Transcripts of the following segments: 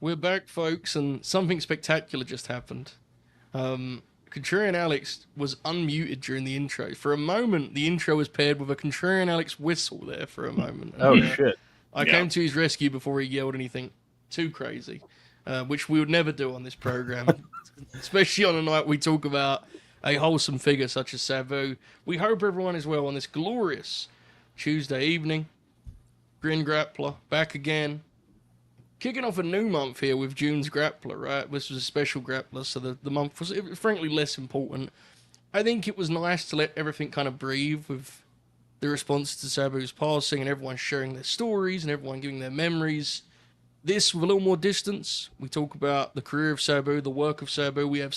We're back, folks, and something spectacular just happened. Contrarian Alex was unmuted during the intro. For a moment, the intro was paired with a Contrarian Alex whistle there for a moment. Oh, shit. I came to his rescue before he yelled anything too crazy, which we would never do on this program, especially on a night we talk about a wholesome figure such as Sabu. We hope everyone is well on this glorious Tuesday evening. Grin Grappler, back again. Kicking off a new month here with June's Grappler, right? This was a special Grappler, so the month was frankly less important. I think it was nice to let everything kind of breathe with the response to Sabu's passing and everyone sharing their stories and everyone giving their memories. This with a little more distance. We talk about the career of Sabu, the work of Sabu. We have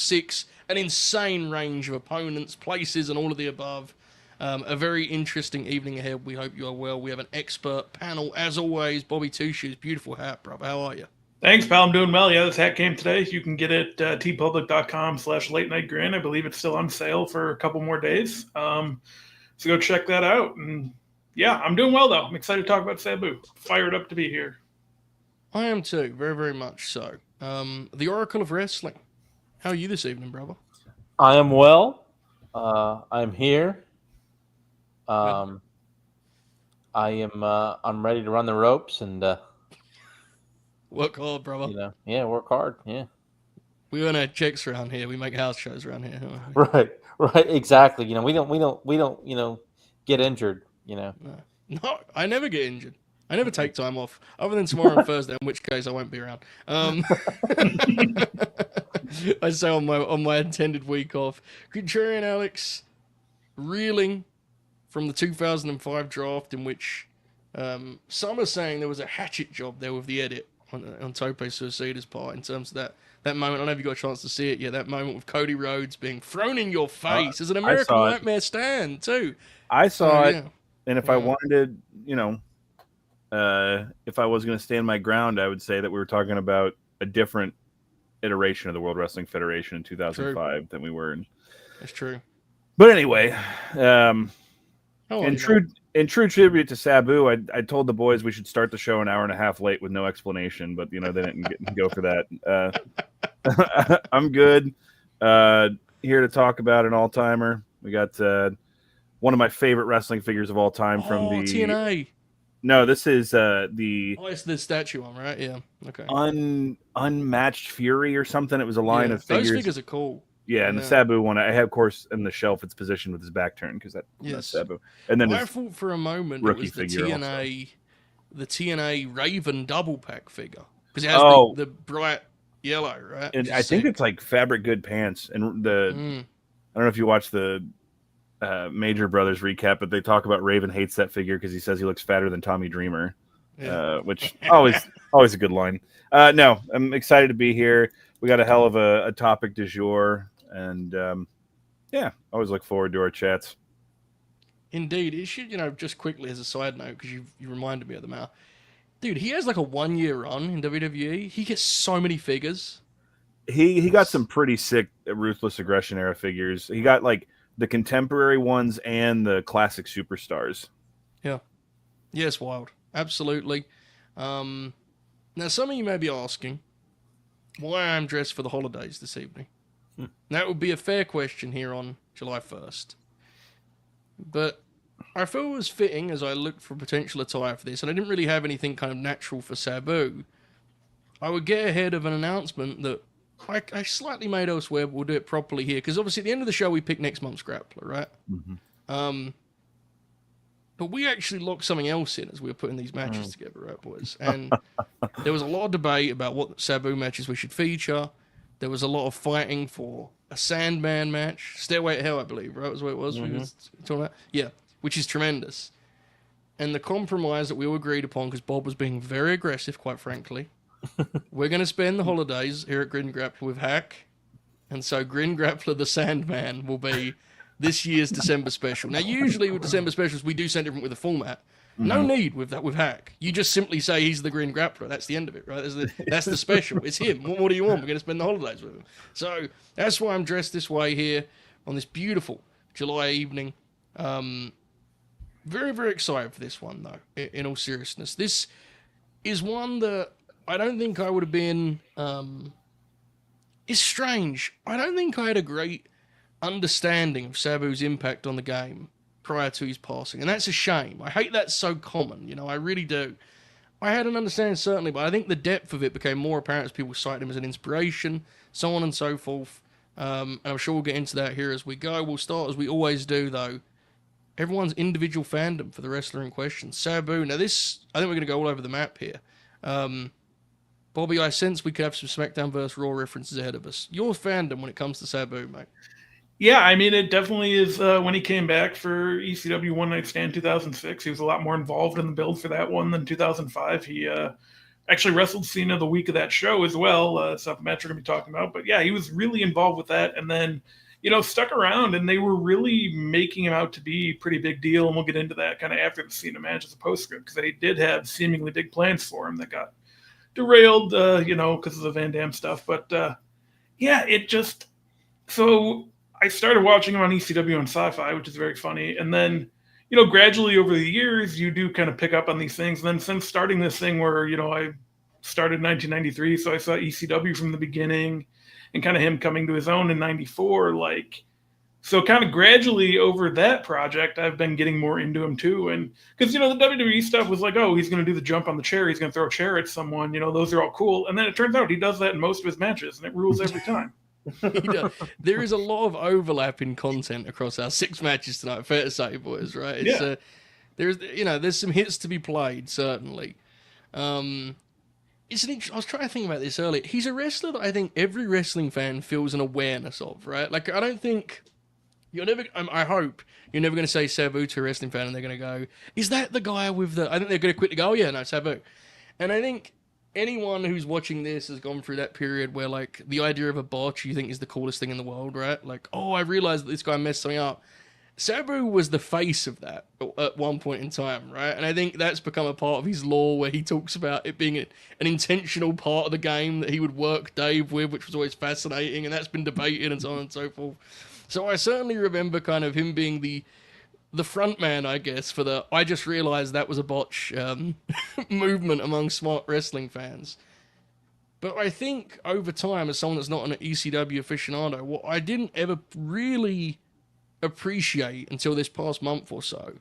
an insane range of opponents, places, and all of the above. A very interesting evening ahead. We hope you are well. We have an expert panel, as always. Bobby Two Shoes, beautiful hat, brother. How are you? Thanks, pal. I'm doing well. Yeah, this hat came today. You can get it at tpublic.com/late night grin. I believe it's still on sale for a couple more days. So go check that out. And yeah, I'm doing well, though. I'm excited to talk about Sabu. Fired up to be here. I am too, very, very much so. The Oracle of Wrestling. How are you this evening, brother? I am well. I'm here. I'm ready to run the ropes and work hard, brother. Work hard. Yeah. We earn our checks around here. We make house shows around here. Right, exactly. We don't get injured. No, I never get injured. I never take time off, other than tomorrow and Thursday, in which case I won't be around. I say on my intended week off. Contrarian Alex reeling from the 2005 draft, in which some are saying there was a hatchet job there with the edit on Tope Suicida's part in terms of that moment. I don't know if you got a chance to see it. Yeah, that moment with Cody Rhodes being thrown in your face as an American Nightmare stand too. I saw it, and if I wanted to, if I was going to stand my ground, I would say that we were talking about a different iteration of the World Wrestling Federation in 2005 than we were in. That's true. But anyway, in true tribute to Sabu, I told the boys we should start the show an hour and a half late with no explanation, but they didn't go for that. I'm good. Here to talk about an all-timer. We got one of my favorite wrestling figures of all time from the TNA. No, this is it's the statue one, right? Yeah. Okay. Unmatched Fury or something. It was a line of figures. Those figures are cool. Yeah, and the Sabu one, I have, of course, in the shelf, it's positioned with his back turned because that's Sabu. And then I thought for a moment it was the TNA Raven double pack figure because it has the bright yellow, right? And I think it's like fabric good pants. And I don't know if you watch the Major Brothers recap, but they talk about Raven hates that figure because he says he looks fatter than Tommy Dreamer, which always a good line. No, I'm excited to be here. We got a hell of a topic du jour. And always look forward to our chats. Indeed. It should, just quickly as a side note, because you reminded me of the mouth. Dude, he has like a 1 year run in WWE. He gets so many figures. He got some pretty sick Ruthless Aggression era figures. He got like the contemporary ones and the classic superstars. Yeah. Yes, wild. Absolutely. Now, some of you may be asking why I'm dressed for the holidays this evening. That would be a fair question here on July 1st. But I felt it was fitting as I looked for potential attire for this, and I didn't really have anything kind of natural for Sabu. I would get ahead of an announcement that I slightly made elsewhere, but we'll do it properly here, because obviously at the end of the show we pick next month's Grappler, right? Mm-hmm. But we actually locked something else in as we were putting these matches together, right, boys? And there was a lot of debate about what Sabu matches we should feature. There was a lot of fighting for a Sandman match. Stairway to Hell, I believe, right? Was what it was. We was talking about? Yeah, which is tremendous. And the compromise that we all agreed upon, because Bob was being very aggressive, quite frankly, we're going to spend the holidays here at Grin Grappler with Hack. And so Grin Grappler the Sandman will be this year's December special. Now, usually with December specials, we do something different with the format. No need with that with Hack. You just simply say he's the Grin Grappler. That's the end of it, right? That's the special. It's him. What more do you want? We're going to spend the holidays with him. So that's why I'm dressed this way here on this beautiful July evening. Very, very excited for this one, though, in all seriousness. This is one that I don't think I would have been. It's strange. I don't think I had a great understanding of Sabu's impact on the game prior to his passing, and that's a shame. I hate that's so common. I really do. I had an understanding certainly, but I think the depth of it became more apparent as people cited him as an inspiration, so on and so forth. And I'm sure we'll get into that here as we go. We'll start as we always do, though. Everyone's individual fandom for the wrestler in question. Sabu. Now this, I think we're going to go all over the map here. Bobby, I sense we could have some SmackDown vs. Raw references ahead of us. Your fandom when it comes to Sabu, mate. Yeah, I mean, it definitely is when he came back for ECW One Night Stand 2006. He was a lot more involved in the build for that one than 2005. He actually wrestled Cena the week of that show as well. Stuff match we're going to be talking about. But yeah, he was really involved with that. And then, stuck around, and they were really making him out to be a pretty big deal. And we'll get into that kind of after the Cena match as a postscript, because they did have seemingly big plans for him that got derailed, because of the Van Damme stuff. But yeah, it just so. I started watching him on ECW and Sci-Fi, which is very funny. And then, gradually over the years, you do kind of pick up on these things. And then since starting this thing where, I started in 1993, so I saw ECW from the beginning and kind of him coming to his own in 94. So kind of gradually over that project, I've been getting more into him too. And because, the WWE stuff was like, oh, he's going to do the jump on the chair. He's going to throw a chair at someone. Those are all cool. And then it turns out he does that in most of his matches, and it rules every time. There is a lot of overlap in content across our 6 matches tonight. Fair to say, boys, right? It's, there's some hits to be played, certainly. I was trying to think about this earlier. He's a wrestler that I think every wrestling fan feels an awareness of, right? I don't think you're never. I hope you're never going to say Sabu to a wrestling fan, and they're going to go, "Is that the guy with the?" I think they're going to quickly go, "Oh yeah, no, Sabu," and I think. Anyone who's watching this has gone through that period where, the idea of a botch you think is the coolest thing in the world, right? Oh, I realized that this guy messed something up. Sabu was the face of that at one point in time, right? And I think that's become a part of his lore where he talks about it being an intentional part of the game that he would work Dave with, which was always fascinating, and that's been debated and so on and so forth. So I certainly remember kind of him being the front man, I guess, for the I just realized that was a botch movement among smart wrestling fans. But I think over time, as someone that's not an ECW aficionado, what I didn't ever really appreciate until this past month or so,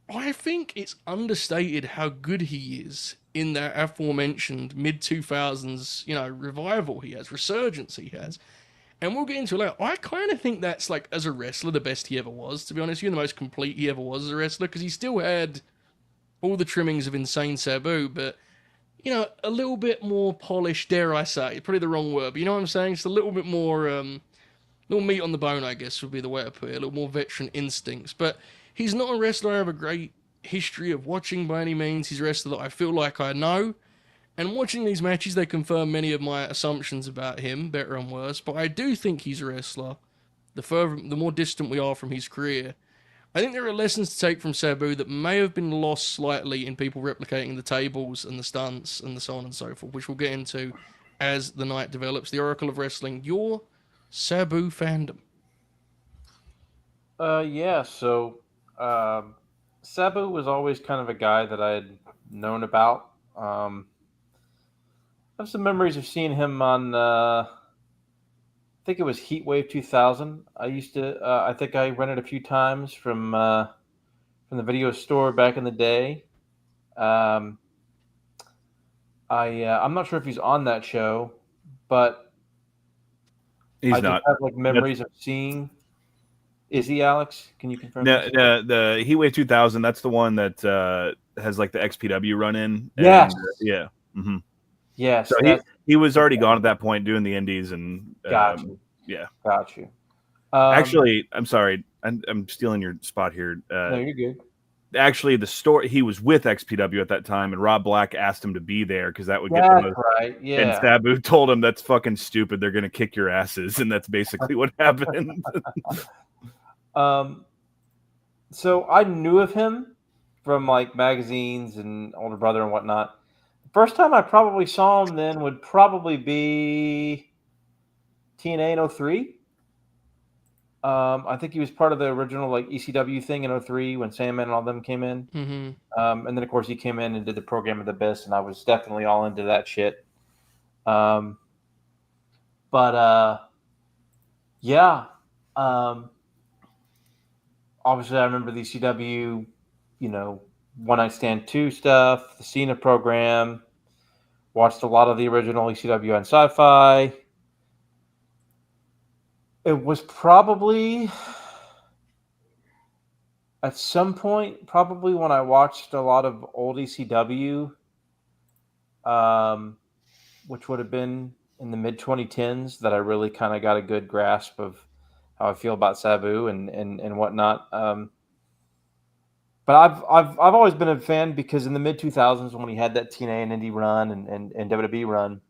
I think it's understated how good he is in that aforementioned mid-2000s, revival he has, resurgence he has. And we'll get into it later. I kind of think that's, as a wrestler, the best he ever was, to be honest. The most complete he ever was as a wrestler, because he still had all the trimmings of Insane Sabu, but, a little bit more polished, dare I say. Probably the wrong word, but you know what I'm saying? Just a little bit more, little meat on the bone, I guess, would be the way to put it. A little more veteran instincts. But he's not a wrestler I have a great history of watching by any means. He's a wrestler that I feel like I know. And watching these matches, they confirm many of my assumptions about him, better and worse. But I do think he's a wrestler. The more distant we are from his career, I think there are lessons to take from Sabu that may have been lost slightly in people replicating the tables and the stunts and the so on and so forth, which we'll get into as the night develops. The Oracle of Wrestling, your Sabu fandom. Yeah. So Sabu was always kind of a guy that I had known about. I have some memories of seeing him on, I think it was Heatwave 2000. I think I rented a few times from the video store back in the day. I'm not sure if he's on that show, but He's I not. just have memories of seeing. Is he, Alex? Can you confirm? No, the Heatwave 2000. That's the one that has the XPW run in. Yes. Yeah. Mm-hmm. Yes. So he was already gone at that point doing the indies and got you. Yeah. Got you. Actually, I'm sorry. I'm stealing your spot here. No, you're good. Actually, the story, he was with XPW at that time, and Rob Black asked him to be there because that would get the most. Right. Yeah. And Sabu told him that's fucking stupid. They're gonna kick your asses, and that's basically what happened. So I knew of him from magazines and older brother and whatnot. The first time I probably saw him then would probably be TNA in 03. I think he was part of the original like ECW thing in 03 when Sandman and all them came in. Mm-hmm. And then of course he came in and did the program of the Abyss, and I was definitely all into that shit. Yeah. Obviously I remember the ECW, One Night Stand 2 stuff, the Cena program. Watched a lot of the original ECW on Sci-Fi. It was probably at some point, probably when I watched a lot of old ECW, which would have been in the mid 2010s, that I really kind of got a good grasp of how I feel about Sabu and whatnot. But I've always been a fan because in the mid 2000s when he had that TNA and Indie run and WWE run,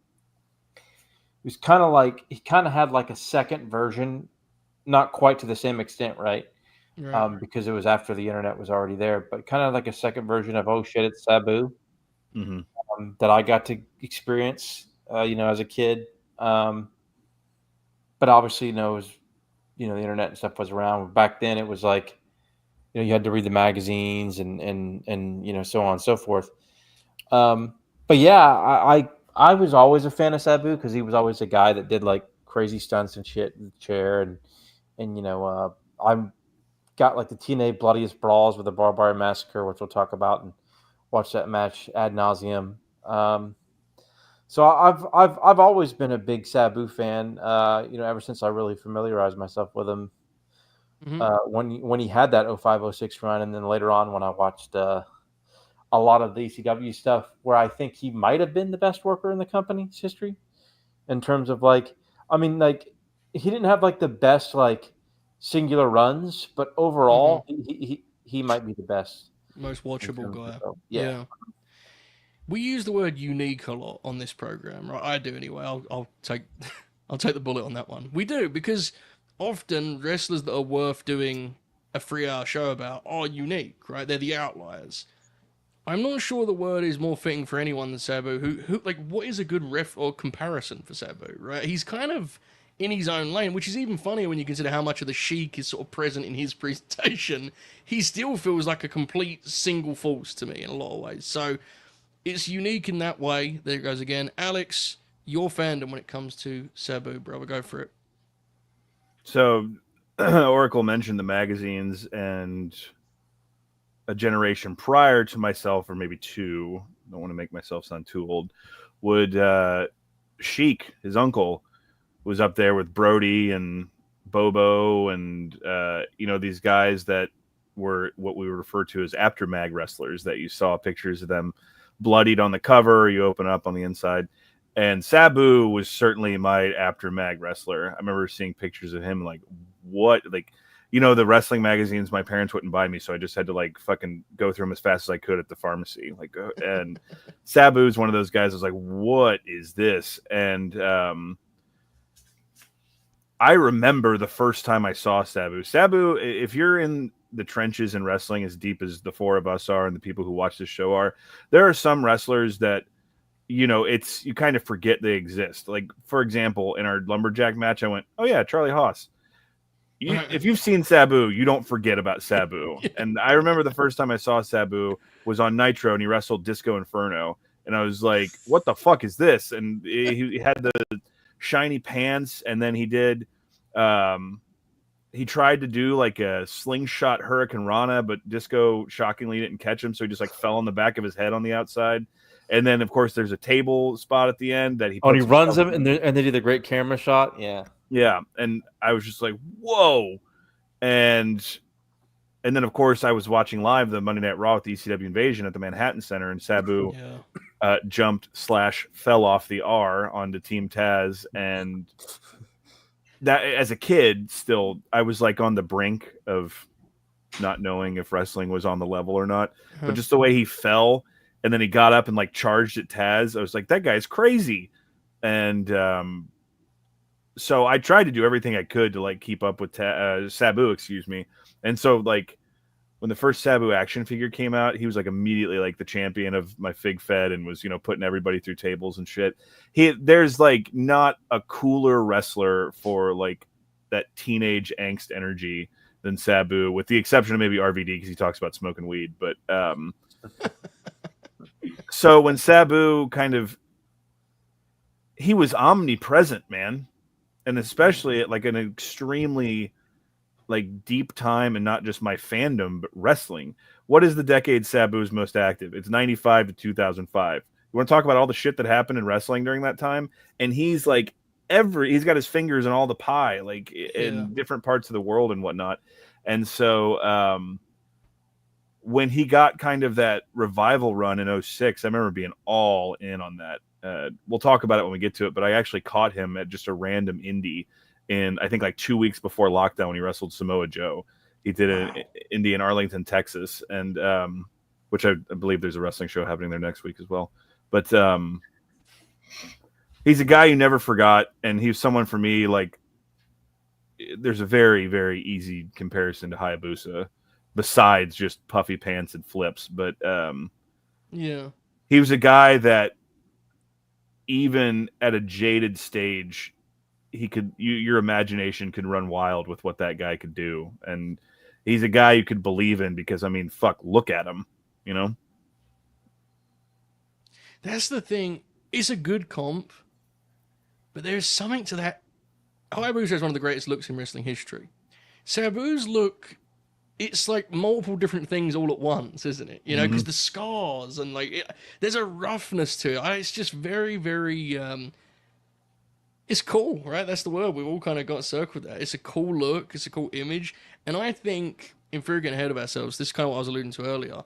it was kind of like he kind of had like a second version, not quite to the same extent, right? Right. Because it was after the internet was already there, but kind of like a second version of Oh Shit, It's Sabu that I got to experience, as a kid. But obviously, it was, the internet and stuff was around. Back then, it was like, you had to read the magazines and so on and so forth. But yeah, I was always a fan of Sabu because he was always a guy that did like crazy stunts and shit in the chair, and I'm got like the TNA Bloodiest Brawls with the Barbed Wire Massacre, which we'll talk about, and watch that match ad nauseum. So I've always been a big Sabu fan, ever since I really familiarized myself with him. When he had that 05-06 run, and then later on when I watched a lot of the ECW stuff, where I think he might have been the best worker in the company's history in terms of he didn't have like the best like singular runs, but overall he might be the best, most watchable guy. Yeah. We use the word unique a lot on this program, right? I do anyway. I'll take I'll take the bullet on that one. We do, because often wrestlers that are worth doing a 3-hour show about are unique, right? They're the outliers. I'm not sure the word is more fitting for anyone than Sabu. Who like, what is a good ref or comparison for Sabu, right? He's kind of in his own lane, which is even funnier when you consider how much of the chic is sort of present in his presentation. He still feels like a complete single force to me in a lot of ways. So it's unique in that way. There it goes again. Alex, your fandom when it comes to Sabu, brother, go for it. So Oracle mentioned the magazines, and a generation prior to myself, or maybe two, don't want to make myself sound too old, would Sheik, his uncle, was up there with Brody and Bobo and these guys that were what we would refer to as aftermag wrestlers, that you saw pictures of them bloodied on the cover, you open up on the inside. And Sabu was certainly my aftermag wrestler. I remember seeing pictures of him like, what, like, the wrestling magazines my parents wouldn't buy me, so I just had to like fucking go through them as fast as I could at the pharmacy. And Sabu is one of those guys. I was like, what is this? And I remember the first time I saw Sabu. Sabu, if you're in the trenches in wrestling as deep as the four of us are and the people who watch this show are, there are some wrestlers that, you kind of forget they exist. Like, for example, in our Lumberjack match, I went, oh yeah, Charlie Haas. If you've seen Sabu, you don't forget about Sabu. Yeah. And I remember the first time I saw Sabu was on Nitro, and he wrestled Disco Inferno. And I was like, what the fuck is this? And he had the shiny pants, and then he did he tried to do like a slingshot Hurricane Rana, but Disco shockingly didn't catch him, so he just like fell on the back of his head on the outside. And then, of course, there's a table spot at the end that he runs him, and they do the great camera shot. Yeah, and I was just like, whoa. And then, of course, I was watching live the Monday Night Raw with the ECW Invasion at the Manhattan Center, and Sabu jumped/fell off the R onto Team Taz. And that, as a kid, still, I was like on the brink of not knowing if wrestling was on the level or not. But just the way he fell, and then he got up and like charged at Taz, I was like, that guy's crazy. And so I tried to do everything I could to like keep up with Sabu, excuse me. And so like when the first Sabu action figure came out, he was like immediately like the champion of my Fig Fed and was, putting everybody through tables and shit. There's like not a cooler wrestler for like teenage angst energy than Sabu, with the exception of maybe RVD because he talks about smoking weed. But so when Sabu he was omnipresent, man, and especially at like an extremely like deep time, and not just my fandom, but wrestling. What is the decade Sabu's most active? It's 95 to 2005. You want to talk about all the shit that happened in wrestling during that time? And he's like he's got his fingers in all the pie, like in different parts of the world and whatnot. And so when he got kind of that revival run in 06, I remember being all in on that. We'll talk about it when we get to it, but I actually caught him at just a random indie in, I think, like 2 weeks before lockdown when he wrestled Samoa Joe. He did an indie in Arlington, Texas, and which I believe there's a wrestling show happening there next week as well. But he's a guy you never forgot, and he's someone for me, like, there's a very, very easy comparison to Hayabusa, besides just puffy pants and flips. But yeah, he was a guy that even at a jaded stage, he could your imagination could run wild with what that guy could do. And he's a guy you could believe in because, I mean, fuck, look at him, you know? That's the thing. It's a good comp, but there's something to that. Hayabusa is one of the greatest looks in wrestling history. Sabu's look, it's like multiple different things all at once, isn't it? You know, because the scars and like there's a roughness to it. It's just very, very. It's cool, right? That's the word. We've all kind of got circled that. It's a cool look. It's a cool image, and I think if we're getting ahead of ourselves, this is kind of what I was alluding to earlier.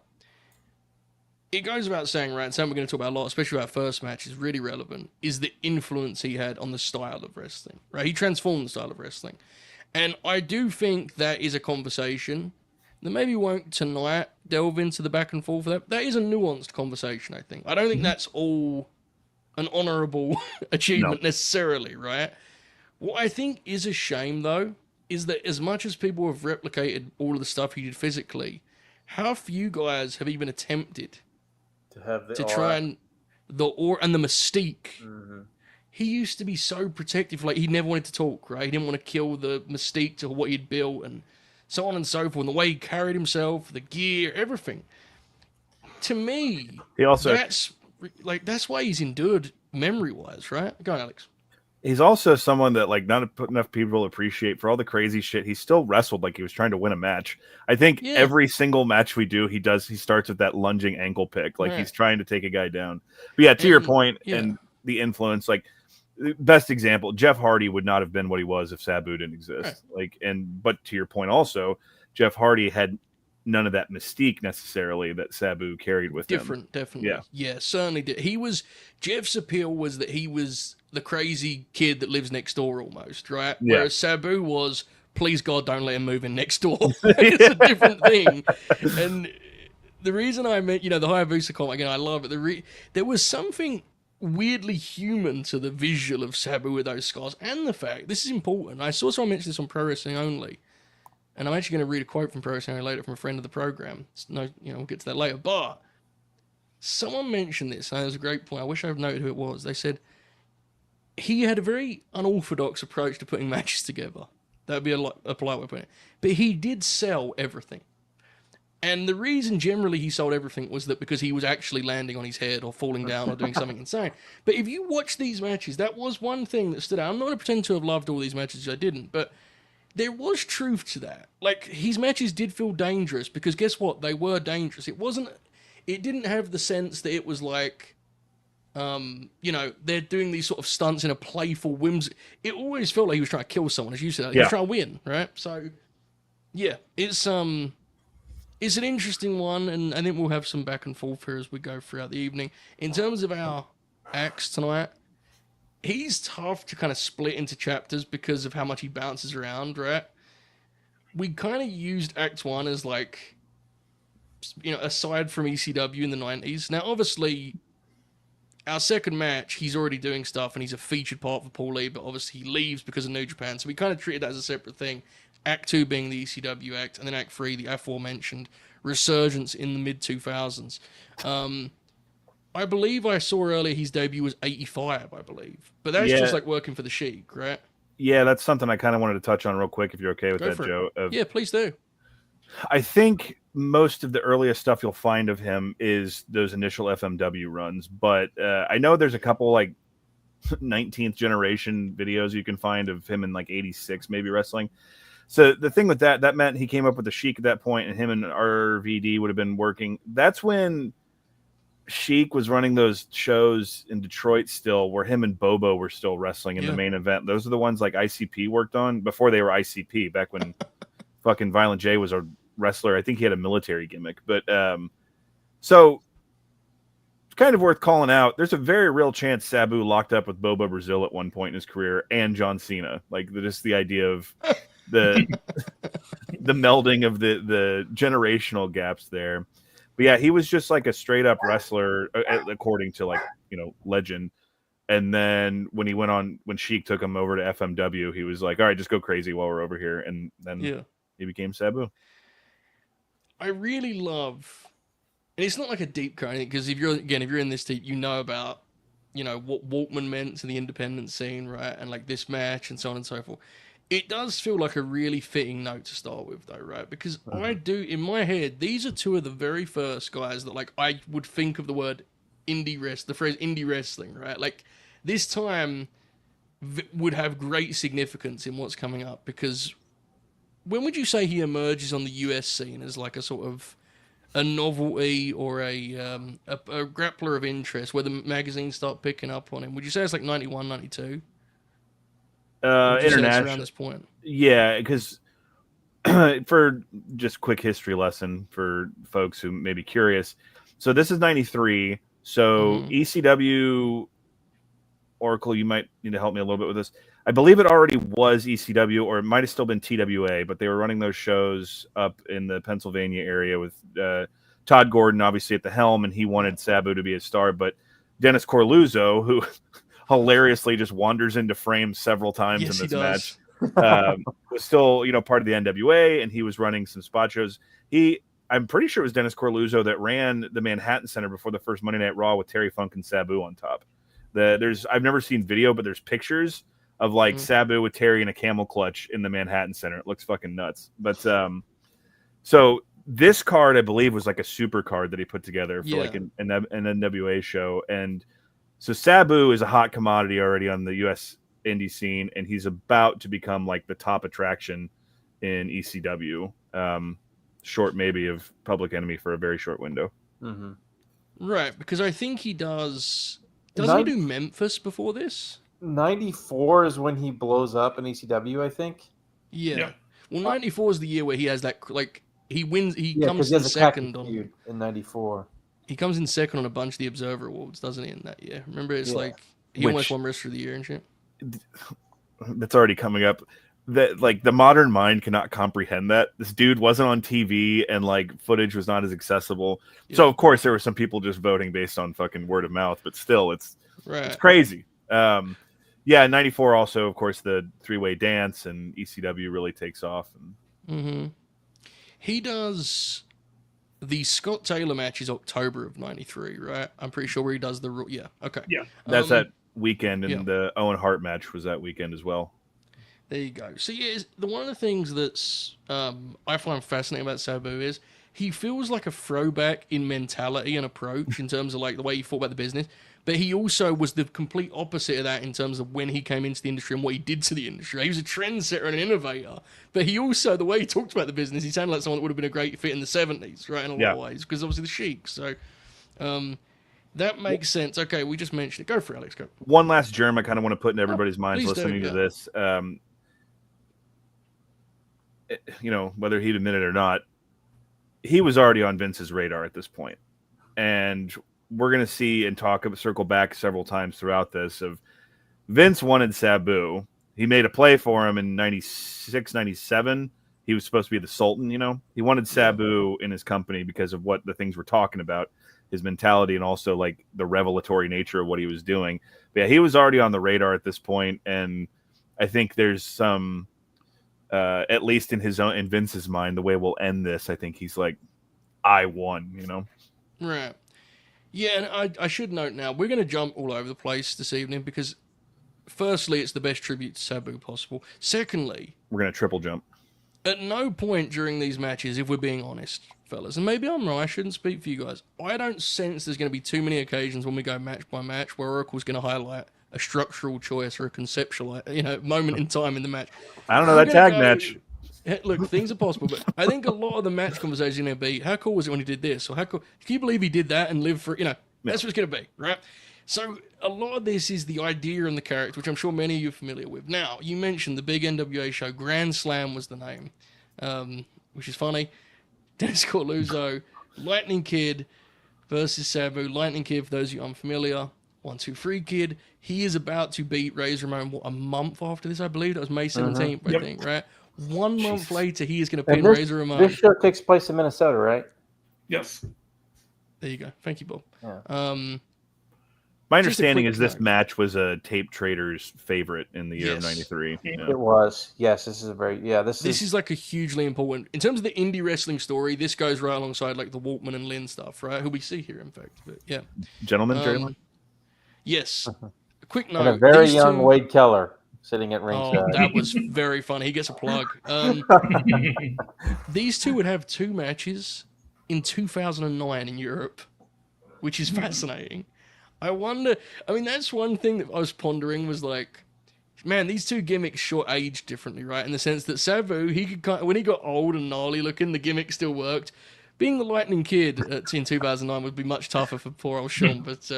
It goes without saying, right? Something we're going to talk about a lot, especially our first match, is really relevant. Is the influence he had on the style of wrestling, right? He transformed the style of wrestling, and I do think that is a conversation that maybe won't tonight delve into the back and forth of that. That is a nuanced conversation, I think. I don't think that's all an honorable achievement necessarily, right? What I think is a shame, though, is that as much as people have replicated all of the stuff he did physically, how few guys have even attempted to have the try and the mystique. He used to be so protective, like he never wanted to talk, right? He didn't want to kill the mystique to what he'd built, and so on and so forth. And the way he carried himself, the gear, everything. To me, he also that's why he's endured memory-wise, right? Go on, Alex. He's also someone that, like, not enough people appreciate for all the crazy shit. He still wrestled like he was trying to win a match. I think every single match we do, he starts with that lunging ankle pick. Like, he's trying to take a guy down. But yeah, to your point, and the influence, like, best example, Jeff Hardy would not have been what he was if Sabu didn't exist. Right. But to your point also, Jeff Hardy had none of that mystique necessarily that Sabu carried with him. Definitely. Yeah, certainly did. Jeff's appeal was that he was the crazy kid that lives next door almost, right? Yeah. Whereas Sabu was, please God, don't let him move in next door. It's a different thing. And the reason I meant, the Hayabusa comment, again, I love it. There was something weirdly human to the visual of Sabu with those scars, and the fact, this is important, I saw someone mention this on Pro Wrestling Only, and I'm actually going to read a quote from Pro Wrestling Only later from a friend of the program. We'll get to that later, but someone mentioned this, and it was a great point. I wish I had noted who it was. They said he had a very unorthodox approach to putting matches together. That would be a polite way of putting it. But he did sell everything. And the reason generally he sold everything was that because he was actually landing on his head or falling down or doing something insane. But if you watch these matches, that was one thing that stood out. I'm not going to pretend to have loved all these matches. I didn't. But there was truth to that. Like, his matches did feel dangerous because guess what? They were dangerous. It didn't have the sense that it was like, they're doing these sort of stunts in a playful whimsy. It always felt like he was trying to kill someone, as you said. He was trying to win, right? So, yeah, it's an interesting one, and I think we'll have some back and forth here as we go throughout the evening. In terms of our acts tonight, he's tough to kind of split into chapters because of how much he bounces around, right? We kind of used Act 1 as like, aside from ECW in the 90s. Now, obviously, our second match, he's already doing stuff, and he's a featured part for Paul Lee, but obviously he leaves because of New Japan, so we kind of treated that as a separate thing. Act 2 being the ECW act, and then Act 3, the aforementioned resurgence in the mid-2000s. I believe I saw earlier his debut was 85, I believe. But that's just like working for the Sheik, right? Yeah, that's something I kind of wanted to touch on real quick, if you're okay with Go that, for it. Joe. Yeah, please do. I think most of the earliest stuff you'll find of him is those initial FMW runs, but I know there's a couple like 19th generation videos you can find of him in like 86 maybe wrestling. So the thing with that meant he came up with the Sheik at that point, and him and RVD would have been working. That's when Sheik was running those shows in Detroit still, where him and Bobo were still wrestling in the main event. Those are the ones like ICP worked on before they were ICP, back when fucking Violent J was a wrestler. I think he had a military gimmick, but so it's kind of worth calling out. There's a very real chance Sabu locked up with Bobo Brazil at one point in his career, and John Cena. Like, just the idea of the the melding of the generational gaps there. But yeah, he was just like a straight up wrestler, according to like, legend. And then when Sheik took him over to FMW, he was like, all right, just go crazy while we're over here. And then he became Sabu. I really love, and it's not like a deep cut, because if you're in this deep, you know about, what Waltman meant to the independent scene, right? And like this match and so on and so forth. It does feel like a really fitting note to start with, though, right? Because I do, in my head, these are two of the very first guys that, like, I would think of the phrase indie wrestling, right? Like, this time would have great significance in what's coming up, because when would you say he emerges on the US scene as, like, a sort of a novelty or a grappler of interest, where the magazines start picking up on him? Would you say it's like 91, 92? International around this point. Yeah, because for just quick history lesson for folks who may be curious. So this is 93. So ECW, Oracle, you might need to help me a little bit with this. I believe it already was ECW, or it might have still been TWA, but they were running those shows up in the Pennsylvania area with Todd Gordon obviously at the helm, and he wanted Sabu to be a star. But Dennis Corluzzo, who hilariously just wanders into frame several times in this match, was still, part of the NWA, and he was running some spot shows. I'm pretty sure it was Dennis Corluzzo that ran the Manhattan Center before the first Monday Night Raw with Terry Funk and Sabu on top. I've never seen video, but there's pictures of like Sabu with Terry in a camel clutch in the Manhattan Center. It looks fucking nuts. But so this card, I believe, was like a super card that he put together for like an NWA show. And so Sabu is a hot commodity already on the U.S. indie scene, and he's about to become like the top attraction in ECW. Short maybe of Public Enemy for a very short window. Right, because I think he does. Doesn't he do Memphis before this? 94 is when he blows up in ECW, I think. Yeah. Well, 94 is the year where he has that, like, he wins. He comes in second in 94. He comes in second on a bunch of the Observer Awards, doesn't he? In that year, remember, it's like he almost won Wrestler of the Year and shit. That's already coming up. That, like, the modern mind cannot comprehend that this dude wasn't on TV and like footage was not as accessible. So of course there were some people just voting based on fucking word of mouth, but still, it's crazy. 94 also, of course, the three-way dance, and ECW really takes off. He does the Scott Taylor match is October of 93, right? I'm pretty sure where he does the that's that weekend, and the Owen Hart match was that weekend as well. There you go. So one of the things that's I find fascinating about Sabu is he feels like a throwback in mentality and approach in terms of like the way he thought about the business, but he also was the complete opposite of that in terms of when he came into the industry and what he did to the industry. He was a trendsetter and an innovator, but he also, the way he talked about the business, he sounded like someone that would have been a great fit in the 70s, right, in a lot of ways, because obviously the Sheik. So that makes sense. Okay, we just mentioned it. Go for it, Alex. Go. One last germ I kind of want to put in everybody's minds listening to this. Whether he'd admit it or not, he was already on Vince's radar at this point. And we're going to see and circle back several times throughout this of Vince wanted Sabu. He made a play for him in 96, 97. He was supposed to be the Sultan, He wanted Sabu in his company because of what the things we're talking about, his mentality, and also like the revelatory nature of what he was doing. But yeah, he was already on the radar at this point, and I think there's some at least in Vince's mind, the way we'll end this, I think he's like, I won, Right. Yeah, and I should note now, we're going to jump all over the place this evening because firstly, it's the best tribute to Sabu possible. Secondly, We're gonna triple jump. at no point during these matches, if we're being honest, fellas, and maybe I'm wrong, I shouldn't speak for you guys, I don't sense there's going to be too many occasions when we go match by match where Oracle's going to highlight a structural choice or a conceptual, moment in time in the match. I don't know that tag match. Look, things are possible, but I think a lot of the match conversation going to be, how cool was it when he did this? Or how cool, can you believe he did that and live for, that's what it's going to be, right? So a lot of this is the idea and the character, which I'm sure many of you are familiar with. Now, you mentioned the big NWA show, Grand Slam was the name, which is funny. Dennis Corluzzo, Lightning Kid versus Sabu. Lightning Kid, for those of you unfamiliar, 1, 2, 3 Kid. He is about to beat Razor Ramon, a month after this, I believe. That was May 17th, I think, right? 1 month later, he is going to pin Razor Ramon. This show takes place in Minnesota, right? Yes. There you go. Thank you, Bob. Yeah. My understanding is this match was a Tape Trader's favorite in the year of '93. Yeah. It was. Yes, this is a very This is like a hugely important in terms of the indie wrestling story. This goes right alongside like the Waltman and Lynn stuff, right? Who we see here, in fact. But yeah, gentlemen, Jerry Lynn? Yes. A quick note. And a very young Wade Keller sitting at ringside. Oh, that was very funny. He gets a plug. These two would have 2 matches in 2009 in Europe, which is fascinating. I wonder, that's one thing that I was pondering was like, man, these two gimmicks short aged differently, right? In the sense that Sabu, he could when he got old and gnarly looking, the gimmick still worked. Being the Lightning Kid in 2009 would be much tougher for poor old Sean, but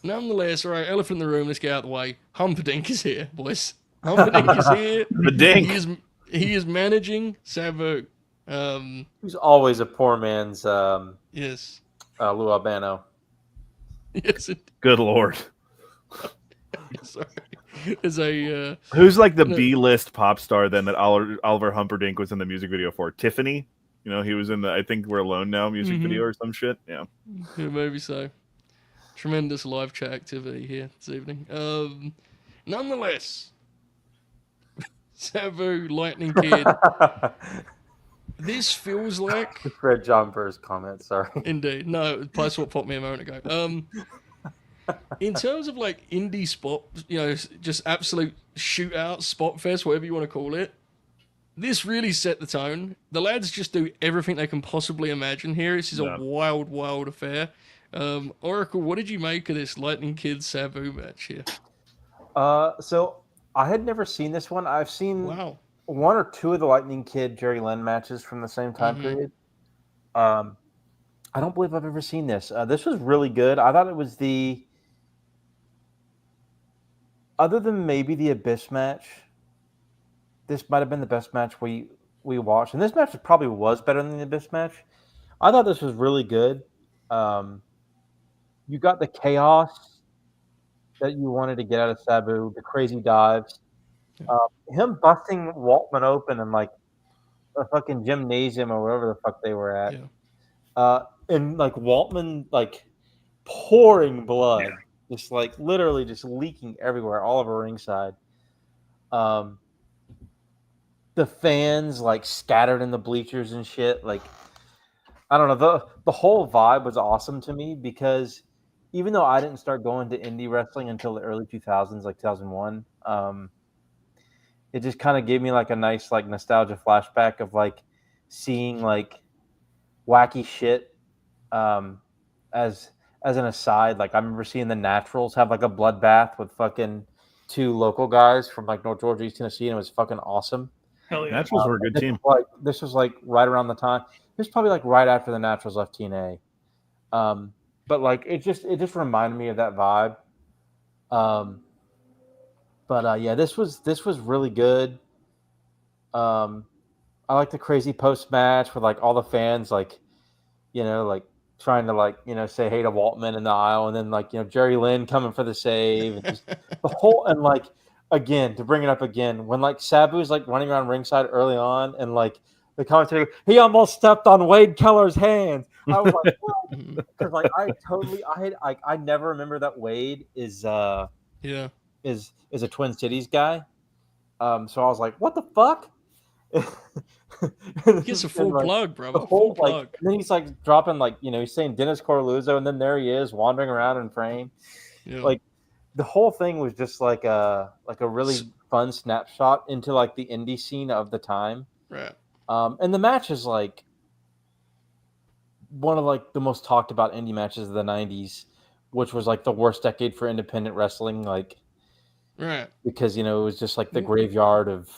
nonetheless, all right, elephant in the room, let's get out of the way. Humperdinck is here, boys. Humperdinck is here. The Dink. He is managing Sabu. He's always a poor man's yes. Lou Albano. Yes. Good Lord. Sorry. As a who's like the B-list pop star then that Oliver Humperdinck was in the music video for? Tiffany? He was in the I Think We're Alone Now music video or some shit. Yeah, maybe so. Tremendous live chat activity here this evening. Nonetheless, Sabu, Lightning Kid. This feels like read John Burr's comment. Sorry. Indeed, no. Plus, what popped me a moment ago. In terms of like indie spot, just absolute shootout, spot fest, whatever you want to call it. This really set the tone. The lads just do everything they can possibly imagine here. This is a wild, wild affair. Oracle, what did you make of this Lightning Kid Sabu match here? So I had never seen this one. I've seen 1 or 2 of the Lightning Kid Jerry Lynn matches from the same time period. I don't believe I've ever seen this. This was really good. I thought it was other than maybe the Abyss match, this might have been the best match we watched. And this match probably was better than the Abyss match. I thought this was really good. You got the chaos that you wanted to get out of Sabu, the crazy dives. Him busting Waltman open in like a fucking gymnasium or wherever the fuck they were at. Yeah. And like Waltman like pouring blood, just like literally just leaking everywhere, all over ringside. The fans like scattered in the bleachers and shit. Like, I don't know. The whole vibe was awesome to me because even though I didn't start going to indie wrestling until the early 2000s, like 2001, it just kind of gave me like a nice like nostalgia flashback of like seeing like wacky shit. As an aside, like I remember seeing the Naturals have like a bloodbath with fucking 2 local guys from like North Georgia, East Tennessee, and it was fucking awesome. Hell yeah. Naturals were a good team. This was like right around the time. This was probably like right after the Naturals left TNA. But like it just reminded me of that vibe. Yeah, this was really good. I like the crazy post match with like all the fans like, like trying to like, say hey to Waltman in the aisle, and then like, Jerry Lynn coming for the save, and just the whole, and like again, to bring it up again, when like Sabu's like running around ringside early on and like the commentator, he almost stepped on Wade Keller's hands. I was like, what? Because like I never remember that Wade is a Twin Cities guy. So I was like, what the fuck? He gets a full plug, bro. A full plug. And then he's like dropping like, he's saying Dennis Corluzzo, and then there he is wandering around in frame. Yeah. Like the whole thing was just like a really fun snapshot into like the indie scene of the time. Right. And the match is like one of like the most talked about indie matches of the 90s, which was like the worst decade for independent wrestling, like Right. because it was just like the graveyard of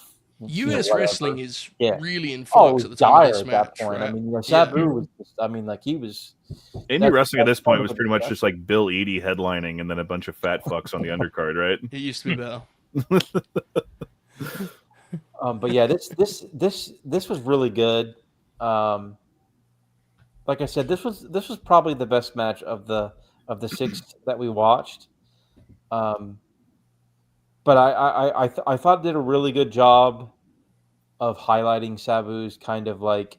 US wrestling is really in Oh, flux at the time of this at match. that point. Right? I mean, Sabu was just, like he was. Indie wrestling at this point was pretty much just like Bill Eadie headlining and then a bunch of fat fucks on the undercard, right? It used to be better. But yeah, this was really good. Like I said, this was probably the best match of the 6 that we watched. But I thought it did a really good job of highlighting Sabu's kind of like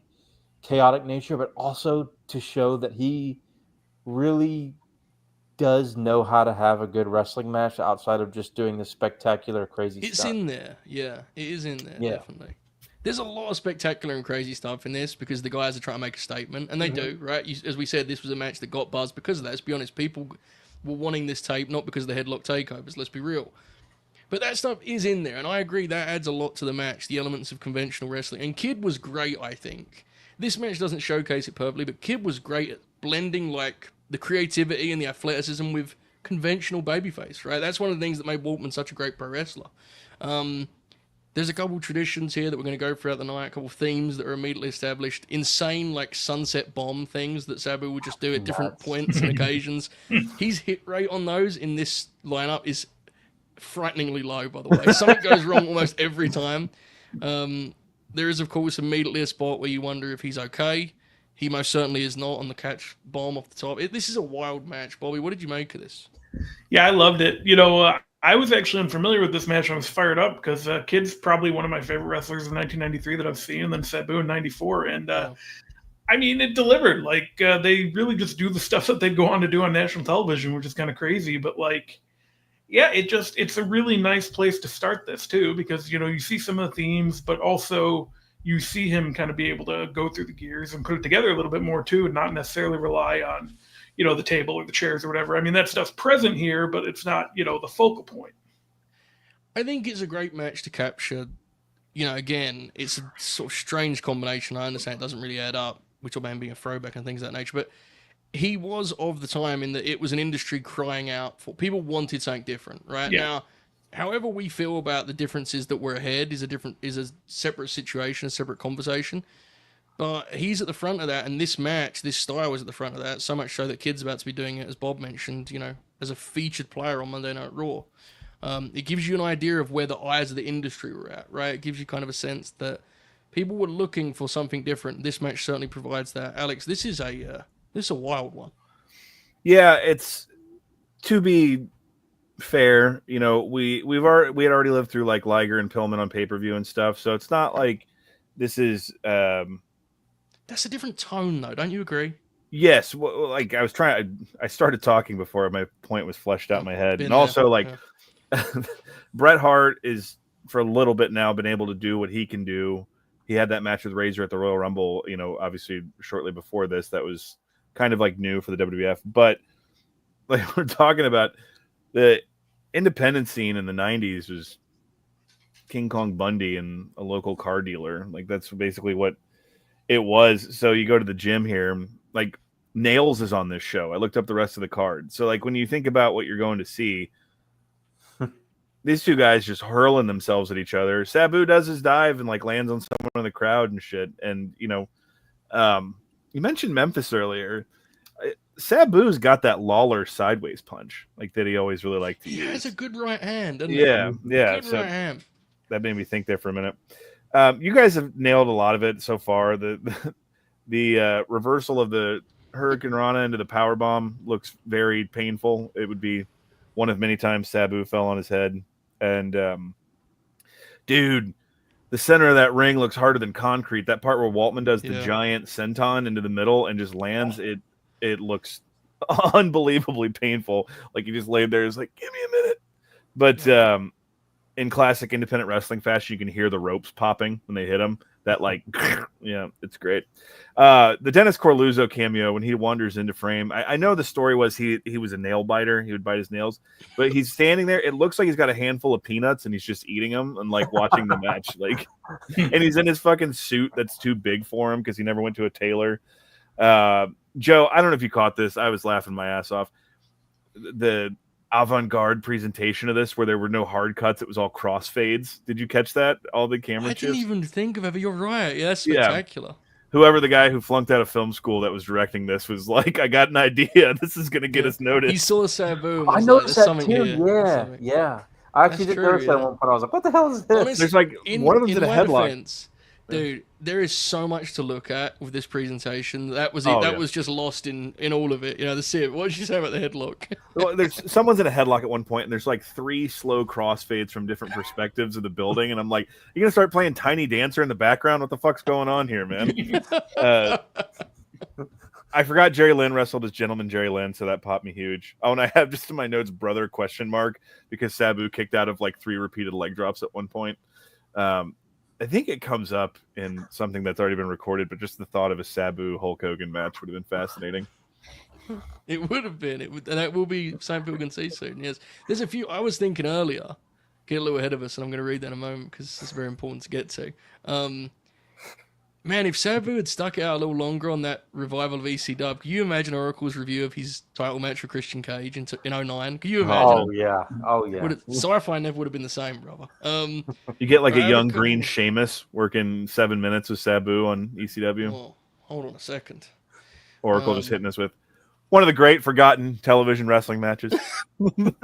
chaotic nature, but also to show that he really does know how to have a good wrestling match outside of just doing the spectacular crazy stuff. It's in there. Yeah, it is in there, definitely. There's a lot of spectacular and crazy stuff in this because the guys are trying to make a statement, and they do, right? As we said, this was a match that got buzzed because of that. Let's be honest, people were wanting this tape not because of the headlock takeovers, let's be real. But that stuff is in there, and I agree that adds a lot to the match, the elements of conventional wrestling. And Kid was great, I think. This match doesn't showcase it perfectly, but Kid was great at blending like the creativity and the athleticism with conventional babyface, right? That's one of the things that made Waltman such a great pro wrestler. There's a couple traditions here that we're going to go throughout the night, a couple themes that are immediately established. Insane, like sunset bomb things that Sabu would just do at different points and occasions. His hit rate on those in this lineup is frighteningly low, by the way. Something goes wrong almost every time. There is, of course, immediately a spot where you wonder if he's okay. He most certainly is not on the catch bomb off the top. This is a wild match. Bobby, what did you make of this? Yeah, I loved it. I was actually unfamiliar with this match. I was fired up because Kid's probably one of my favorite wrestlers in 1993 that I've seen, and then Sabu in 94. And I mean, it delivered. Like, they really just do the stuff that they'd go on to do on national television, which is kind of crazy. But, like, yeah, it's a really nice place to start this, too, because, you see some of the themes, but also you see him kind of be able to go through the gears and put it together a little bit more, too, and not necessarily rely on the table or the chairs or whatever. I mean, that stuff's present here, but it's not, the focal point. I think it's a great match to capture. Again, it's a sort of strange combination. I understand it doesn't really add up. We talk about him being a throwback and things of that nature, but he was of the time in that it was an industry crying out for people wanted something different, right? Yeah. Now, however we feel about the differences that were ahead is a separate situation, a separate conversation. But he's at the front of that, and this match, this style was at the front of that, so much so that Kid's about to be doing it, as Bob mentioned, as a featured player on Monday Night Raw. It gives you an idea of where the eyes of the industry were at, right? It gives you kind of a sense that people were looking for something different. This match certainly provides that. Alex, this is a wild one. Yeah, it's, to be fair, we had already lived through like Liger and Pillman on pay-per-view and stuff, so it's not like this is that's a different tone, though. Don't you agree? Yes. Well, like I started talking before my point was fleshed out in my head. And also, Bret Hart is, for a little bit now, been able to do what he can do. He had that match with Razor at the Royal Rumble, obviously shortly before this. That was kind of like new for the WWF. But like we're talking about, the independent scene in the 90s was King Kong Bundy and a local car dealer. Like that's basically what it was. So you go to the gym here, like Nails is on this show. I looked up the rest of the card. So like when you think about what you're going to see, these two guys just hurling themselves at each other. Sabu does his dive and like lands on someone in the crowd and shit. And you mentioned Memphis earlier. Sabu's got that Lawler sideways punch, like that he always really liked to use. Yeah, it's a good right hand, doesn't it? Yeah. Good right hand. That made me think there for a minute. You guys have nailed a lot of it so far. The reversal of the Hurricane Rana into the power bomb looks very painful. It would be one of many times Sabu fell on his head. And dude, the center of that ring looks harder than concrete. That part where Waltman does the giant senton into the middle and just lands, it looks unbelievably painful. Like he just laid there, is like, give me a minute. But in classic independent wrestling fashion, you can hear the ropes popping when they hit him. that like, yeah, it's great. The Dennis Corluzzo cameo when he wanders into frame. I know the story was he was a nail biter. He would bite his nails, but he's standing there. It looks like he's got a handful of peanuts and he's just eating them and like watching the match. Like, and he's in his fucking suit that's too big for him because he never went to a tailor. Joe, I don't know if you caught this. I was laughing my ass off. The avant-garde presentation of this where there were no hard cuts, it was all crossfades. Did you catch that? All the camera I didn't shifts? even think of it, but you're right. Yeah, that's spectacular. Whoever the guy who flunked out of film school that was directing this was like, I got an idea. This is going to get us noticed. He saw Sabu. I noticed that too. Yeah. I actually did notice that at one point. I was like, what the hell is this? Honestly, there's like one of them's in a headlock. Defense, dude, there is so much to look at with this presentation. That was it. That was just lost in all of it. You know, the Civ. What did you say about the headlock? Well, there's someone's in a headlock at one point, and there's like 3 slow crossfades from different perspectives of the building, and I'm like, you're gonna start playing Tiny Dancer in the background? What the fuck's going on here, man? I forgot Jerry Lynn wrestled as Gentleman Jerry Lynn, so that popped me huge. Oh, and I have just in my notes brother ? Because Sabu kicked out of like 3 repeated leg drops at one point. I think it comes up in something that's already been recorded, but just the thought of a Sabu Hulk Hogan match would have been fascinating. It would have been. And that will be something people can see soon. Yes, there's a few. I was thinking earlier, get a little ahead of us, and I'm going to read that in a moment because it's very important to get to. Man, if Sabu had stuck out a little longer on that revival of EC Dub, can you imagine Oracle's review of his title match with Christian Cage in 09? Can you imagine? Oh, yeah. Sci-Fi never would have been the same, brother. You get like a young green Sheamus working 7 minutes with Sabu on ECW. Oh, hold on a second. Oracle just hitting us with one of the great forgotten television wrestling matches. The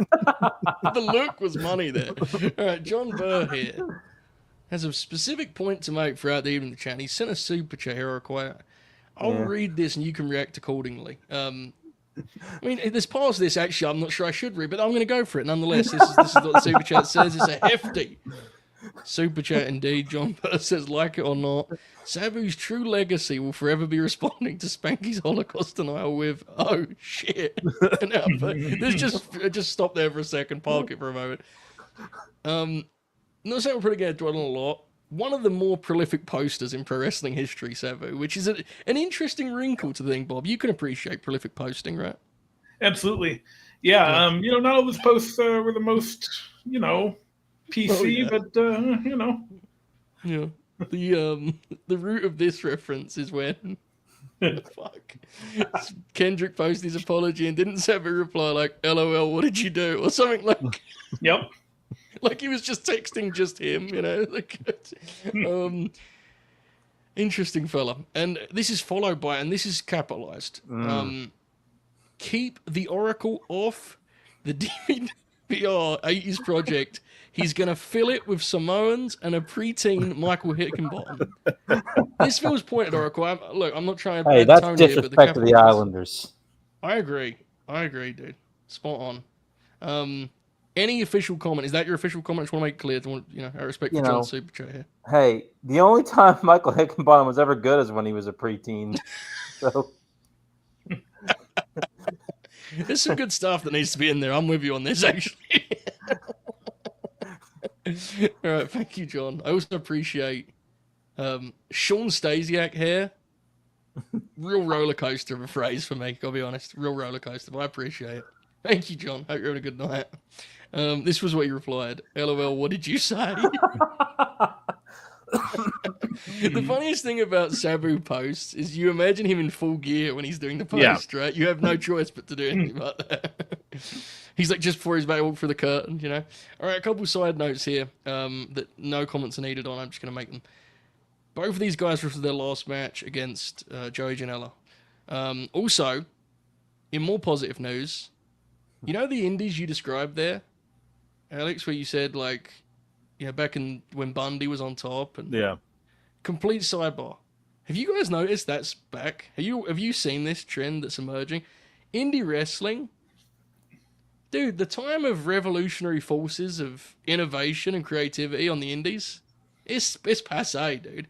look was money there. All right, John Burr here has a specific point to make throughout the evening chat. He sent a super chat here. I'll read this and you can react accordingly. I mean, there's parts of this actually I'm not sure I should read, but I'm going to go for it nonetheless. This is what the super chat says. It's a hefty super chat indeed. John Burr says, like it or not, Sabu's true legacy will forever be responding to Spanky's Holocaust denial with, oh shit. Now, let's just stop there for a second, park it for a moment. Not saying we're probably going to dwell on a lot. One of the more prolific posters in pro wrestling history, Sabu, which is an interesting wrinkle to the thing, Bob. You can appreciate prolific posting, right? Absolutely. Yeah. Not all his posts were the most, PC, but, Yeah. The root of this reference is when Kendrick posted his apology and didn't Sabu reply like, LOL, what did you do? Or something like... Yep. Like he was just texting just him, interesting fella. And this is followed by, and this is capitalized. Keep the Oracle off the DVR 80s project. He's going to fill it with Samoans and a preteen Michael Hickenbottom. This feels pointed, Oracle. I'm not trying to... Hey, that's disrespect to the Islanders. I agree, dude. Spot on. Any official comment? Is that your official comment? I just want to make it clear. I respect John's super chat here. Hey, the only time Michael Hickenbottom was ever good is when he was a preteen. So there's some good stuff that needs to be in there. I'm with you on this, actually. All right, thank you, John. I also appreciate Sean Stasiak here. Real roller coaster of a phrase for me. I'll be honest, real roller coaster, but I appreciate it. Thank you, John. Hope you're having a good night. This was what you replied. LOL, what did you say? The funniest thing about Sabu posts is you imagine him in full gear when he's doing the post, right? You have no choice but to do anything like that. He's like just before he's about to walk through the curtain, All right, a couple side notes here that no comments are needed on. I'm just going to make them. Both of these guys were for their last match against Joey Janela. Also, in more positive news, the indies you described there, Alex, where you said, back in when Bundy was on top? And complete sidebar. Have you guys noticed that's back? Have you seen this trend that's emerging? Indie wrestling, dude, the time of revolutionary forces of innovation and creativity on the indies, it's passé, dude.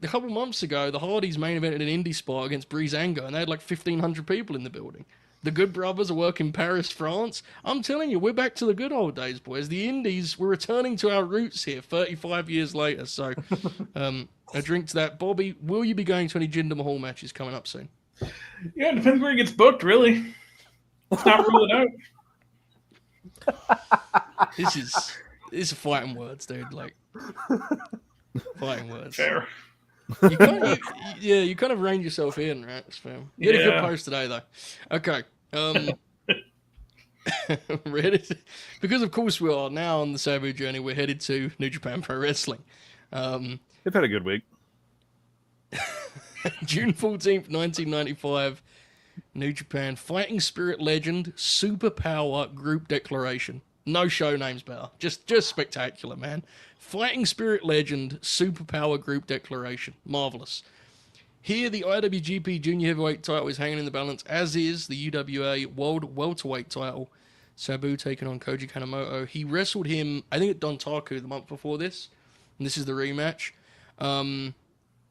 A couple months ago, the Hardys main evented an indie spot against Breezango, and they had 1,500 people in the building. The Good Brothers are working Paris, France. I'm telling you, we're back to the good old days, boys. The Indies, we're returning to our roots here 35 years later. So, a drink to that. Bobby, will you be going to any Jinder Mahal matches coming up soon? Yeah, it depends where he gets booked, really. It's not ruled out. This is fighting words, dude. Like, fighting words. Fair. You kind of reined yourself in, right? You had a good post today, though. Okay. Ready? Because, of course, we are now on the Sabu journey. We're headed to New Japan Pro Wrestling. They've had a good week. June 14th, 1995, New Japan Fighting Spirit Legend Superpower Group Declaration. No show names better. Just spectacular, man. Fighting Spirit Legend Superpower Group Declaration. Marvelous. Here, the IWGP Junior Heavyweight title is hanging in the balance, as is the UWA World Welterweight title. Sabu taking on Koji Kanemoto. He wrestled him, I think, at Dontaku the month before this, and this is the rematch.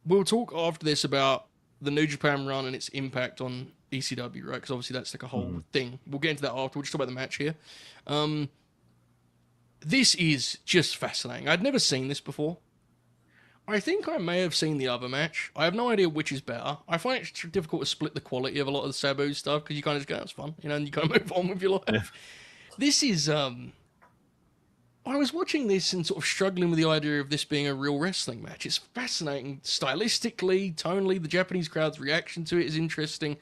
We'll talk after this about the New Japan run and its impact on ECW, right? Because obviously that's like a whole thing. We'll get into that after. We'll just talk about the match here. This is just fascinating. I'd never seen this before. I think I may have seen the other match. I have no idea which is better. I find it difficult to split the quality of a lot of the Sabu stuff because you kind of just go, that's fun, and you kind of move on with your life. Yeah. This is, I was watching this and sort of struggling with the idea of this being a real wrestling match. It's fascinating stylistically, tonally. The Japanese crowd's reaction to it is interesting.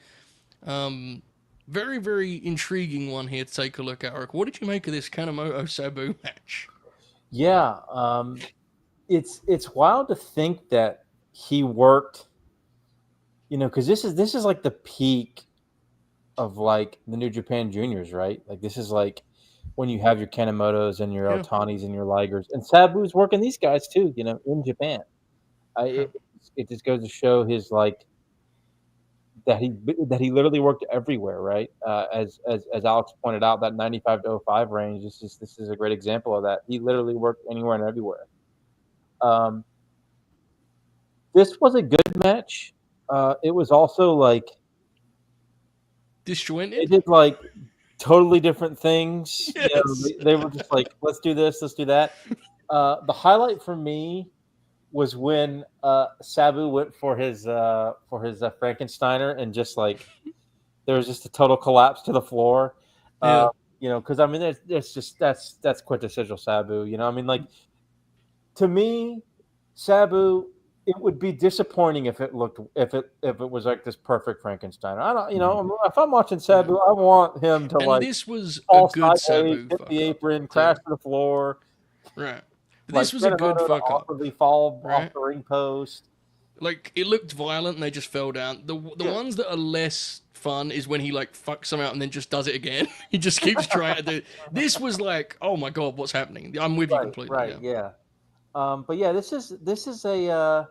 Very, very intriguing one here to take a look at. Eric, what did you make of this Kanemoto Sabu match? Yeah, it's wild to think that he worked, because this is like the peak of like the New Japan Juniors, right? Like this is like when you have your Kanemotos and your Otanis and your Ligers, and Sabu's working these guys too, in Japan. It just goes to show his like that he literally worked everywhere, right? As Alex pointed out, that 95 to 05 range. This is a great example of that. He literally worked anywhere and everywhere. This was a good match. It was also like disjointed. They did like totally different things. Yes. They were just like, let's do this, let's do that. The highlight for me was when Sabu went for his Frankensteiner, and just like there was just a total collapse to the floor. Because I mean, that's quintessential Sabu. Like to me, Sabu, it would be disappointing if it was like this perfect Frankenstein. I don't, if I'm watching Sabu, I want him to and this was a good Sabu, hit the apron, crash to the floor. Right. This was a good fuck up. Awkwardly fall off the ring post. Like, it looked violent and they just fell down. The ones that are less fun is when he like fucks them out and then just does it again. He just keeps trying to do it. This was like, oh my god, what's happening? I'm with you completely. Right, yeah. But yeah, this was a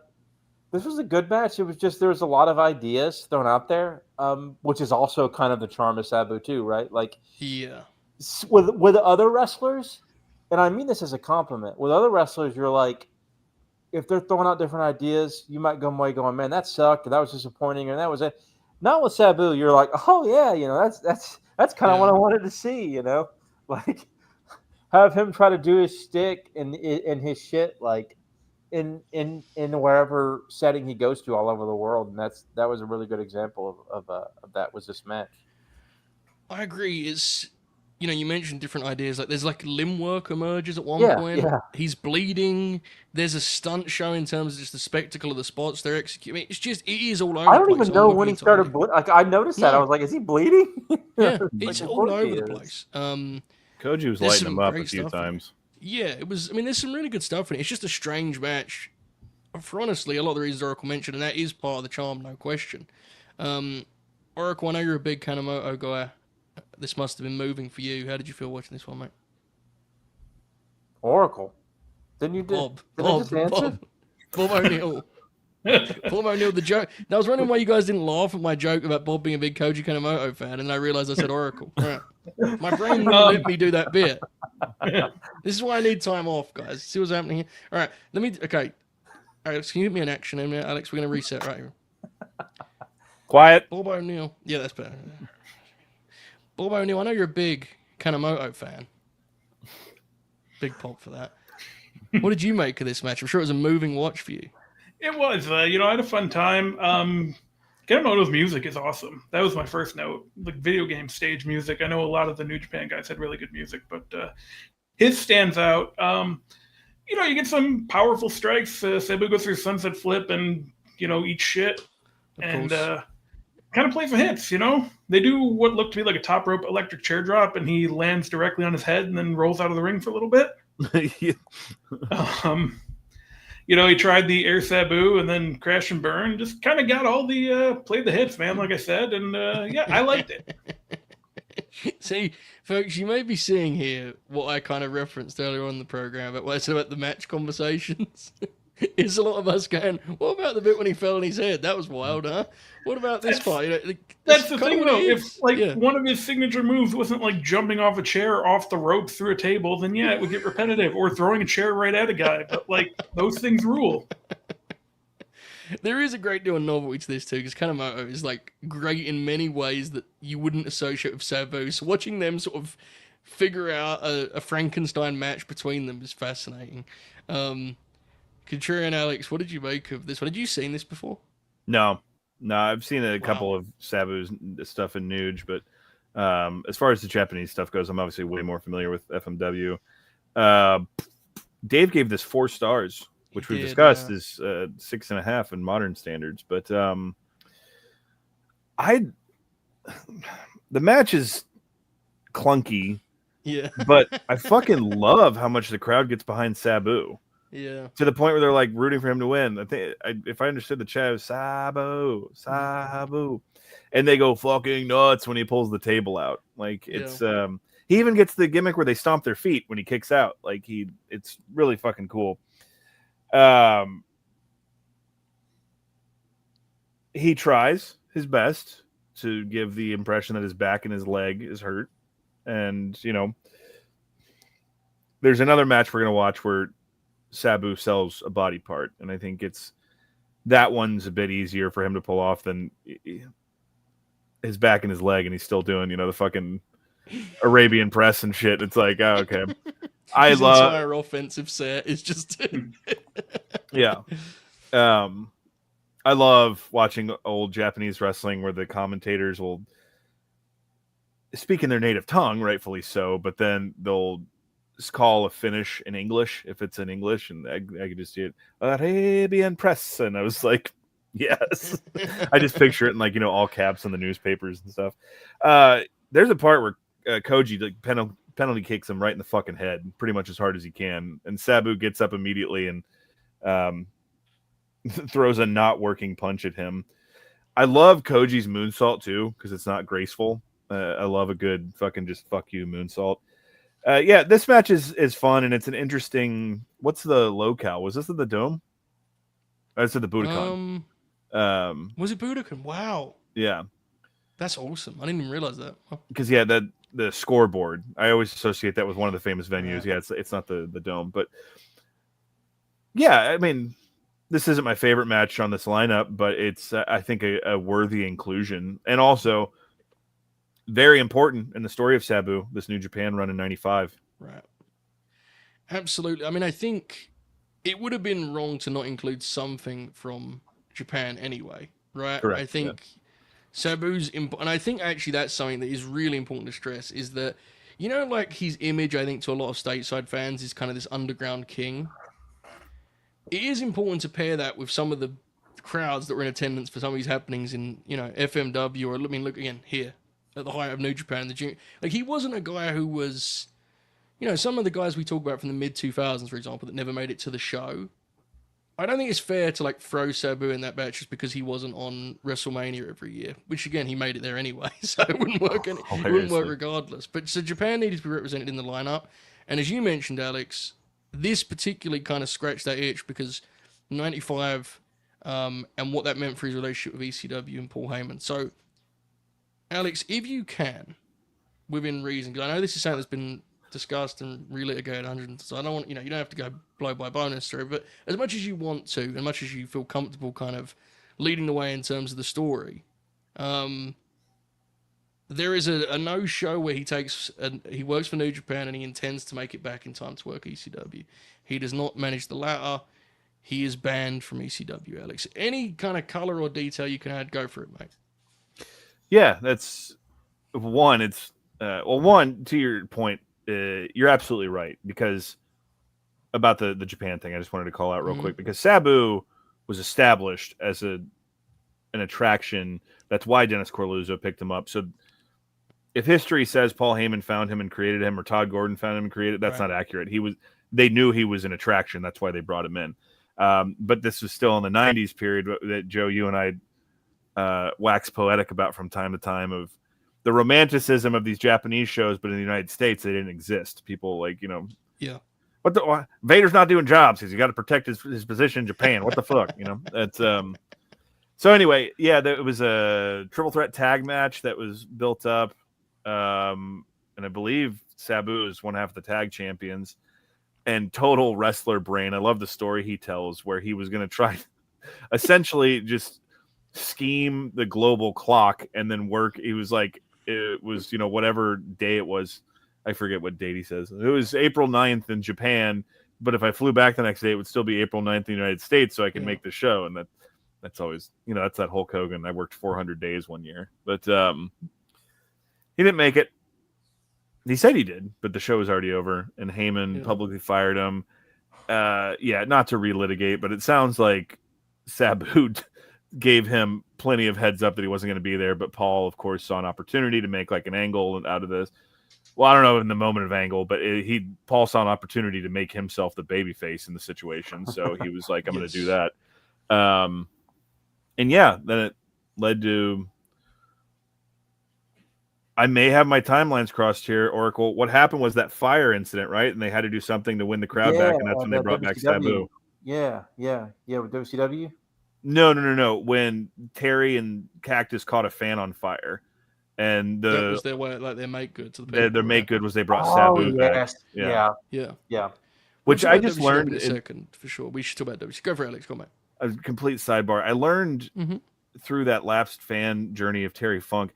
good match. It was just there was a lot of ideas thrown out there, which is also kind of the charm of Sabu too, right? Like, with other wrestlers. And I mean this as a compliment. With other wrestlers, you're like, if they're throwing out different ideas, you might go away going, man, that sucked, or that was disappointing, or that was it. Not with Sabu, you're like, oh yeah, that's kind of what I wanted to see, like have him try to do his shtick and his shit, like in wherever setting he goes to all over the world, and that was a really good example of that was this match. I agree. It's you mentioned different ideas. Like, there's like limb work emerges at one point. Yeah. He's bleeding. There's a stunt show in terms of just the spectacle of the spots they're executing. It's just, it is all over. I don't even know when he started bleeding. Like, I noticed that. I was like, is he bleeding? Yeah, it's all over the place. Koji was lighting him up a few times. Yeah, it was. I mean, there's some really good stuff in it. It's just a strange match. For honestly, a lot of the reasons Oracle mentioned, and that is part of the charm, no question. Oracle, I know you're a big Kanemoto guy. This must have been moving for you. How did you feel watching this one, mate? Oracle. Didn't you Bob O'Neill. Bob O'Neill, the joke. I was wondering why you guys didn't laugh at my joke about Bob being a big Koji Kanemoto fan, and I realized I said Oracle. Right. My brain wouldn't let me do that bit. This is why I need time off, guys. See what's happening here? All right, okay. Alex, can you give me an action in there? Alex, we're going to reset right here. Quiet. Bob O'Neill. Yeah, that's better. Bob O'Neill, I know you're a big Kanemoto fan. Big pop for that. What did you make of this match? I'm sure it was a moving watch for you. It was. I had a fun time. Kanemoto's music is awesome. That was my first note. Like video game stage music. I know a lot of the New Japan guys had really good music, but his stands out. You get some powerful strikes. Sabu goes through sunset flip and, eats shit. And kind of plays the hits, They do what looked to be like a top rope electric chair drop, and he lands directly on his head and then rolls out of the ring for a little bit. Yeah. He tried the air Sabu and then crash and burn. Just kind of got all the played the hits, man. Like I said, and I liked it. See, folks, you may be seeing here what I kind of referenced earlier on in the program about what I said about the match conversations. It's a lot of us going, what about the bit when he fell on his head? That was wild, huh? What about this part? That's the thing, though. If one of his signature moves wasn't like jumping off a chair off the rope through a table, then it would get repetitive, or throwing a chair right at a guy. But those things rule. There is a great deal of novelty to this too, because Kanemoto is great in many ways that you wouldn't associate with Sabu. So watching them sort of figure out a Frankenstein match between them is fascinating. Contrarian Alex, what did you make of this one? Had you seen this before? No, I've seen a couple of Sabu's stuff in Nuge, but as far as the Japanese stuff goes, I'm obviously way more familiar with FMW. Dave gave this 4 stars, which we've discussed is 6.5 in modern standards. But the match is clunky. Yeah. But I fucking love how much the crowd gets behind Sabu. Yeah. To the point where they're rooting for him to win. I think if I understood the chat, it was Sabu, and they go fucking nuts when he pulls the table out. It's he even gets the gimmick where they stomp their feet when he kicks out. It's really fucking cool. He tries his best to give the impression that his back and his leg is hurt, and there's another match we're gonna watch where Sabu sells a body part, and I think that one's a bit easier for him to pull off than his back and his leg, and he's still doing the fucking Arabian press and shit. It's like, oh, okay. His entire offensive set is just yeah. I love watching old Japanese wrestling where the commentators will speak in their native tongue, rightfully so, but then they'll call a finish in English if it's in English, and I could just see it, Arabian press, and I was like, yes. I just picture it in all caps in the newspapers and stuff. There's a part where Koji penalty kicks him right in the fucking head, pretty much as hard as he can, and Sabu gets up immediately and throws a not working punch at him. I love Koji's moonsault too, because it's not graceful. I love a good fucking just fuck you moonsault. This match is fun, and it's an interesting. What's the locale? Was this at the Dome? It's at the Budokan. Was it Budokan? Wow. Yeah. That's awesome. I didn't even realize that. Because the scoreboard. I always associate that with one of the famous venues. Yeah, it's not the Dome, but I mean, this isn't my favorite match on this lineup, but it's I think a worthy inclusion, and also very important in the story of Sabu, this New Japan run in '95. Right. Absolutely. I mean, I think it would have been wrong to not include something from Japan anyway, right? Correct, I think Sabu's and I think actually that's something that is really important to stress, is that his image, I think, to a lot of stateside fans is kind of this underground king. It is important to pair that with some of the crowds that were in attendance for some of these happenings in FMW, or look again here at the height of New Japan. He wasn't a guy who was, some of the guys we talk about from the mid 2000s, for example, that never made it to the show. I don't think it's fair to throw Sabu in that batch just because he wasn't on WrestleMania every year, which again, he made it there anyway, so it wouldn't work. It wouldn't work regardless. But so Japan needed to be represented in the lineup, and as you mentioned, Alex, this particularly kind of scratched that itch because 95 and what that meant for his relationship with ECW and Paul Heyman. So, Alex, if you can, within reason, because I know this is something that's been discussed and relitigated hundreds, so I don't want, you don't have to go blow by blow necessarily, but as much as you want to, and much as you feel comfortable kind of leading the way in terms of the story, there is a no show where he works for New Japan and he intends to make it back in time to work ECW. He does not manage the latter. He is banned from ECW, Alex. Any kind of color or detail you can add, go for it, mate. Yeah, that's one. It's one, to your point, you're absolutely right, because about the Japan thing, I just wanted to call out real quick, because Sabu was established as an attraction. That's why Dennis Corluzzo picked him up. So if history says Paul Heyman found him and created him, or Todd Gordon found him and created, that's not accurate. They knew he was an attraction. That's why they brought him in. But this was still in the 90s period that, Joe, you and I wax poetic about from time to time, of the romanticism of these Japanese shows, but in the United States, they didn't exist. People what Vader's not doing jobs because you got to protect his position in Japan. What the fuck, That's So anyway, yeah, it was a triple threat tag match that was built up, and I believe Sabu is one half of the tag champions. And total wrestler brain. I love the story he tells where he was going to try essentially just scheme the global clock and then work. He was like, it was, whatever day it was. I forget what date he says. It was April 9th in Japan, but if I flew back the next day, it would still be April 9th in the United States, so I could make the show. And that's always, that's that Hulk Hogan. I worked 400 days one year, but he didn't make it. He said he did, but the show was already over, and Heyman publicly fired him. Not to relitigate, but it sounds like Sabu gave him plenty of heads up that he wasn't going to be there, but Paul, of course, saw an opportunity to make like an angle out of this. Well, I don't know in the moment of angle, but Paul saw an opportunity to make himself the babyface in the situation, so he was like, I'm going to do that. Then it led to... I may have my timelines crossed here, Oracle. What happened was that fire incident, right? And they had to do something to win the crowd back, and that's when they brought back Sabu. Yeah, with WCW? No. When Terry and Cactus caught a fan on fire, and that was their way, like their make good to the people. Their make good was they brought Sabu back. Yeah. Which I just learned in a second for sure. We should talk about WCW. Go for it, Alex. Go, mate. A complete sidebar. I learned through that lapsed fan journey of Terry Funk.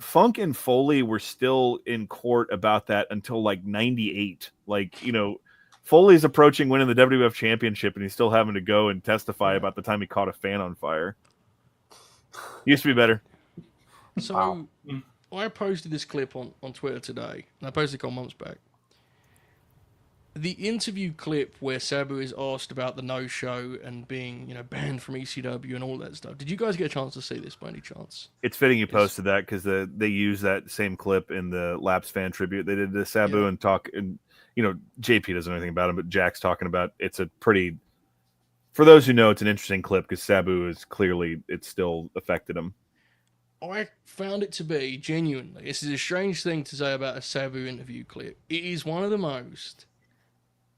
Funk and Foley were still in court about that until like 98. Like, Foley's approaching winning the WWF championship and he's still having to go and testify about the time he caught a fan on fire. Used to be better. So I posted this clip on Twitter today, and I posted it a couple months back. The interview clip where Sabu is asked about the no-show and being, banned from ECW and all that stuff. Did you guys get a chance to see this by any chance? It's fitting you posted that because they use that same clip in the Lapsed fan tribute they did to Sabu and talk. And JP doesn't know anything about him, but Jack's talking about. It's a pretty. For those who know, it's an interesting clip because Sabu is clearly it still affected him. I found it to be genuinely. This is a strange thing to say about a Sabu interview clip. It is one of the most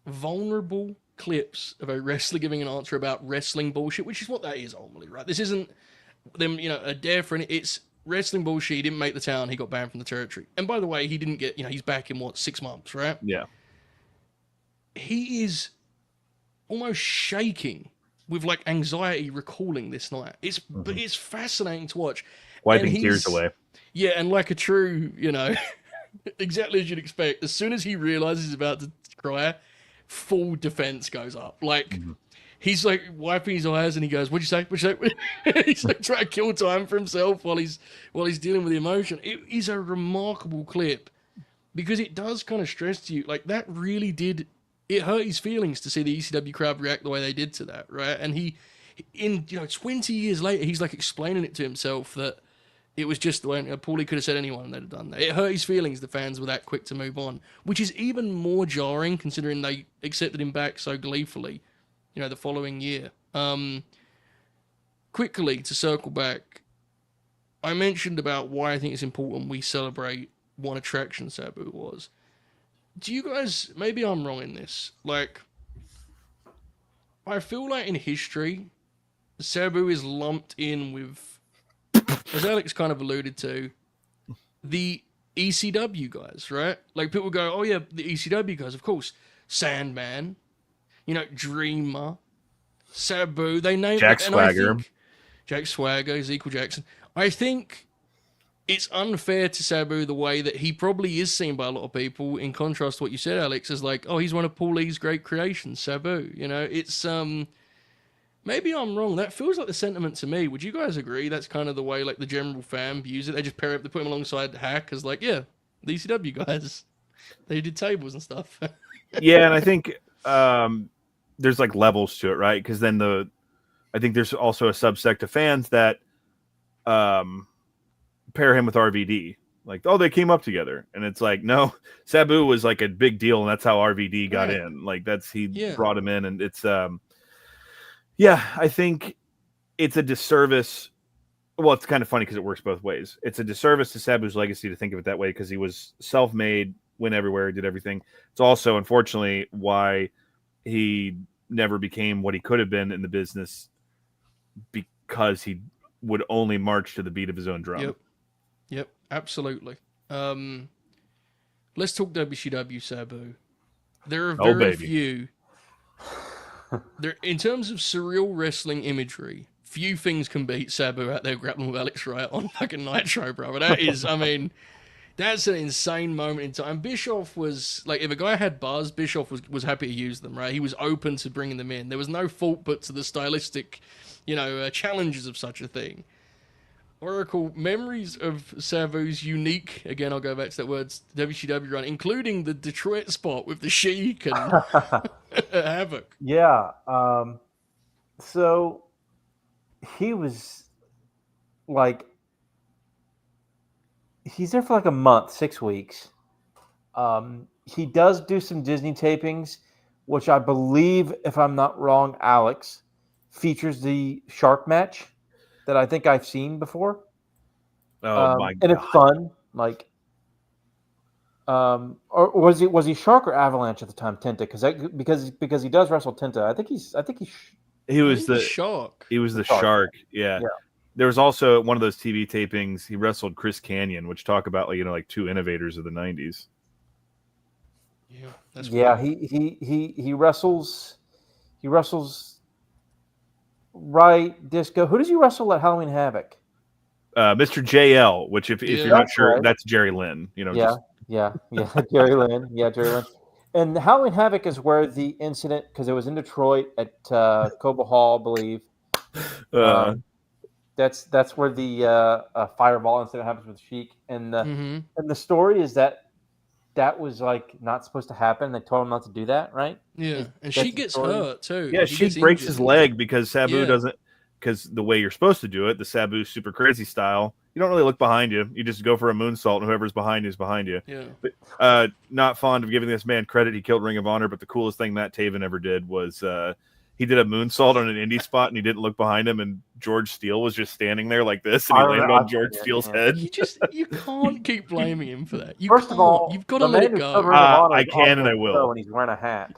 vulnerable clips of a wrestler giving an answer about wrestling bullshit, which is what that is ultimately, right? This isn't them, a dare for any. It's wrestling bullshit. He didn't make the town. He got banned from the territory. And by the way, he didn't get. He's back in 6 months, right? Yeah. He is almost shaking with like anxiety recalling this night. But it's fascinating to watch. Wiping tears away. Yeah, and like a true, exactly as you'd expect. As soon as he realizes he's about to cry, full defense goes up. Like he's like wiping his eyes and he goes, "What'd you say? What'd you say?" He's like trying to kill time for himself while he's dealing with the emotion. It is a remarkable clip because it does kind of stress to you. Like that really did. It hurt his feelings to see the ECW crowd react the way they did to that, right? And he, 20 years later, he's like explaining it to himself that it was just the way Paulie could have said anyone and they'd have done that. It hurt his feelings the fans were that quick to move on, which is even more jarring considering they accepted him back so gleefully, the following year. Quickly, to circle back, I mentioned about why I think it's important we celebrate one attraction Sabu was. Do you guys, maybe I'm wrong in this, like, I feel like in history, Sabu is lumped in with, as Alex kind of alluded to, the ECW guys, right? Like, people go, oh yeah, the ECW guys, of course. Sandman, Dreamer, Sabu, they name Jack Swagger. Jack Swagger, Ezekiel Jackson. I think it's unfair to Sabu the way that he probably is seen by a lot of people, in contrast to what you said, Alex, as like, oh, he's one of Paul Lee's great creations, Sabu. You know, it's maybe I'm wrong. That feels like the sentiment to me. Would you guys agree? That's kind of the way like the general fan views it. They just pair up, they put him alongside Hack as like, yeah, the ECW guys. They did tables and stuff. Yeah, and I think there's like levels to it, right? Because then I think there's also a subsect of fans that pair him with RVD. Like, oh, they came up together. And it's like, no, Sabu was like a big deal, and that's how RVD got in. Like, he brought him in, and it's I think it's a disservice. Well, it's kind of funny because it works both ways. It's a disservice to Sabu's legacy to think of it that way because he was self-made, went everywhere, did everything. It's also, unfortunately, why he never became what he could have been in the business because he would only march to the beat of his own drum. Yep, absolutely. Let's talk WCW, Sabu. There are very few. In terms of surreal wrestling imagery, few things can beat Sabu out there grappling with Alex Wright on fucking Nitro, bro. That is, I mean, that's an insane moment in time. Bischoff was, like, if a guy had buzz, Bischoff was happy to use them, right? He was open to bringing them in. There was no fault but to the stylistic, challenges of such a thing. Oracle, memories of Sabu's unique, again, I'll go back to that word, WCW run, including the Detroit spot with the Sheik and Havoc. Yeah. So he was like, he's there for like a month, 6 weeks. He does do some Disney tapings, which I believe, if I'm not wrong, Alex, features the shark match that I think I've seen before. Oh my god! And it's fun. Like, or was he Shark or Avalanche at the time? Tenta, because he does wrestle Tenta. I think he was the Shark. He was the Shark. Yeah. There was also one of those TV tapings. He wrestled Chris Kanyon, which talk about like two innovators of the '90s. Yeah, that's he wrestles. He wrestles. Right, Disco. Who does he wrestle at Halloween Havoc? Mr. JL, which if you're not sure, right. That's Jerry Lynn. Yeah, Jerry Lynn. Yeah, Jerry Lynn. And Halloween Havoc is where the incident, because it was in Detroit at Cobo Hall, I believe. That's where the fireball incident happens with Sheik, and the story is that was like not supposed to happen. They told him not to do that, right? Yeah, and she gets hurt too. Yeah, she breaks his leg because Sabu doesn't. Because the way you're supposed to do it, the Sabu super crazy style, you don't really look behind you. You just go for a moonsault, and whoever's behind you is behind you. Yeah. But, not fond of giving this man credit. He killed Ring of Honor, but the coolest thing Matt Taven ever did was he did a moonsault on an indie spot, and he didn't look behind him, and George Steele was just standing there like this, and he landed on George Steele's head. You can't keep blaming him for that. First of all, you've got to let it go. I can and I will. And he's wearing a hat.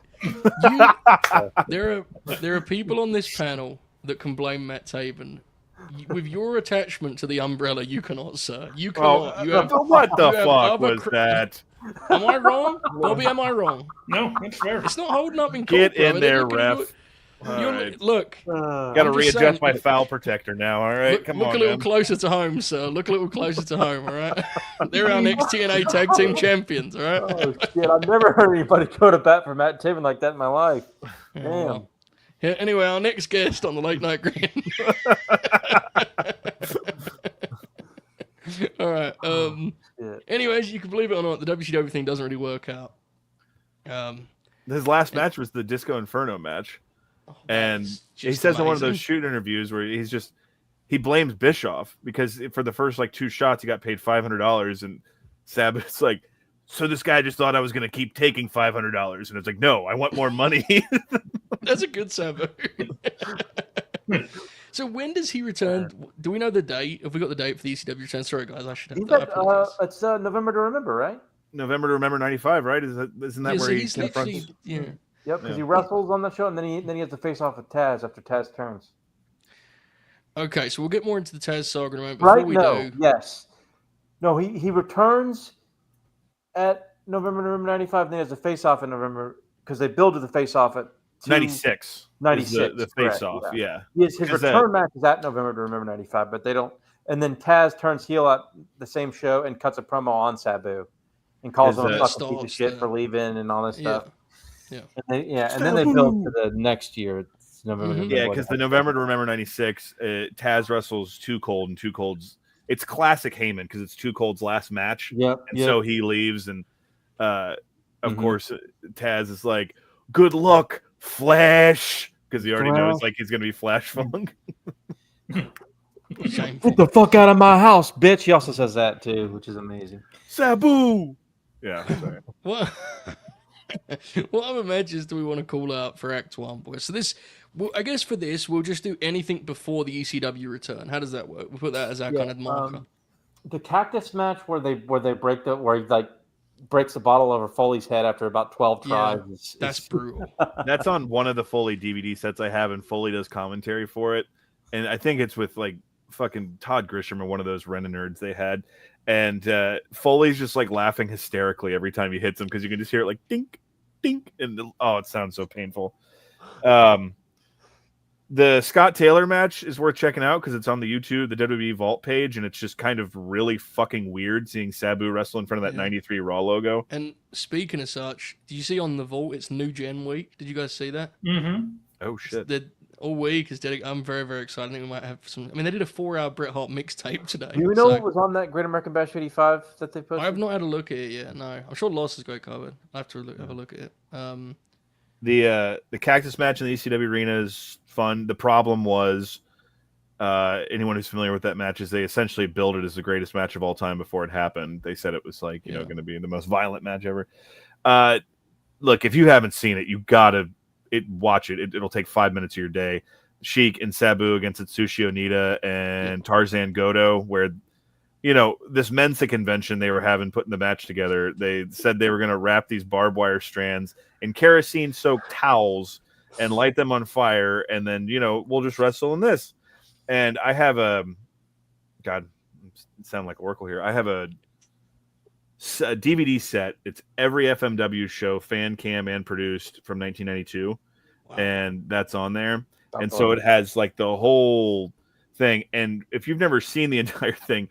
There are people on this panel that can blame Matt Taven. With your attachment to the umbrella, you cannot, sir. You cannot. What the fuck was that? Am I wrong? Bobby, am I wrong? No, that's fair. It's not holding up in court. Get in there, ref. Look. Got to readjust my foul protector now, all right? Look a little closer to home, sir. Look a little closer to home, all right? They're our next TNA Tag Team Champions, all right? Oh, shit. I've never heard anybody go to bat for Matt Taven like that in my life. Damn. Well. Yeah, anyway, our next guest on the Late Night Grin. All right. Anyways, you can believe it or not, the WCW thing doesn't really work out. His last match was the Disco Inferno match. And he says in one of those shoot interviews where he blames Bischoff because for the first like 2 shots, he got paid $500. And Sabu's like, so this guy just thought I was going to keep taking $500. And it's like, no, I want more money. That's a good Sabu. So when does he return? Do we know the date? Have we got the date for the ECW return? Sorry, guys, I should have that. It's November to Remember, right? November to Remember 95, right? Isn't that where he confronts? Yeah. Yep, because he wrestles on the show, and then he has to face off with Taz after Taz turns. Okay, so we'll get more into the Taz saga in a moment. Before we do, yes. No, he returns at November to Remember 95, and then he has the face-off in November, because they build to the face-off at 96. 96. The face-off, yeah. His return match is at November to Remember 95, but they don't. And then Taz turns heel at the same show and cuts a promo on Sabu and calls him a fucking piece of shit for leaving and all this stuff. Yeah. And then they build to the next year. It's November. Yeah, because the November to Remember 96, Taz wrestles Too Cold, and Too Cold's it's classic Heyman because it's Too Cold's last match. So he leaves, and of course Taz is like, "Good luck, Flash," because he already knows like he's gonna be Flash Funk. Get the fuck out of my house, bitch. He also says that too, which is amazing. Sabu. Yeah. Sorry. What other matches do we want to call out for Act 1, boys? So this, I guess for this, we'll just do anything before the ECW return. How does that work? We'll put that as our kind of marker. The cactus match where he breaks the bottle over Foley's head after about 12 tries. That's brutal. That's on one of the Foley DVD sets I have, and Foley does commentary for it. And I think it's with like fucking Todd Grisham or one of those Renan nerds they had. And Foley's just like laughing hysterically every time he hits him because you can just hear it like dink, dink. And it sounds so painful. The Scott Taylor match is worth checking out because it's on the YouTube, the WWE Vault page, and it's just kind of really fucking weird seeing Sabu wrestle in front of that 93 Raw logo. And speaking of such, do you see on the Vault, it's New Gen Week? Did you guys see that? Mm-hmm. Oh, shit. All week is dedicated. I'm very, very excited. I think we might have some. I mean, they did a 4-hour Bret Hart mixtape today. Do you know what was on that Great American Bash 85 that they posted? I have not had a look at it yet. No, I'm sure Lost has got it covered. I have to have a look at it. The Cactus match in the ECW arena is fun. The problem was anyone who's familiar with that match is they essentially billed it as the greatest match of all time before it happened. They said it was like going to be the most violent match ever. Look, if you haven't seen it, you gotta watch it. It'll take 5 minutes of your day. Sheik and Sabu against Atsushi Onita and Tarzan Goto, where this men's convention they were having putting the match together. They said they were going to wrap these barbed wire strands in kerosene-soaked towels and light them on fire, and then we'll just wrestle in this. And I have God, sound like Oracle here. I have a DVD set. It's every FMW show, fan cam and produced from 1992, and that's on there. And so it has like the whole thing. And if you've never seen the entire thing,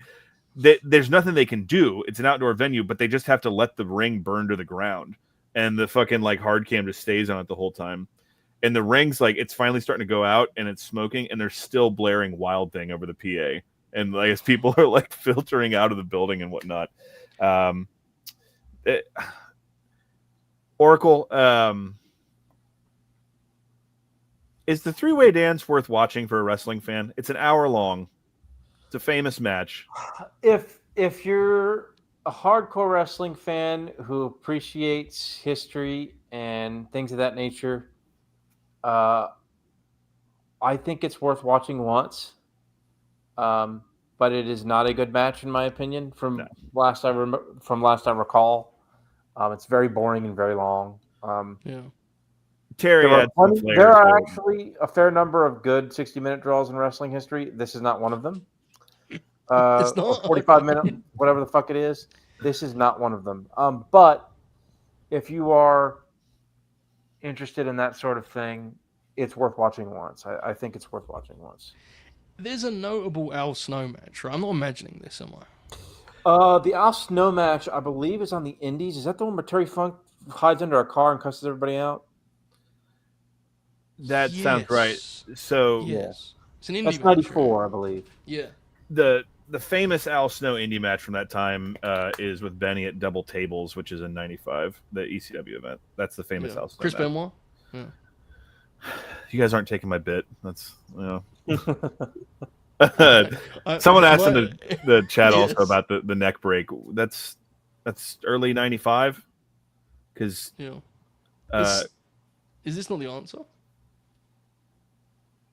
there's nothing they can do. It's an outdoor venue, but they just have to let the ring burn to the ground, and the fucking like hard cam just stays on it the whole time. And the ring's like it's finally starting to go out, and it's smoking, and they're still blaring Wild Thing over the PA, and like as people are like filtering out of the building and whatnot. Oracle, is the three-way dance worth watching for a wrestling fan? It's an hour long. It's a famous match. If you're a hardcore wrestling fan who appreciates history and things of that nature, I think it's worth watching once. But it is not a good match in my opinion. From last I recall, it's very boring and very long. Terry, there are actually a fair number of good 60-minute draws in wrestling history. This is not one of them. It's not 45-minute, whatever the fuck it is. This is not one of them. But if you are interested in that sort of thing, it's worth watching once. I think it's worth watching once. There's a notable Al Snow match, right? I'm not imagining this, am I? The Al Snow match, I believe, is on the Indies. Is that the one where Terry Funk hides under a car and cusses everybody out? That sounds right. So yes, it's an indie that's match, 94, right? I believe. Yeah. The famous Al Snow indie match from that time is with Benny at Double Tables, which is in '95, the ECW event. That's the famous Al Snow Chris match. Benoit. Yeah. You guys aren't taking my bit. That's Someone asked in the chat also about the neck break. That's early '95, because is this not the answer?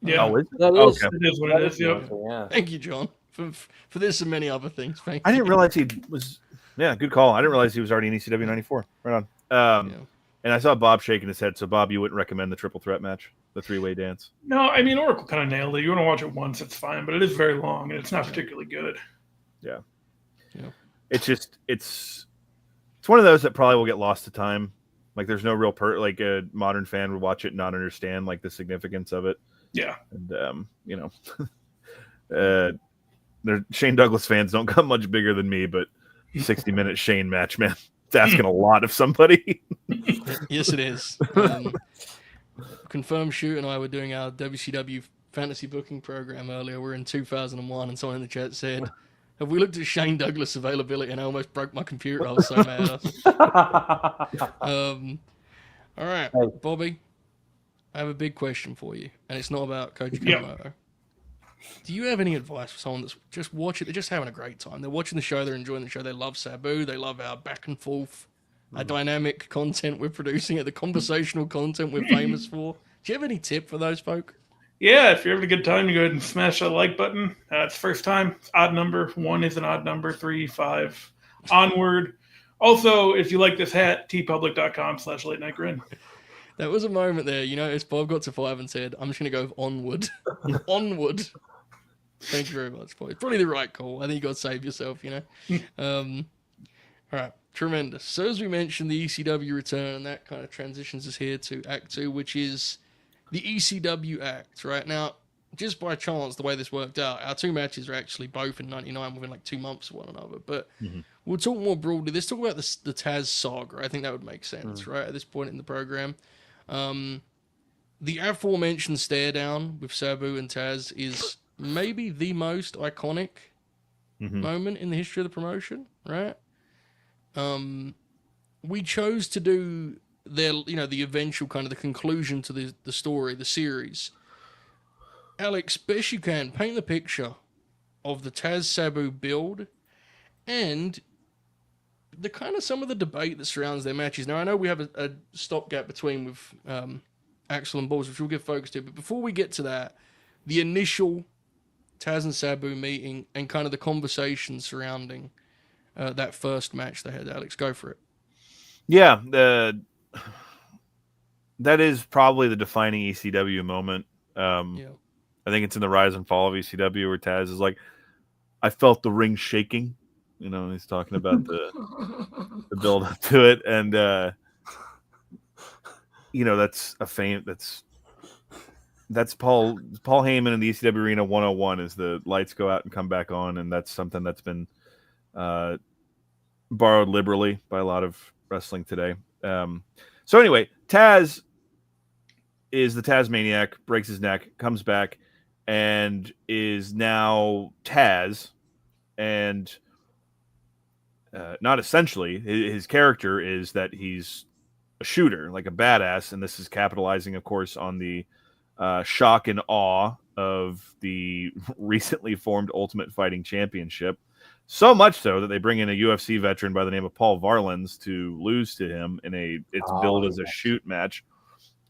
Yeah, oh, is it? That is, it is what it is. Yeah. Thank you, John, for this and many other things. Thank I you. didn't realize he was. Yeah, good call. I didn't realize he was already in ECW '94. Right on. And I saw Bob shaking his head. So, Bob, you wouldn't recommend the triple threat match, the three-way dance? No, I mean, Oracle kind of nailed it. You want to watch it once, it's fine, but it is very long and it's not particularly good. Yeah. It's just it's one of those that probably will get lost to time. Like, there's no real like a modern fan would watch it and not understand like the significance of it. Yeah. And Shane Douglas fans don't come much bigger than me, but 60-minute Shane match, man, it's asking a lot of somebody. Yes, it is. Confirmed Shoot and I were doing our WCW fantasy booking program earlier. We're in 2001, and someone in the chat said, "Have we looked at Shane Douglas availability?" And I almost broke my computer. I was so mad. All right, Hey. Bobby, I have a big question for you, and it's not about Koji Kanemoto. Do you have any advice for someone that's just watching? They're just having a great time. They're watching the show. They're enjoying the show. They love Sabu. They love our back and forth, our dynamic content we're producing, the conversational content we're famous for. Do you have any tip for those folk? Yeah, if you're having a good time, you go ahead and smash that like button. It's first time. It's odd number. 1 is an odd number. 3, 5, onward. Also, if you like this hat, tpublic.com/late-night-grin. That was a moment there. You notice Bob got to 5 and said, "I'm just going to go with onward." Onward. Thank you very much, Bob. It's probably the right call. I think you got to save yourself, you know. All right. Tremendous. So as we mentioned, the ECW return, and that kind of transitions us here to Act 2, which is the ECW Act. Right now, just by chance, the way this worked out, our 2 matches are actually both in 99 within like 2 months of one another. But we'll talk more broadly. Let's talk about the Taz saga. I think that would make sense, right, at this point in the program. The aforementioned stare down with Sabu and Taz is maybe the most iconic moment in the history of the promotion, right? We chose to do the eventual kind of the conclusion to the story, the series. Alex, best you can, paint the picture of the Taz Sabu build and the kind of some of the debate that surrounds their matches. Now, I know we have a stopgap between with Axel and Balls, which we'll get focused to, but before we get to that, the initial Taz and Sabu meeting and kind of the conversation surrounding that first match they had. Alex, go for it. Yeah, that is probably the defining ECW moment. I think it's in the rise and fall of ECW where Taz is like, "I felt the ring shaking." You know, he's talking about the build up to it, and that's a faint. That's Paul Heyman in the ECW Arena 101 as the lights go out and come back on, and that's something that's been borrowed liberally by a lot of wrestling today. So anyway, Taz is the Tasmaniac, breaks his neck, comes back, and is now Taz, and not essentially. His character is that he's a shooter, like a badass, and this is capitalizing, of course, on the shock and awe of the recently formed Ultimate Fighting Championship. So much so that they bring in a UFC veteran by the name of Paul Varlins to lose to him in it's billed as a shoot match,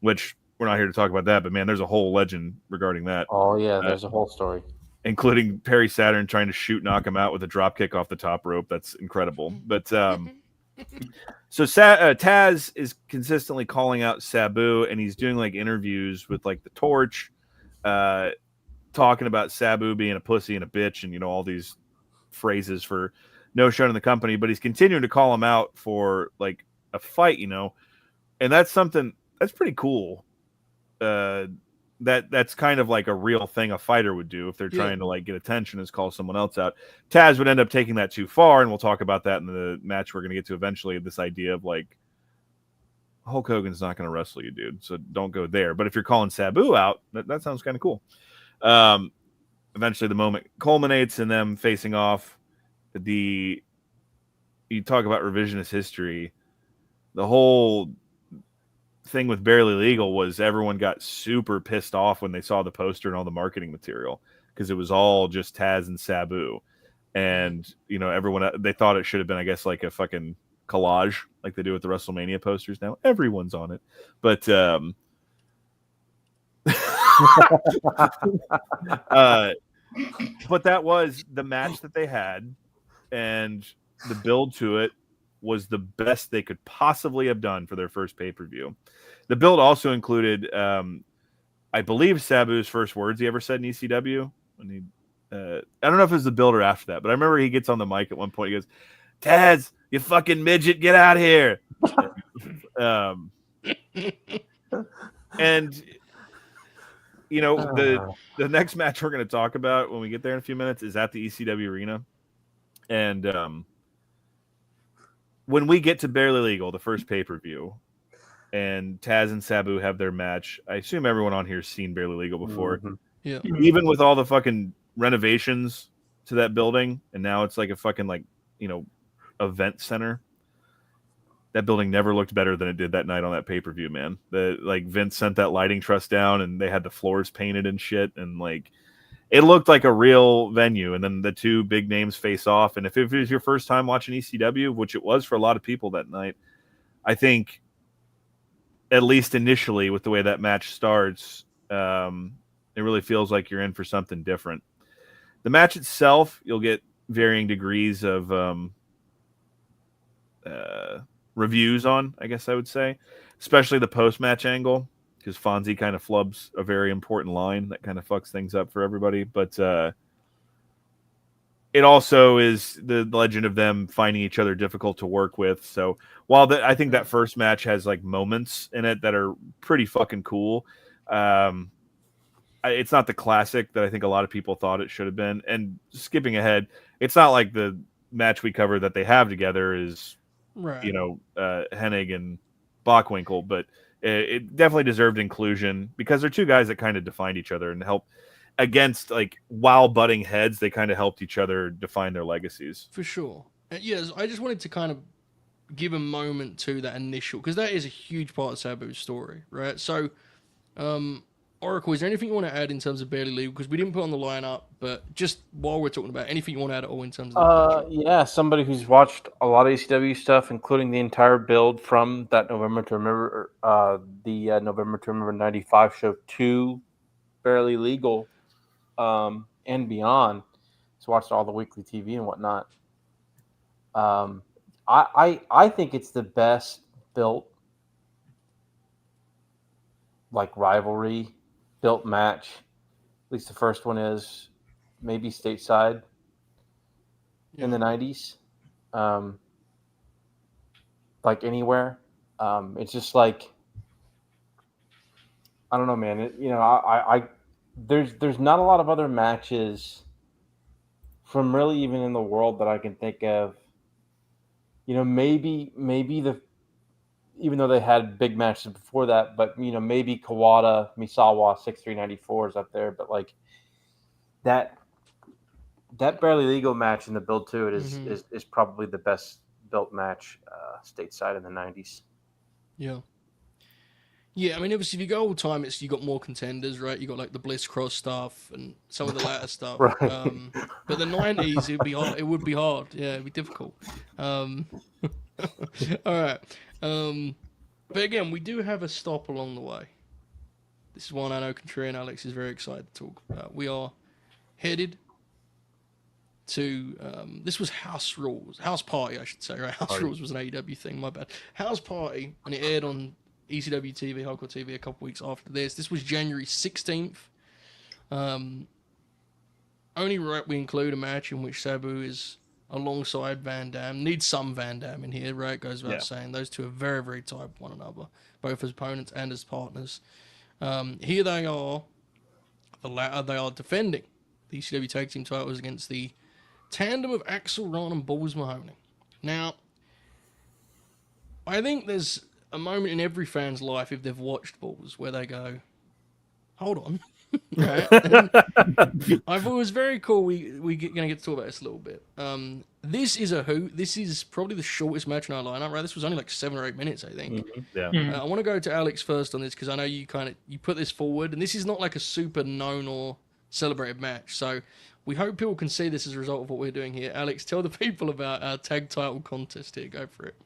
which we're not here to talk about that, but man, there's a whole legend regarding that. Oh yeah, there's a whole story, including Perry Saturn trying to knock him out with a drop kick off the top rope. That's incredible. But so Taz is consistently calling out Sabu, and he's doing like interviews with like the Torch, talking about Sabu being a pussy and a bitch, and all these phrases for no showing in the company. But he's continuing to call him out for like a fight, and that's something that's pretty cool. That's kind of like a real thing a fighter would do if they're trying to like get attention, is call someone else out. Taz would end up taking that too far, and we'll talk about that in the match we're going to get to eventually. This idea of like Hulk Hogan's not going to wrestle you, dude, so don't go there. But if you're calling Sabu out, that sounds kind of cool. Eventually, the moment culminates in them facing off. You talk about revisionist history. The whole thing with Barely Legal was everyone got super pissed off when they saw the poster and all the marketing material, because it was all just Taz and Sabu, and everyone, they thought it should have been, I guess, like a fucking collage like they do with the WrestleMania posters now. Everyone's on it, but but that was the match that they had, and the build to it was the best they could possibly have done for their first pay-per-view. The build also included, I believe, Sabu's first words he ever said in ECW. When I don't know if it was the build or after that, but I remember he gets on the mic at one point. He goes, "Taz, you fucking midget, get out here." And you know, the next match we're going to talk about when we get there in a few minutes is at the ECW arena. And when we get to Barely Legal, the first pay-per-view, and Taz and Sabu have their match, I assume everyone on here has seen Barely Legal before. Mm-hmm. Yeah. Even with all the fucking renovations to that building, and now it's like a fucking, like, you know, event center. That building never looked better than it did that night on that pay-per-view, man. Like Vince sent that lighting truss down and they had the floors painted and shit, and like it looked like a real venue. And then the two big names face off. And if it was your first time watching ECW, which it was for a lot of people that night, I think at least initially with the way that match starts, it really feels like you're in for something different. The match itself, you'll get varying degrees of reviews on, I guess I would say, especially the post-match angle, because Fonzie kind of flubs a very important line that kind of fucks things up for everybody. But it also is the legend of them finding each other difficult to work with. So while I think that first match has like moments in it that are pretty fucking cool, it's not the classic that I think a lot of people thought it should have been. And skipping ahead, it's not like the match we covered that they have together is, Right. you know, Hennig and Bockwinkel, but it definitely deserved inclusion because they're two guys that kind of defined each other and helped against, like, while butting heads, they kind of helped each other define their legacies. For sure. Yes, I just wanted to kind of give a moment to that initial, because that is a huge part of Sabu's story, right? So, Oracle, is there anything you want to add in terms of Barely Legal? Because we didn't put on the lineup, but just while we're talking about it, anything you want to add at all in terms of yeah, somebody who's watched a lot of ECW stuff, including the entire build from that November to Remember, November to Remember 95 show to Barely Legal, and beyond. He's watched all the weekly TV and whatnot. I think it's the best built, like, rivalry built match. At least the first one is, maybe stateside in the 90s. Like anywhere. It's just like, I don't know, man. There's not a lot of other matches from really even in the world that I can think of. You know, maybe even though they had big matches before that, but, you know, maybe Kawada, Misawa, 6'3", is up there. But, like, that Barely Legal match in the build to it is probably the best built match stateside in the 90s. Yeah. Yeah, I mean, obviously, if you go all time, you got more contenders, right? You got, like, the Bliss Cross stuff and some of the latter stuff. Right. But the 90s, it would be hard. It would be hard. Yeah, it'd be difficult. All right. But again, we do have a stop along the way. This is one I know Contrary and Alex is very excited to talk about. We are headed to this was House Party, I should say, right? House Rules was an AEW thing, my bad. House Party, and it aired on ECW TV, Hardcore TV, a couple weeks after this. This was January 16th. Only right we include a match in which Sabu is alongside Van Dam. Needs some Van Dam in here, right? Goes without saying. Those two are very, very tied with one another, both as opponents and as partners. Here they are. The latter, they are defending the ECW Tag Team titles against the tandem of Axel Ron and Balls Mahoney. Now, I think there's a moment in every fan's life, if they've watched Balls, where they go, hold on. Right? I thought it was very cool. We're going to get to talk about this a little bit. This is a hoot. This is probably the shortest match in our lineup, right? This was only like 7 or 8 minutes, I think. Yeah. I want to go to Alex first on this because I know you put this forward, and this is not like a super known or celebrated match. So we hope people can see this as a result of what we're doing here. Alex, tell the people about our tag title contest here. Go for it.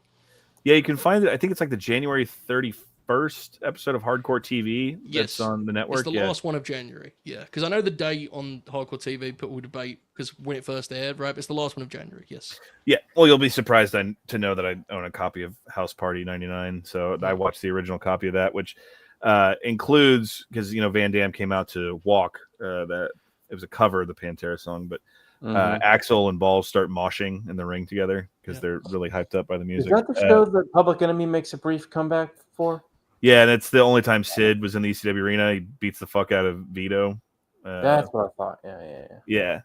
Yeah, you can find it. I think it's like the January 31st episode of Hardcore TV. That's on the network. It's the last one of January. Yeah, because I know the date on Hardcore TV, people will debate because when it first aired, right? But it's the last one of January. Yes. Yeah. Well, you'll be surprised to know that I own a copy of House Party '99. So I watched the original copy of that, which includes, because Van Dam came out to Walk. That it was a cover of the Pantera song, but Axel and Balls start moshing in the ring together because they're really hyped up by the music. Is that the show that Public Enemy makes a brief comeback for? Yeah, and it's the only time Sid was in the ECW arena. He beats the fuck out of Vito. That's what I thought. Yeah.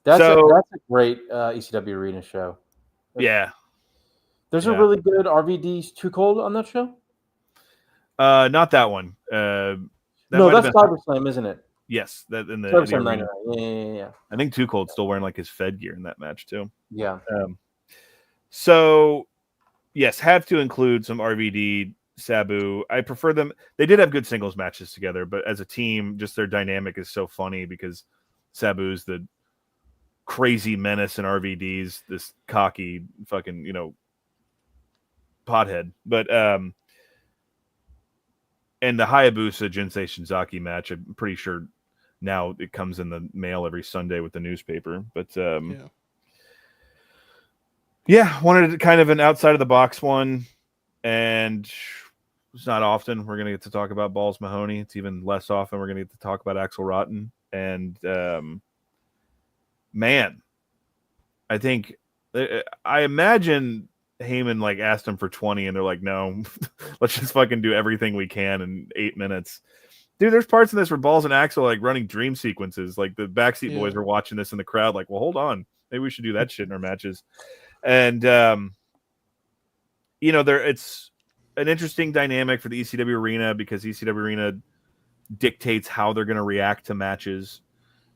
That's a great ECW arena show. Yeah. There's a really good RVD's Too Cold on that show? Not that one. No, that's CyberSlam, isn't it? Yes, that in the arena. Yeah. I think Too Cold's still wearing like his Fed gear in that match too. Yeah. So yes, have to include some RVD, Sabu. I prefer them. They did have good singles matches together, but as a team, just their dynamic is so funny because Sabu's the crazy menace and RVD's this cocky fucking, pothead. But and the Hayabusa Jinsei Shinzaki match, I'm pretty sure now it comes in the mail every Sunday with the newspaper. But wanted kind of an outside of the box one, and it's not often we're gonna get to talk about Balls Mahoney. It's even less often we're gonna get to talk about Axel Rotten. And man, I think I imagine Heyman like asked him for 20 and they're like, no, let's just fucking do everything we can in 8 minutes. Dude, there's parts in this where Balls and Axel like running dream sequences. Like the Backseat Boys were watching this in the crowd like, well, hold on, maybe we should do that shit in our matches. And it's an interesting dynamic for the ECW arena because ECW arena dictates how they're going to react to matches,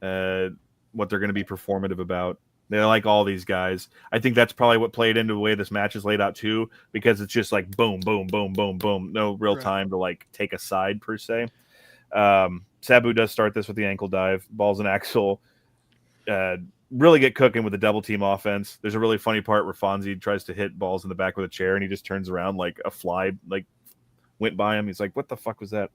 what they're going to be performative about. They're like all these guys. I think that's probably what played into the way this match is laid out too, because it's just like boom, boom, boom, boom, boom. No real time to like take a side per se. Sabu does start this with the ankle dive. Balls and Axel really get cooking with the double team offense. There's a really funny part where Fonzie tries to hit Balls in the back with a chair and he just turns around like a fly like went by him. He's like, what the fuck was that?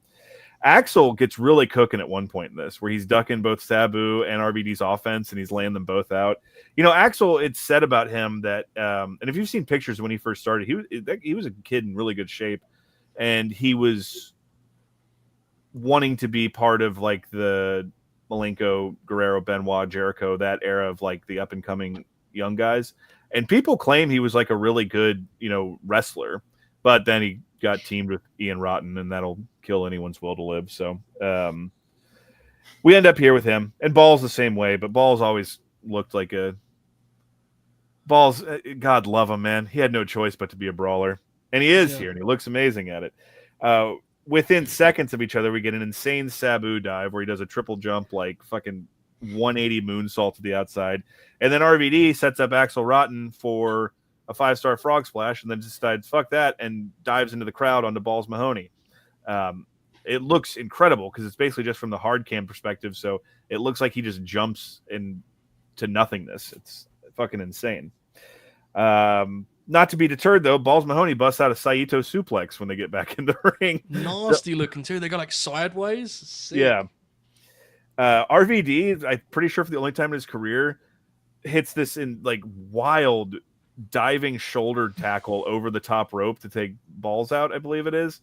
Axel gets really cooking at one point in this where he's ducking both Sabu and RVD's offense and he's laying them both out. Axel, it's said about him that, and if you've seen pictures when he first started, he was a kid in really good shape and he was wanting to be part of like the Malenko, Guerrero, Benoit, Jericho, that era of like the up and coming young guys. And people claim he was like a really good, wrestler, but then he got teamed with Ian Rotten and that'll kill anyone's will to live. So we end up here with him and Balls the same way, but Balls always looked like Balls. God love him, man. He had no choice but to be a brawler and he is here and he looks amazing at it. Within seconds of each other, we get an insane Sabu dive where he does a triple jump, like fucking 180 moonsault to the outside. And then RVD sets up Axel Rotten for a 5-star frog splash and then decides, fuck that, and dives into the crowd onto Balls Mahoney. It looks incredible because it's basically just from the hard cam perspective. So it looks like he just jumps into nothingness. It's fucking insane. Not to be deterred, though, Balls Mahoney busts out a Saito suplex when they get back in the ring. Nasty looking, too. They go, like, sideways. Sick. Yeah. RVD, I'm pretty sure for the only time in his career, hits this in, like, wild diving shoulder tackle over the top rope to take Balls out, I believe it is,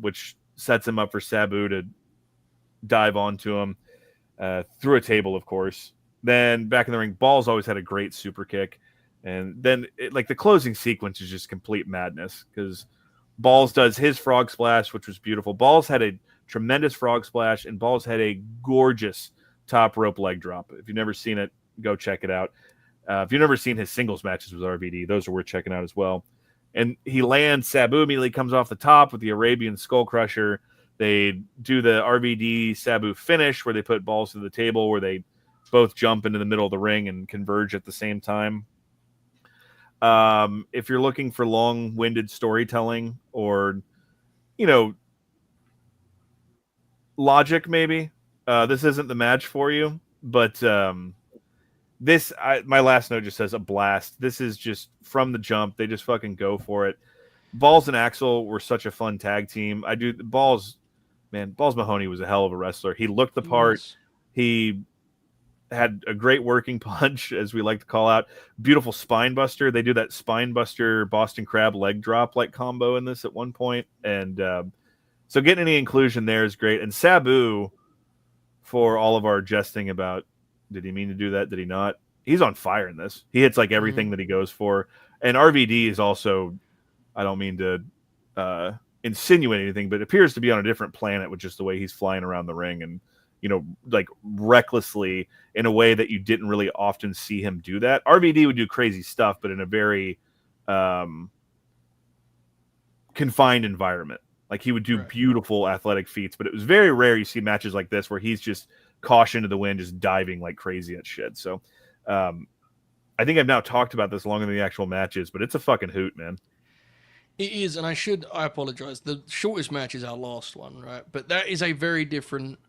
which sets him up for Sabu to dive onto him through a table, of course. Then back in the ring, Balls always had a great super kick. And then, the closing sequence is just complete madness because Balls does his frog splash, which was beautiful. Balls had a tremendous frog splash, and Balls had a gorgeous top rope leg drop. If you've never seen it, go check it out. If you've never seen his singles matches with RVD, those are worth checking out as well. And he lands, Sabu immediately comes off the top with the Arabian Skull Crusher. They do the RVD Sabu finish where they put Balls to the table, where they both jump into the middle of the ring and converge at the same time. If you're looking for long-winded storytelling or, logic, maybe, this isn't the match for you. But my last note just says a blast. This is just from the jump. They just fucking go for it. Balls and Axel were such a fun tag team. Balls Mahoney was a hell of a wrestler. He looked the part. Yes. He had a great working punch, as we like to call out. Beautiful spine buster. They do that spine buster Boston Crab leg drop like combo in this at one point. And so getting any inclusion there is great. And Sabu, for all of our jesting about, did he mean to do that? Did he not? He's on fire in this. He hits like everything that he goes for. And RVD is also, I don't mean to insinuate anything, but it appears to be on a different planet with just the way he's flying around the ring and, like recklessly in a way that you didn't really often see him do that. RVD would do crazy stuff, but in a very confined environment. Like he would do beautiful athletic feats, but it was very rare you see matches like this where he's just caution to the wind, just diving like crazy at shit. So I think I've now talked about this longer than the actual matches, but it's a fucking hoot, man. It is, and I apologize. The shortest match is our last one, right? But that is a very different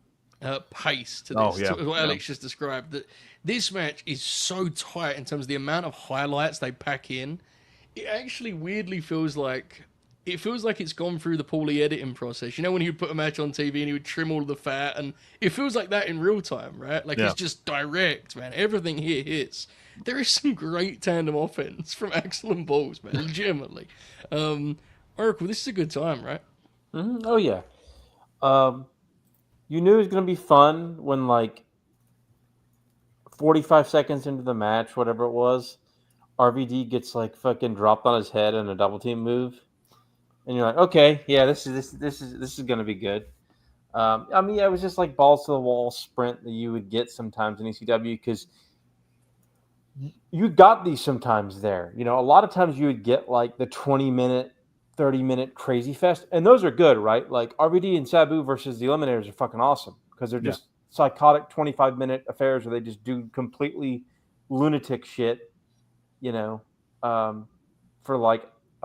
pace to this, to what Alex just described. That this match is so tight in terms of the amount of highlights they pack in. It actually weirdly feels like it's gone through the Paulie editing process. You know, when he would put a match on TV and he would trim all the fat, and it feels like that in real time, right? Like it's just direct, man. Everything here hits. There is some great tandem offense from Axel and Balls, man. Legitimately. Oracle, this is a good time, right? Mm-hmm. Oh yeah. You knew it was gonna be fun when 45 seconds into the match, whatever it was, RVD gets fucking dropped on his head in a double team move. And you're like, okay, yeah, this is gonna be good. It was just like balls to the wall sprint that you would get sometimes in ECW because you got these sometimes there. A lot of times you would get the 20-minute, 30-minute crazy fest, and those are good, right? Like RVD and Sabu versus the Eliminators are fucking awesome because they're just psychotic 25-minute affairs where they just do completely lunatic shit, for a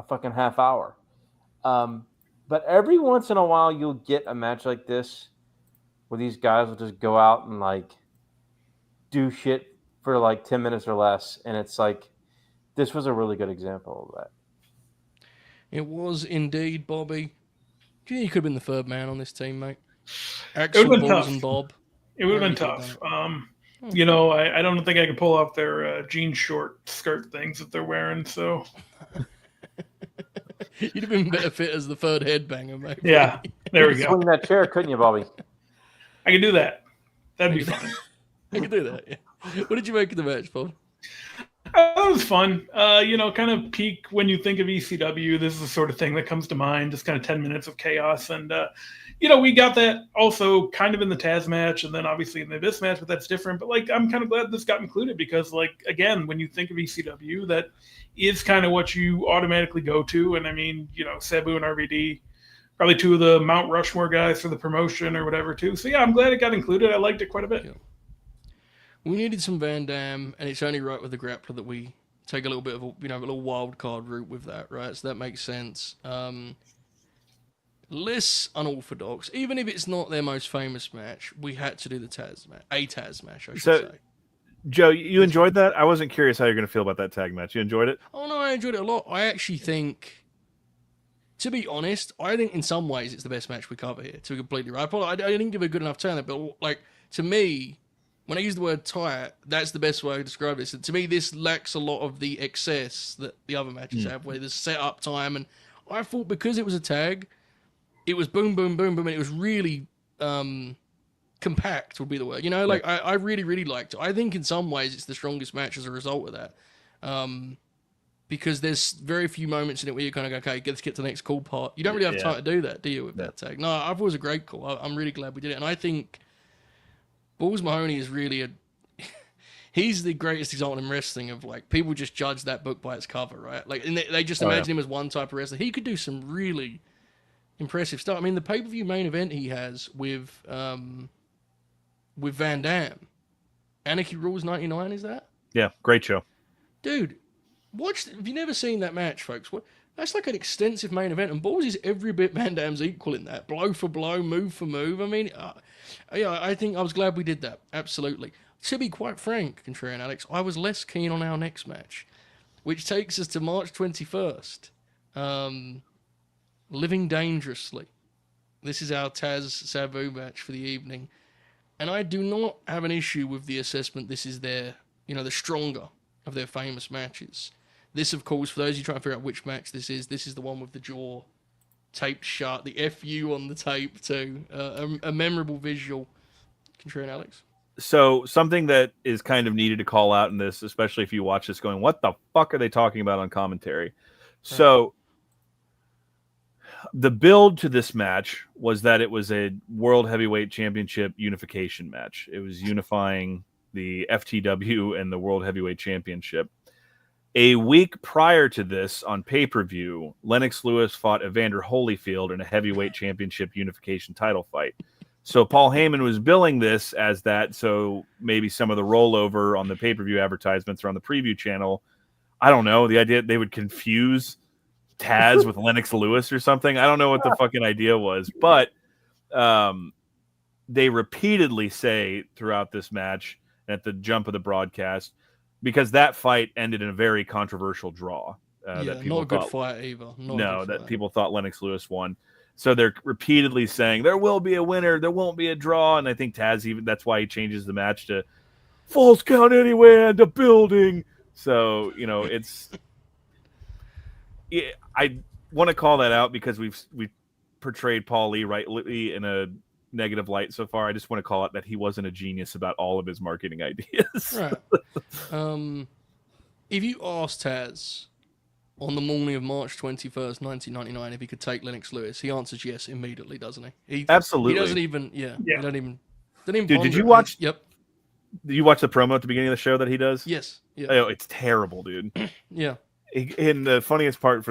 fucking half hour. But every once in a while, you'll get a match like this where these guys will just go out and do shit for 10 minutes or less. And it's this was a really good example of that. It was indeed, Bobby. Do you think you could have been the third man on this team, mate? Axel, Balls, and Bob. It would have been tough. I don't think I could pull off their jean short skirt things that they're wearing, so... You'd have been better fit as the third headbanger, mate. Yeah, there we go. Swing that chair, couldn't you, Bobby? I could do that. That'd be fun. I could do that, yeah. What did you make of the match, Bob? It was fun. Kind of peak when you think of ECW. This is the sort of thing that comes to mind, just kind of 10 minutes of chaos. And, we got that also kind of in the Taz match and then obviously in the Abyss match, but that's different. But, I'm kind of glad this got included because, again, when you think of ECW, that is kind of what you automatically go to. And, Sabu and RVD, probably two of the Mount Rushmore guys for the promotion or whatever, too. So, yeah, I'm glad it got included. I liked it quite a bit. Yeah. We needed some Van Dam, and it's only right with the Grappler that we take a little bit of a little wild card route with that, right? So that makes sense. Less unorthodox, even if it's not their most famous match, we had to do the Taz match, a Taz match, I should say. Joe, you enjoyed that? I wasn't curious how you're going to feel about that tag match. You enjoyed it? Oh no, I enjoyed it a lot. I actually think, to be honest, I think in some ways it's the best match we cover here. To be completely right, I didn't give a good enough turn, but to me. When I use the word tight, that's the best way to describe it. So to me, this lacks a lot of the excess that the other matches have, where there's set-up time. And I thought because it was a tag, it was boom, boom, boom, boom, and it was really compact would be the word. I really, really liked it. I think in some ways it's the strongest match as a result of that. Because there's very few moments in it where you kind of go, okay, let's get to the next cool part. You don't really have time to do that, do you, with that tag? No, I thought it was a great call. I'm really glad we did it. And I think... Balls Mahoney is really he's the greatest example in wrestling of people just judge that book by its cover, right? And they just imagine him as one type of wrestler. He could do some really impressive stuff. I mean, the pay-per-view main event he has with Van Dam, Anarchy Rules 99, is that? Yeah, great show. Dude, if you've never seen that match, folks, that's like an extensive main event, and Balls is every bit Van Dam's equal in that. Blow for blow, move for move. I mean, I think I was glad we did that. Absolutely. To be quite frank, Contrarian and Alex, I was less keen on our next match, which takes us to March 21st. Living Dangerously. This is our Taz Sabu match for the evening. And I do not have an issue with the assessment this is their, the stronger of their famous matches. This, of course, for those of you trying to figure out which match this is the one with the jaw taped shut, the FU on the tape too. A memorable visual. Contrarian Alex? So something that is kind of needed to call out in this, especially if you watch this going, what the fuck are they talking about on commentary? So the build to this match was that it was a World Heavyweight Championship unification match. It was unifying the FTW and the World Heavyweight Championship. A week prior to this, on pay-per-view, Lennox Lewis fought Evander Holyfield in a heavyweight championship unification title fight. So Paul Heyman was billing this as that, so maybe some of the rollover on the pay-per-view advertisements or on the preview channel, I don't know, the idea they would confuse Taz with Lennox Lewis or something. I don't know what the fucking idea was, but they repeatedly say throughout this match at the jump of the broadcast, because that fight ended in a very controversial draw. That people not a good fight either. People thought Lennox Lewis won. So they're repeatedly saying there will be a winner, there won't be a draw, and I think Taz that's why he changes the match to falls count anywhere and a building. So it's. I want to call that out because we've portrayed Paul Lee rightly in a negative light so far. I just want to call it that he wasn't a genius about all of his marketing ideas. Right. If you asked Taz on the morning of March 21st, 1999, if he could take Lennox Lewis, he answers yes immediately, doesn't he? Absolutely. He doesn't even. Yeah. He don't even. Dude, did you watch? Yep. Did you watch the promo at the beginning of the show that he does? Yes. Yeah. Oh, it's terrible, dude. Yeah. And the funniest part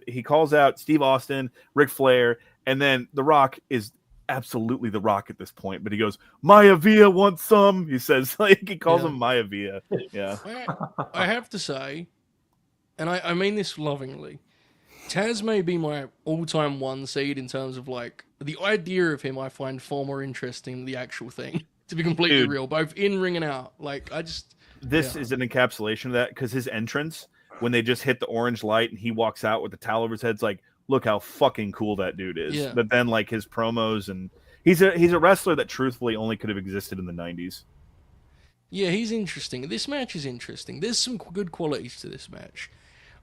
he calls out Steve Austin, Ric Flair, and then The Rock is absolutely The Rock at this point. But he goes, Maya Villa wants some. He says, he calls him Maya Villa. Yeah. I have to say, and I mean this lovingly, Taz may be my all-time one seed in terms of the idea of him. I find far more interesting than the actual thing. To be completely real, both in ring and out. This is an encapsulation of that because his entrance, when they just hit the orange light and he walks out with the towel over his head, it's like, look how fucking cool that dude is. Yeah. But then his promos, and he's a wrestler that truthfully only could have existed in the 90s. Yeah, he's interesting. This match is interesting. There's some good qualities to this match.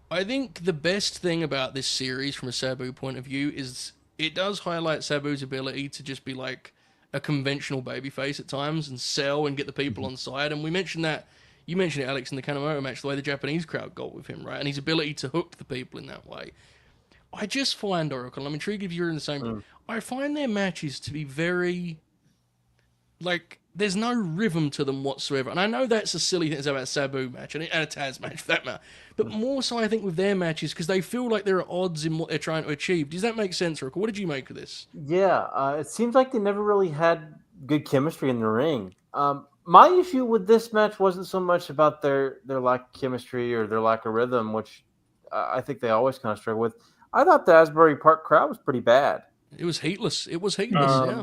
I think the best thing about this series from a Sabu point of view is it does highlight Sabu's ability to just be a conventional babyface at times and sell and get the people on side. And we mentioned that. You mentioned it, Alex, in the Kanemoto match, the way the Japanese crowd got with him, right? And his ability to hook the people in that way. I just find, Oracle, I'm intrigued if you're in the same... I find their matches to be very... there's no rhythm to them whatsoever. And I know that's a silly thing to say about a Sabu match and a Taz match, for that matter. But more so, I think, with their matches, because they feel like there are odds in what they're trying to achieve. Does that make sense, Oracle? What did you make of this? Yeah, it seems like they never really had good chemistry in the ring. My issue with this match wasn't so much about their lack of chemistry or their lack of rhythm, which I think they always kind of struggle with. I thought the Asbury Park crowd was pretty bad. It was heatless. Yeah.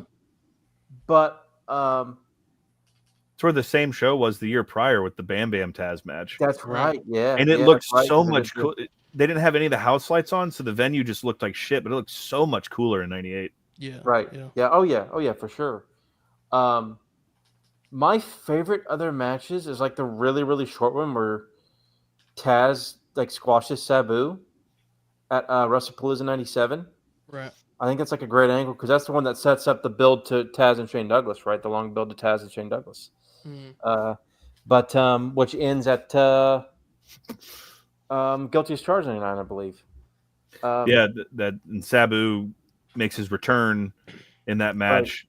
But it's where the same show was the year prior with the Bam Bam Taz match. That's right, yeah. And it looked so much cool. They didn't have any of the house lights on, so the venue just looked like shit, but it looked so much cooler in 98. Yeah. Right. Yeah. Oh, yeah, for sure. My favorite other matches is the really, really short one where Taz squashes Sabu at WrestlePalooza 97. Right. I think that's a great angle because that's the one that sets up the build to Taz and Shane Douglas, right? The long build to Taz and Shane Douglas. But which ends at Guilty as Charged 99, I believe. That and Sabu makes his return in that match,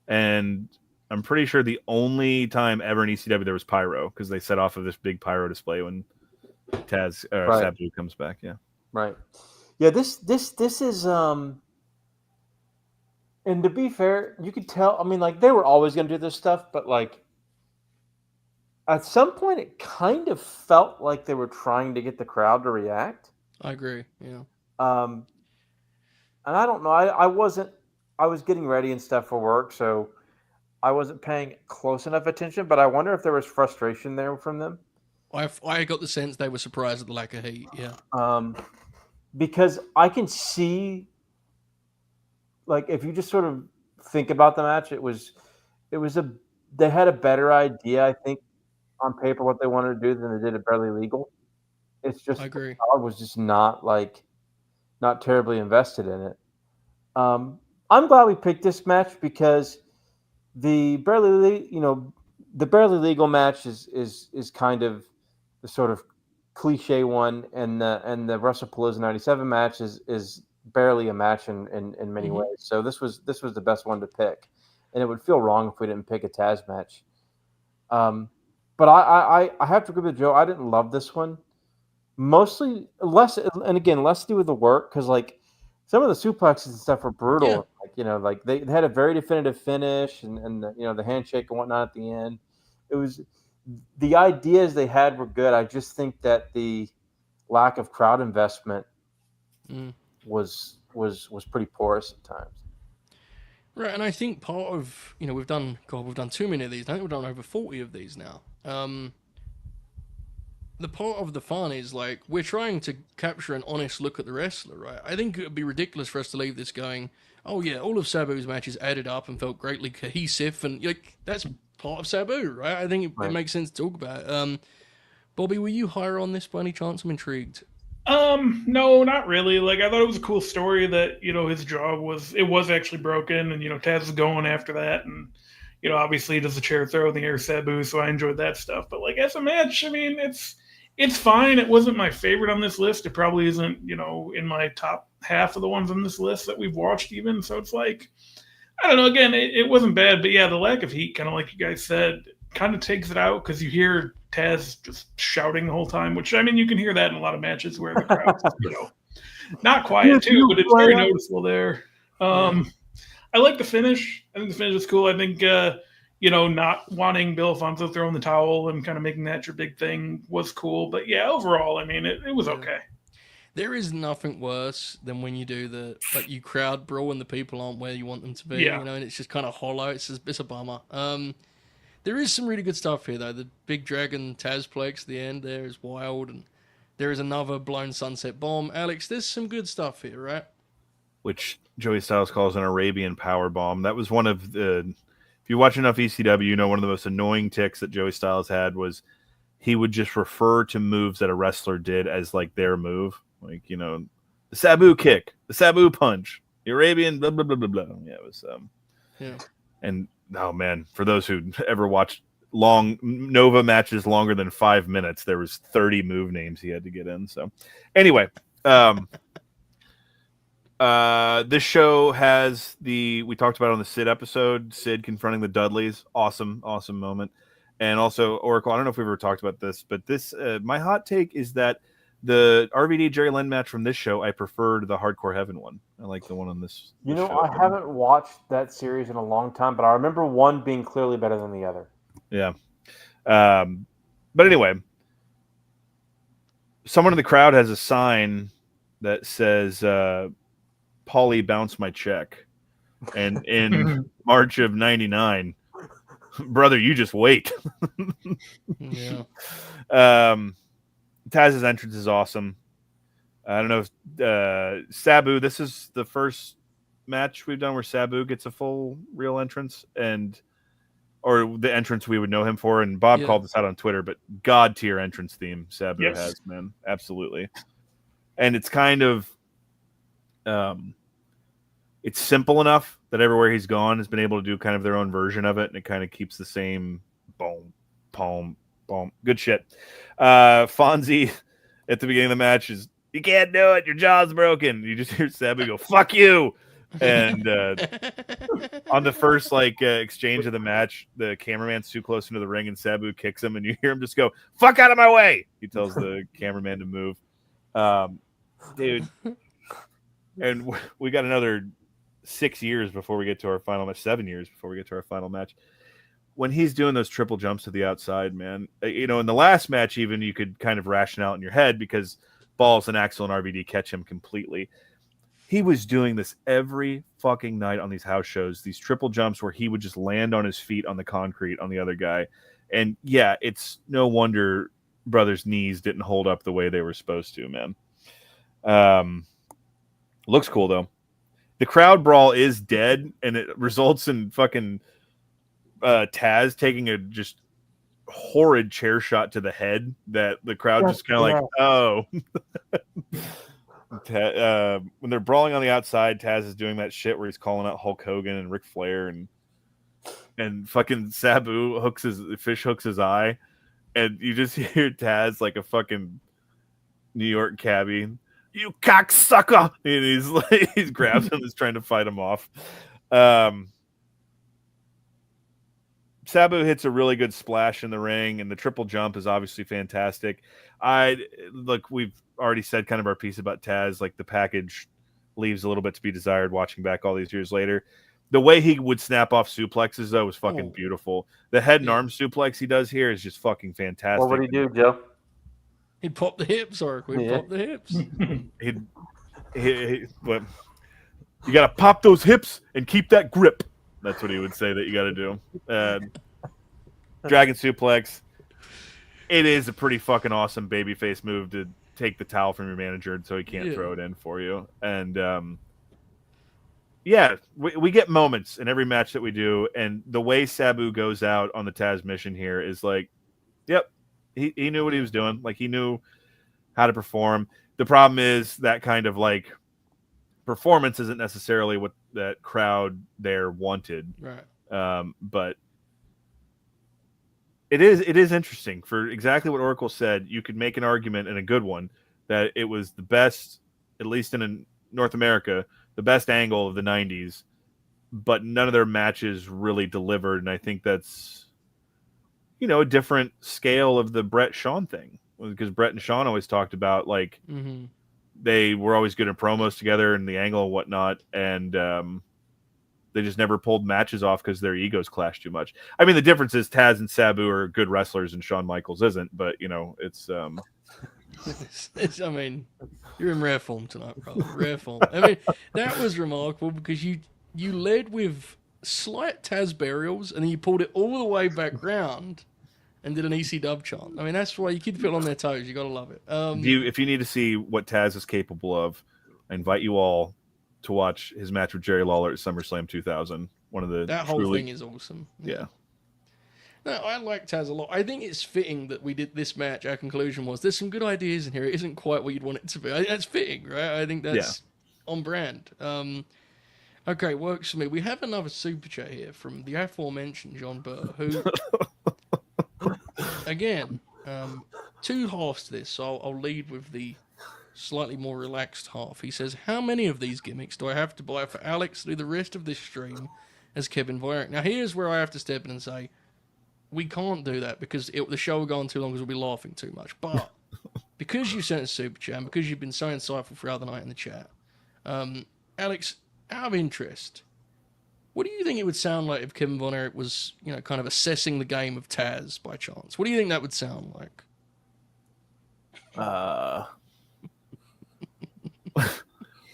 and I'm pretty sure the only time ever in ECW there was pyro because they set off of this big pyro display when Sabu comes back. Yeah, right. Yeah, this is and to be fair, you could tell. I mean, they were always going to do this stuff, but at some point, it kind of felt like they were trying to get the crowd to react. I agree. Yeah. And I don't know. I wasn't. I was getting ready and stuff for work, so I wasn't paying close enough attention. But I wonder if there was frustration there from them. I got the sense they were surprised at the lack of heat. Yeah. Because I can see, if you just sort of think about the match, they had a better idea, I think, on paper what they wanted to do than they did at Barely Legal. It's just I agree. I was just not terribly invested in it. I'm glad we picked this match because the Barely Legal match is kind of the sort of cliche one, and the WrestlePalooza 97 match is barely a match in many Mhm. ways. So this was the best one to pick, and it would feel wrong if we didn't pick a Taz match. But I have to agree with Joe. I didn't love this one. Mostly less, and again, less to do with the work because like some of the suplexes and stuff were Yeah. brutal. Like like they had a very definitive finish and the handshake and whatnot at the end. It was the ideas they had were good. I just think that the lack of crowd investment Mm. was pretty porous at times. Right, and I think part of we've done too many of these. I think we've done over 40 of these now. The part of the fun is like we're trying to capture an honest look at the wrestler, right? I think it would be ridiculous for us to leave this going, oh yeah, all of Sabu's matches added up and felt greatly cohesive, and like that's part of Sabu, right? I think it Right. makes sense to talk about. Bobby, were you higher on this by any chance? I'm intrigued. No, not really. Like I thought it was a cool story that his jaw was actually broken, and Taz is going after that, and obviously he does the chair throw in the air Sabu, so I enjoyed that stuff. But like as a match, I mean, it's fine. It wasn't my favorite on this list. It probably isn't in my top half of the ones on this list that we've watched even. So it's like I don't know. Again, it wasn't bad, but yeah, the lack of heat, kind of like you guys said, kind of takes it out because you hear Taz just shouting the whole time. Which I mean, you can hear that in a lot of matches where the crowd's not quiet too, but it's very noticeable there. I like the finish. I think the finish is cool. I think not wanting Bill Alfonso throwing the towel and kind of making that your big thing was cool. But yeah, overall, I mean, it was okay. There is nothing worse than when you do you crowd brawl and the people aren't where you want them to be, Yeah. and it's just kind of hollow. It's a bummer. There is some really good stuff here though. The big dragon Tazplex at the end there is wild, and there is another blown sunset bomb. Alex, there's some good stuff here, right? Which Joey Styles calls an Arabian power bomb. That was one of the. If you watch enough ECW, you know one of the most annoying tics that Joey Styles had was he would just refer to moves that a wrestler did as like their move. Like, the Sabu kick, the Sabu punch, the Arabian blah, blah, blah, blah, blah. Yeah, it was, Yeah. And, oh, man, for those who ever watched long Nova matches longer than 5 minutes, there was 30 move names he had to get in. So, anyway, this show has we talked about it on the Sid episode, Sid confronting the Dudleys. Awesome moment. And also, Oracle, I don't know if we've ever talked about this, but this, my hot take is that the RVD Jerry Lynn match from this show, I preferred the Hardcore Heaven one. I like the one on this. Show. I haven't watched that series in a long time, but I remember one being clearly better than the other. Yeah. But anyway, someone in the crowd has a sign that says, Paulie bounced my check. And in March of 99, brother, you just wait. Yeah. Taz's entrance is awesome. I don't know if Sabu, this is the first match we've done where Sabu gets a full real entrance or the entrance we would know him for. And Bob called this out on Twitter, but God tier entrance theme Sabu has, man. Absolutely. And it's kind of, it's simple enough that everywhere he's gone has been able to do kind of their own version of it. And it kind of keeps the same boom, boom, boom. Good shit. Fonzie at the beginning of the match is, you can't do it. Your jaw's broken. You just hear Sabu go, fuck you. And on the first exchange of the match, the cameraman's too close into the ring and Sabu kicks him and you hear him just go, fuck out of my way. He tells the cameraman to move. Dude. And we got another 6 years before we get to our final match, 7 years before we get to our final match. When he's doing those triple jumps to the outside, man, in the last match, even you could kind of ration out in your head because Balls and Axel and RVD catch him completely. He was doing this every fucking night on these house shows, these triple jumps where he would just land on his feet on the concrete on the other guy. And yeah, it's no wonder Brothers' knees didn't hold up the way they were supposed to, man. Looks cool though. The crowd brawl is dead and it results in fucking Taz taking a just horrid chair shot to the head that the crowd just kind of like, oh. When they're brawling on the outside, Taz is doing that shit where he's calling out Hulk Hogan and Ric Flair and fucking Sabu hooks his eye, and you just hear Taz like a fucking New York cabbie. you cocksucker. And he's grabs him, is trying to fight him off. Sabu hits a really good splash in the ring, and the triple jump is obviously fantastic. We've already said kind of our piece about Taz. Like, the package leaves a little bit to be desired watching back all these years later. The way he would snap off suplexes, though, was fucking beautiful. The head and arm suplex he does here is just fucking fantastic. What would he do, Joe? He'd pop the hips, Oracle. He'd pop the hips. You got to pop those hips and keep that grip. That's what he would say that you got to do. Dragon suplex. It is a pretty fucking awesome babyface move to take the towel from your manager so he can't throw it in for you. And we get moments in every match that we do. And the way Sabu goes out on the Taz mission here is like, yep, he knew what he was doing. Like, he knew how to perform. The problem is that kind of like performance isn't necessarily what that crowd there wanted. Right. But it is interesting for exactly what Oracle said. You could make an argument, and a good one, that it was the best, at least in North America, the best angle of the 90s, but none of their matches really delivered. And I think that's, a different scale of the Brett Shawn thing, because Brett and Shawn always talked about like, they were always good in promos together and the angle and whatnot. And they just never pulled matches off because their egos clashed too much. I mean, the difference is Taz and Sabu are good wrestlers and Shawn Michaels isn't, but it's I mean, you're in rare form tonight, brother. Rare form. I mean, that was remarkable because you led with slight Taz burials and then you pulled it all the way back round and did an EC dub chant. I mean, that's why you keep people on their toes. You gotta love it. If you need to see what Taz is capable of, I invite you all to watch his match with Jerry Lawler at SummerSlam 2000. That whole thing is awesome. Yeah. No, I like Taz a lot. I think it's fitting that we did this match. Our conclusion was there's some good ideas in here. It isn't quite what you'd want it to be. I think that's fitting, right? I think that's on brand. Okay, works for me. We have another super chat here from the aforementioned John Burr, who, again, two halves to this, so I'll lead with the slightly more relaxed half. He says, how many of these gimmicks do I have to buy for Alex to do the rest of this stream as Kevin Von Erich? Now, here's where I have to step in and say, we can't do that because the show will go on too long because we'll be laughing too much. But because you sent a super chat and because you've been so insightful throughout the night in the chat, Alex, out of interest, what do you think it would sound like if Kevin Von Erich was, kind of assessing the game of Taz by chance? What do you think that would sound like?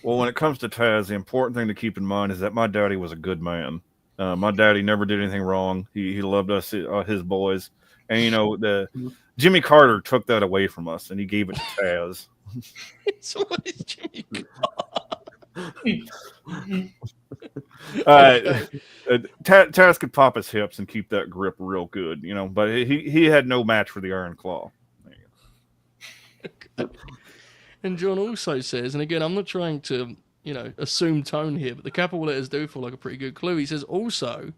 Well, when it comes to Taz, the important thing to keep in mind is that my daddy was a good man. My daddy never did anything wrong. He loved us, his boys. And, the Jimmy Carter took that away from us, and he gave it to Taz. So what is Jimmy Taz could pop his hips and keep that grip real good, but he had no match for the Iron Claw. There you go. And John also says, and again, I'm not trying to assume tone here, but the capital letters do feel like a pretty good clue. He says, also,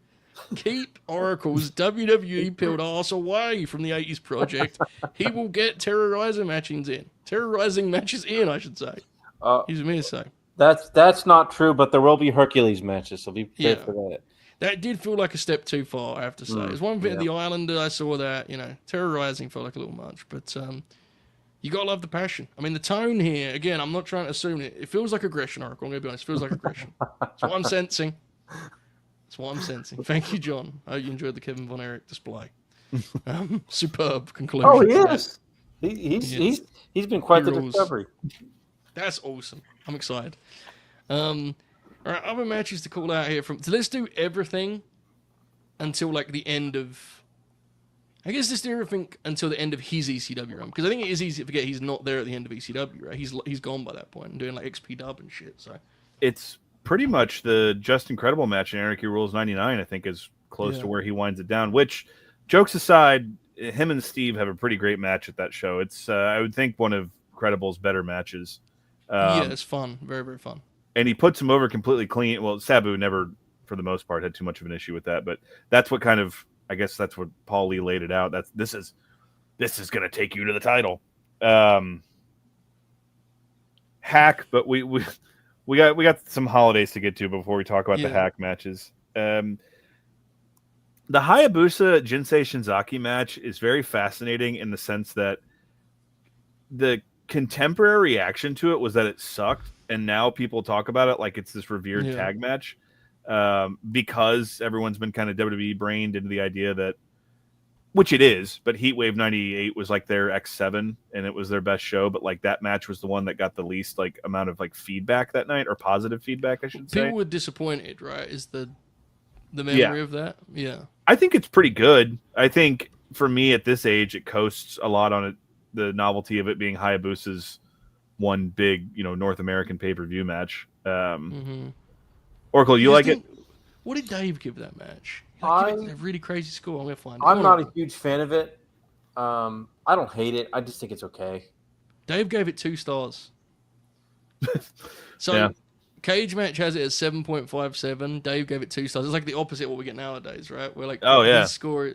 keep Oracle's WWE peeled ass away from the 80s project. He will get terrorizing matches in, I should say. He's me to say. That's not true, but there will be Hercules matches, so be prepared for that. That did feel like a step too far, I have to say. There's one bit of the Islander, I saw that, terrorizing felt like a little much, but you gotta love the passion. I mean, the tone here, again, I'm not trying to assume it. It feels like aggression, Oracle. I'm gonna be honest. It feels like aggression. That's what I'm sensing. Thank you, John. I hope you enjoyed the Kevin Von Erich display. Superb conclusion. Oh, yes. He's been quite the discovery. That's awesome. I'm excited. All right, other matches to call out here from. So let's do everything until like the end of. I guess let's do everything until the end of his ECW run, because I think it is easy to forget he's not there at the end of ECW, right? He's gone by that point and doing like XP dub and shit. So it's pretty much the Just Incredible match in Anarchy Rules 99. I think is close to where he winds it down. Which, jokes aside, him and Steve have a pretty great match at that show. It's I would think one of Credible's better matches. It's fun, very very fun. And he puts him over completely clean. Well, Sabu never, for the most part, had too much of an issue with that, but that's what kind of. I guess that's what Paul Lee laid it out. This is going to take you to the title. Him Hack, but we got some holidays to get to before we talk about the hack matches. The Hayabusa Jinsei Shinzaki match is very fascinating in the sense that the contemporary reaction to it was that it sucked, and now people talk about it like it's this revered tag match, because everyone's been kind of WWE brained into the idea that, which it is, but Heatwave 98 was like their X7 and it was their best show, but like that match was the one that got the least like amount of like feedback that night, or positive feedback, I should say. People were disappointed, right? Is the memory of that? Yeah. I think it's pretty good. I think for me at this age, it coasts a lot on it, the novelty of it being Hayabusa's one big, North American pay-per-view match. Oracle, you like it? What did Dave give that match? Give it a really crazy score. I'm gonna find it. I'm not a huge fan of it. I don't hate it. I just think it's okay. Dave gave it 2 stars. So Cage Match has it at 7.57. Dave gave it 2 stars. It's like the opposite of what we get nowadays, right? We're like, his score.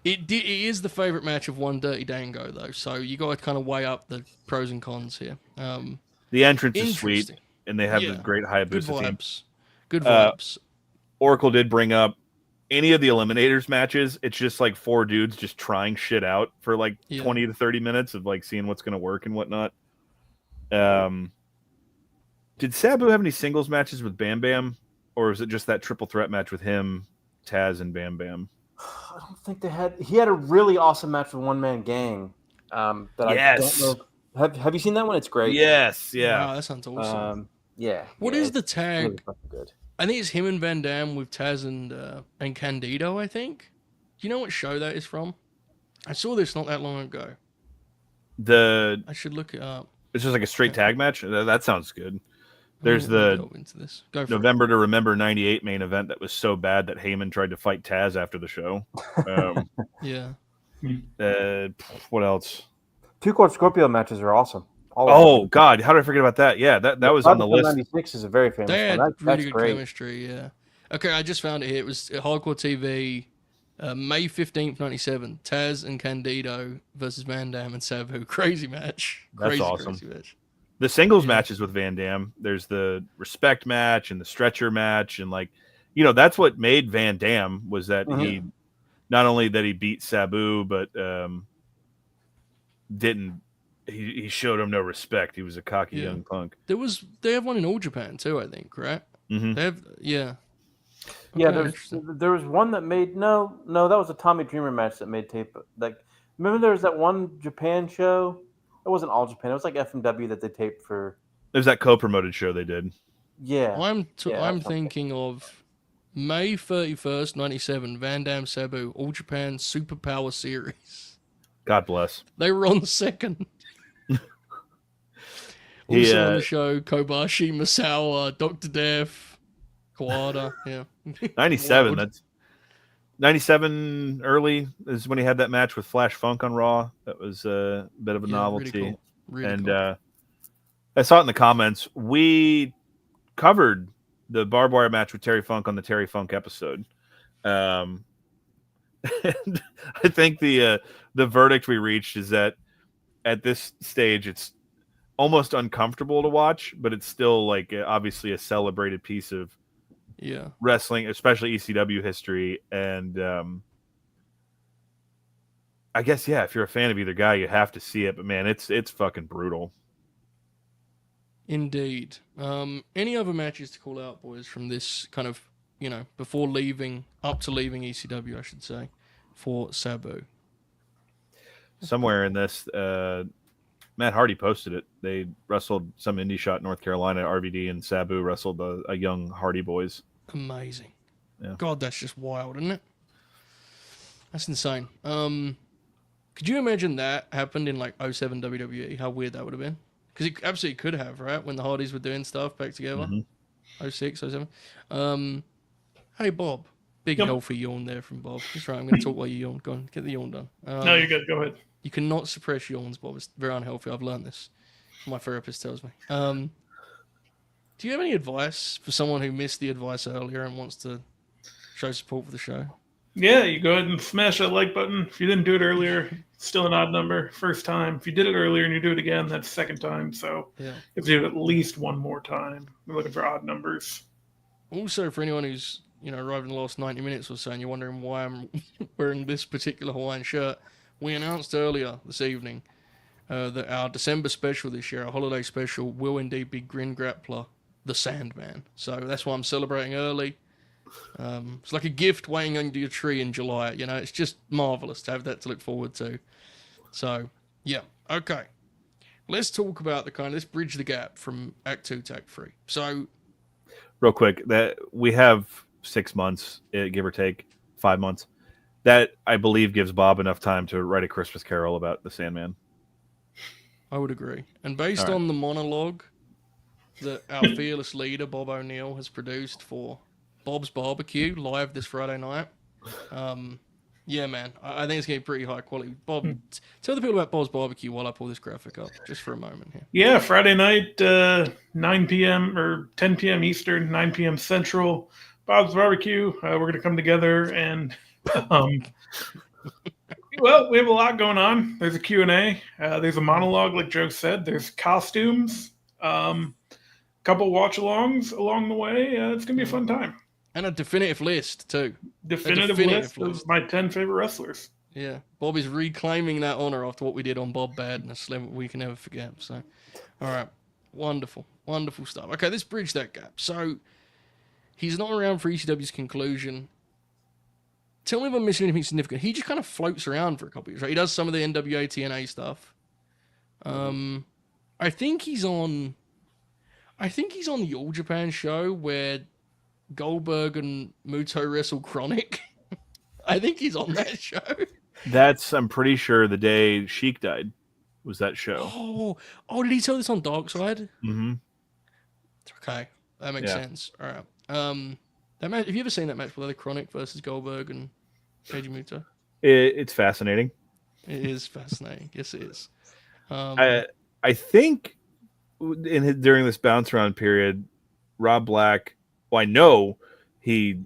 It is the favorite match of One Dirty Dango though, so you got to kind of weigh up the pros and cons here. The entrance is sweet, and they have the great Hayabusa team. Good vibes. Oracle did bring up any of the Eliminators matches. It's just like 4 dudes just trying shit out for like 20 to 30 minutes of like seeing what's going to work and whatnot. Did Sabu have any singles matches with Bam Bam, or was it just that triple threat match with him, Taz, and Bam Bam? I don't think they had. He had a really awesome match with One Man Gang. I don't know. Have you seen that one? It's great. Yes, yeah. Wow, that sounds awesome. What is the tag? Really fucking good. I think it's him and Van Dam with Taz and Candido, I think. Do you know what show that is from? I saw this not that long ago. I should look it up. It's just like a straight tag match? That sounds good. There's the into this. November to Remember 98 main event that was so bad that Heyman tried to fight Taz after the show. What else? 2-Court Scorpio matches are awesome. God, how did I forget about that? Yeah, that was on the list. 96 is a very famous they one. Had really good chemistry, yeah. Okay, I just found it here. It was Hardcore TV, May 15th, 97. Taz and Candido versus Van Dam and Sabu. Crazy match. That's awesome. Crazy match. The singles matches with Van Dam, there's the respect match and the stretcher match, and like, that's what made Van Dam was that he not only that he beat Sabu, but he showed him no respect. He was a cocky young punk. They have one in All Japan too, I think, right? Mm-hmm. They have there was one that made no, that was a Tommy Dreamer match that made tape. Like, remember there was that one Japan show. It wasn't All Japan. It was like FMW that they taped for. It was that co-promoted show they did. Yeah. I'm thinking of May 31st, 97. Van Dam Sabu All Japan Superpower Series. God bless. They were on the second. Also on the show, Kobashi, Masawa, Dr. Death, Kawada. Yeah. 97. That's 97 early is when he had that match with Flash Funk on Raw. That was a bit of a novelty. Really cool. I saw it in the comments. We covered the barbed wire match with Terry Funk on the Terry Funk episode. And I think the verdict we reached is that at this stage it's almost uncomfortable to watch, but it's still like obviously a celebrated piece of wrestling, especially ECW history. And I guess if you're a fan of either guy, you have to see it. But man, it's fucking brutal. Indeed. Any other matches to call out, boys, from this kind of before leaving ECW, I should say, for Sabu? Somewhere in this, Matt Hardy posted it. They wrestled some indie shot in North Carolina. RVD and Sabu wrestled a young Hardy Boys. Amazing. Yeah. God, that's just wild, isn't it? That's insane. Could you imagine that happened in like 07 WWE? How weird that would have been. Because it absolutely could have, right? When the Hardys were doing stuff back together. 06, 07. Hey, Bob. Big healthy yawn there from Bob. That's right. I'm going to talk while you yawn. Go on, get the yawn done. No, you're good. Go ahead. You cannot suppress yawns, Bob. It's very unhealthy. I've learned this. My therapist tells me. Do you have any advice for someone who missed the advice earlier and wants to show support for the show? Yeah, you go ahead and smash that like button. If you didn't do it earlier, still an odd number. First time. If you did it earlier and you do it again, that's second time. So Yeah. you have to do it at least one more time. We're looking for odd numbers. Also, for anyone who's arrived in the last 90 minutes or so, and you're wondering why I'm wearing this particular Hawaiian shirt, we announced earlier this evening that our December special this year, our holiday special, will indeed be Grin Grappler, the Sandman. So that's why I'm celebrating early. It's like a gift waiting under your tree in July. It's just marvelous to have that to look forward to. So, yeah, okay. Let's talk about let's bridge the gap from Act 2 to Act 3. So, real quick, that we have 6 months, give or take 5 months. That, I believe, gives Bob enough time to write a Christmas Carol about the Sandman. I would agree. And based on the monologue that our fearless leader, Bob O'Neill, has produced for Bob's Barbecue live this Friday night, yeah, man, I think it's going to be pretty high quality. Bob, tell the people about Bob's Barbecue while I pull this graphic up, just for a moment here. Yeah, Friday night, 9 p.m. or 10 p.m. Eastern, 9 p.m. Central. Bob's Barbecue. We're going to come together and... Well, we have a lot going on. There's a Q&A. There's a monologue, like Joe said. There's costumes. Couple watch-alongs along the way. It's going to be a fun time. And a definitive list, too. Definitive list of my 10 favorite wrestlers. Yeah. Bob is reclaiming that honor after what we did on Bob Badness. We can never forget. So, all right. Wonderful. Wonderful stuff. Okay, let's bridge that gap. So, he's not around for ECW's conclusion. Tell me if I'm missing anything significant. He just kind of floats around for a couple of years, right? He does some of the NWA TNA stuff. I think he's on the All Japan show where Goldberg and Muto wrestle Chronic. I think he's on that show. I'm pretty sure the day Sheik died was that show. Oh, did he tell this on Dark Side? Mm-hmm. Okay, that makes sense. All right. That match, have you ever seen that match with Chronic versus Goldberg and Keiji Muto? It's fascinating. It is fascinating. Yes, it is. I think during this bounce around period, Rob Black, well, I know he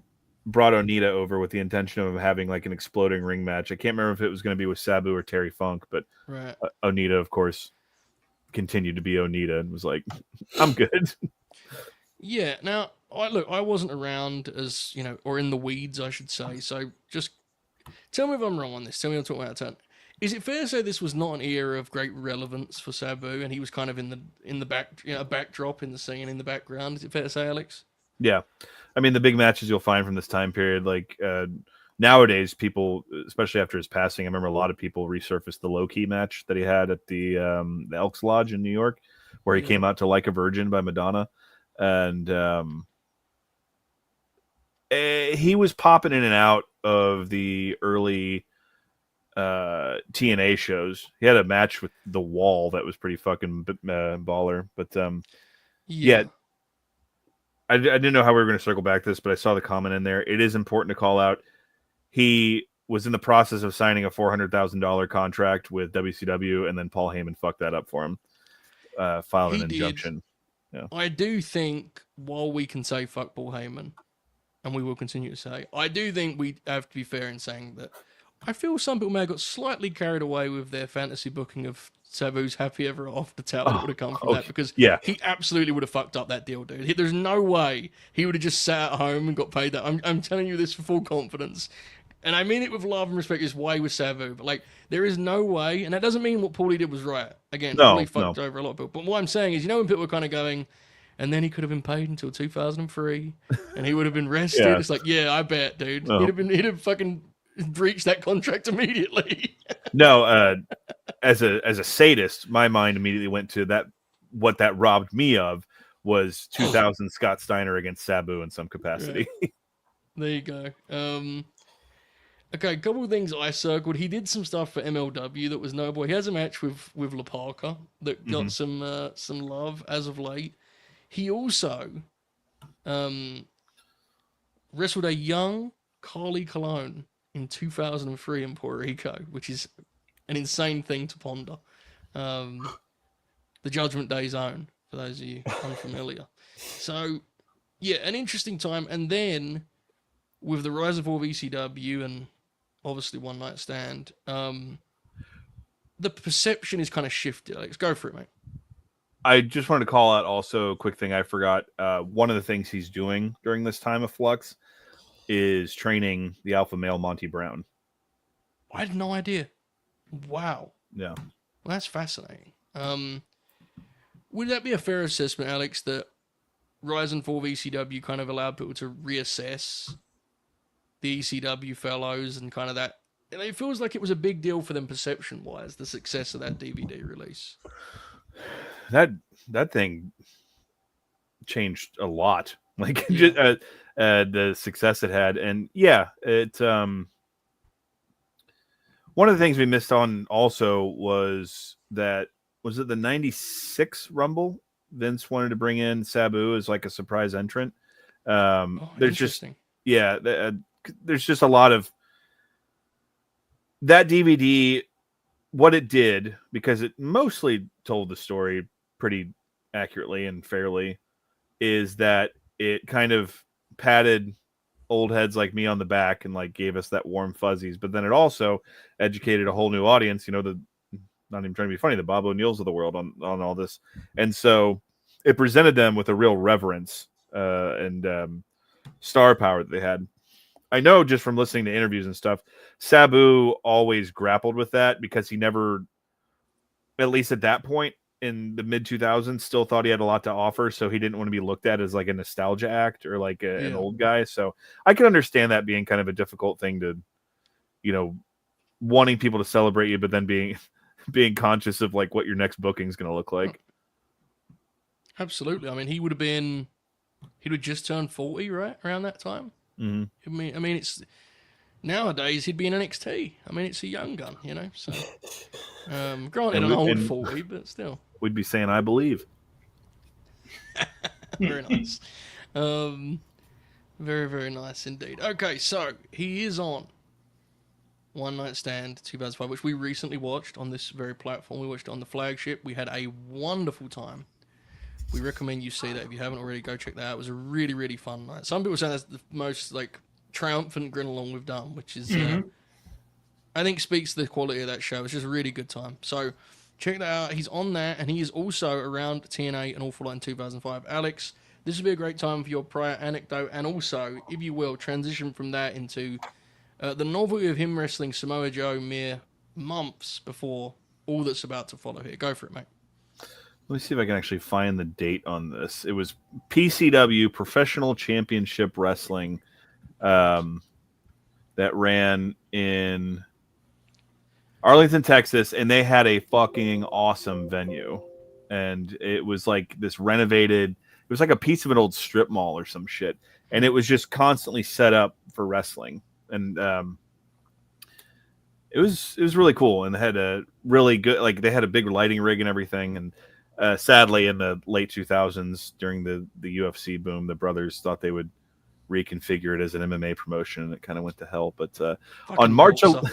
brought Onita over with the intention of having like an exploding ring match. I can't remember if it was going to be with Sabu or Terry Funk, but right. Onita, of course, continued to be Onita and was like, I'm good. Yeah. Now, I wasn't around as, or in the weeds, I should say. So just tell me if I'm wrong on this. Tell me I'm talking about turn. Is it fair to say this was not an era of great relevance for Sabu, and he was kind of in the back, a backdrop in the scene in the background? Is it fair to say, Alex? Yeah, I mean the big matches you'll find from this time period, like nowadays, people, especially after his passing, I remember a lot of people resurfaced the low key match that he had at the Elks Lodge in New York, where he came out to "Like a Virgin" by Madonna, and he was popping in and out of the early TNA shows. He had a match with The Wall that was pretty fucking baller. But I didn't know how we were going to circle back to this, but I saw the comment in there. It is important to call out. He was in the process of signing a $400,000 contract with WCW, and then Paul Heyman fucked that up for him, filed an injunction. Yeah. I do think, while we can say fuck Paul Heyman, and we will continue to say, I do think we have to be fair in saying that I feel some people may have got slightly carried away with their fantasy booking of Sabu's Happy Ever After towel that would have come from that, because he absolutely would have fucked up that deal, dude. There's no way he would have just sat at home and got paid that. I'm telling you this for full confidence. And I mean it with love and respect. Is why with Sabu, but there is no way, and that doesn't mean what Paulie did was right. Again, Paulie fucked over a lot of people. But what I'm saying is, when people were kind of going, and then he could have been paid until 2003, and he would have been rested. It's like, yeah, I bet, dude. He'd have fucking breached that contract immediately. No, as a sadist, my mind immediately went to that. What that robbed me of was 2000 Scott Steiner against Sabu in some capacity. Right. There you go. Okay, a couple of things I circled. He did some stuff for MLW that was notable. He has a match with La Parka that got some love as of late. He also wrestled a young Carly Colon in 2003 in Puerto Rico, which is an insane thing to ponder. The Judgment Day Zone, for those of you unfamiliar. So, yeah, an interesting time. And then with the rise and fall of ECW and obviously One Night Stand, the perception is kind of shifted. Alex, go for it, mate. I just wanted to call out also a quick thing I forgot. One of the things he's doing during this time of flux is training the alpha male Monty Brown. I had no idea. Wow. Yeah. Well, that's fascinating. Would that be a fair assessment, Alex, that rise and fall of ECW kind of allowed people to reassess the ECW fellows and kind of that? It feels like it was a big deal for them perception-wise, the success of that DVD release. That thing changed a lot. Like just, the success it had, and yeah, it. One of the things we missed on also was it the '96 Rumble? Vince wanted to bring in Sabu as like a surprise entrant. There's just there's just a lot of that DVD. What it did, because it mostly told the story pretty accurately and fairly, is that it kind of patted old heads like me on the back and like gave us that warm fuzzies, but then it also educated a whole new audience, not even trying to be funny, the Bob O'Neills of the world on all this. And so it presented them with a real reverence and star power that they had. I know just from listening to interviews and stuff, Sabu always grappled with that because he never, at least at that point in the mid 2000s, still thought he had a lot to offer. So he didn't want to be looked at as like a nostalgia act or like an old guy. So I can understand that being kind of a difficult thing to, wanting people to celebrate you, but then being conscious of like what your next booking is going to look like. Absolutely. I mean, he would have just turned 40, right? Around that time. Mm-hmm. I mean, it's nowadays he'd be in NXT. I mean, it's a young gun, so granted an old 40, but still. We'd be saying, I believe. Very nice. Very, very nice indeed. Okay, so he is on One Night Stand 2005, which we recently watched on this very platform. We watched it on the flagship. We had a wonderful time. We recommend you see that if you haven't already. Go check that out. It was a really, really fun night. Some people say that's the most like triumphant grin along we've done, which is I think speaks to the quality of that show. It's just a really good time. So check that out. He's on that, and he is also around TNA and All For Light in 2005. Alex, this would be a great time for your prior anecdote, and also, if you will, transition from that into the novelty of him wrestling Samoa Joe mere months before all that's about to follow here. Go for it, mate. Let me see if I can actually find the date on this. It was PCW, Professional Championship Wrestling, that ran in Arlington, Texas, and they had a fucking awesome venue. And it was like this renovated, it was like a piece of an old strip mall or some shit. And it was just constantly set up for wrestling. And it was really cool. And they had a really good, like they had a big lighting rig and everything. And sadly, in the late 2000s, during the UFC boom, the brothers thought they would reconfigure it as an MMA promotion, and it kind of went to hell. But on March 11th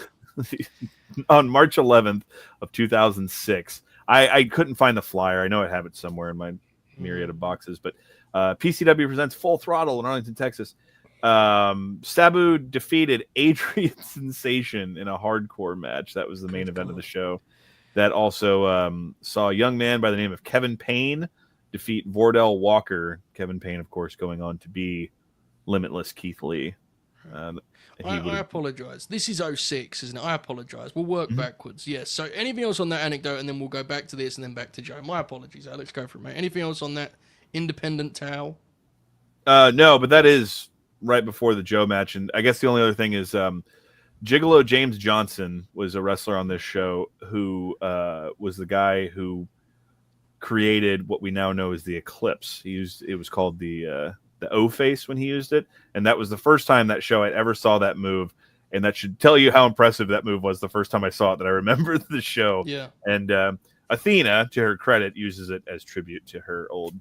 of 2006, I couldn't find the flyer. I know I have it somewhere in my myriad of boxes, but PCW presents Full Throttle in Arlington, Texas. Sabu defeated Adrian Sensation in a hardcore match. That was the main event of the show. That also saw a young man by the name of Kevin Payne defeat Vordell Walker. Kevin Payne, of course, going on to be Limitless Keith Lee. I apologize. This is 06, isn't it? I apologize. We'll work backwards. Yes. So anything else on that anecdote, and then we'll go back to this and then back to Joe. My apologies, Alex. Go for it, mate. Anything else on that independent towel? No, but that is right before the Joe match. And I guess the only other thing is Gigolo James Johnson was a wrestler on this show who was the guy who created what we now know as the Eclipse. It was called the O face when he used it, and that was the first time that show I ever saw that move, and that should tell you how impressive that move was the first time I saw it, that I remember the show. Yeah. And Athena, to her credit, uses it as tribute to her old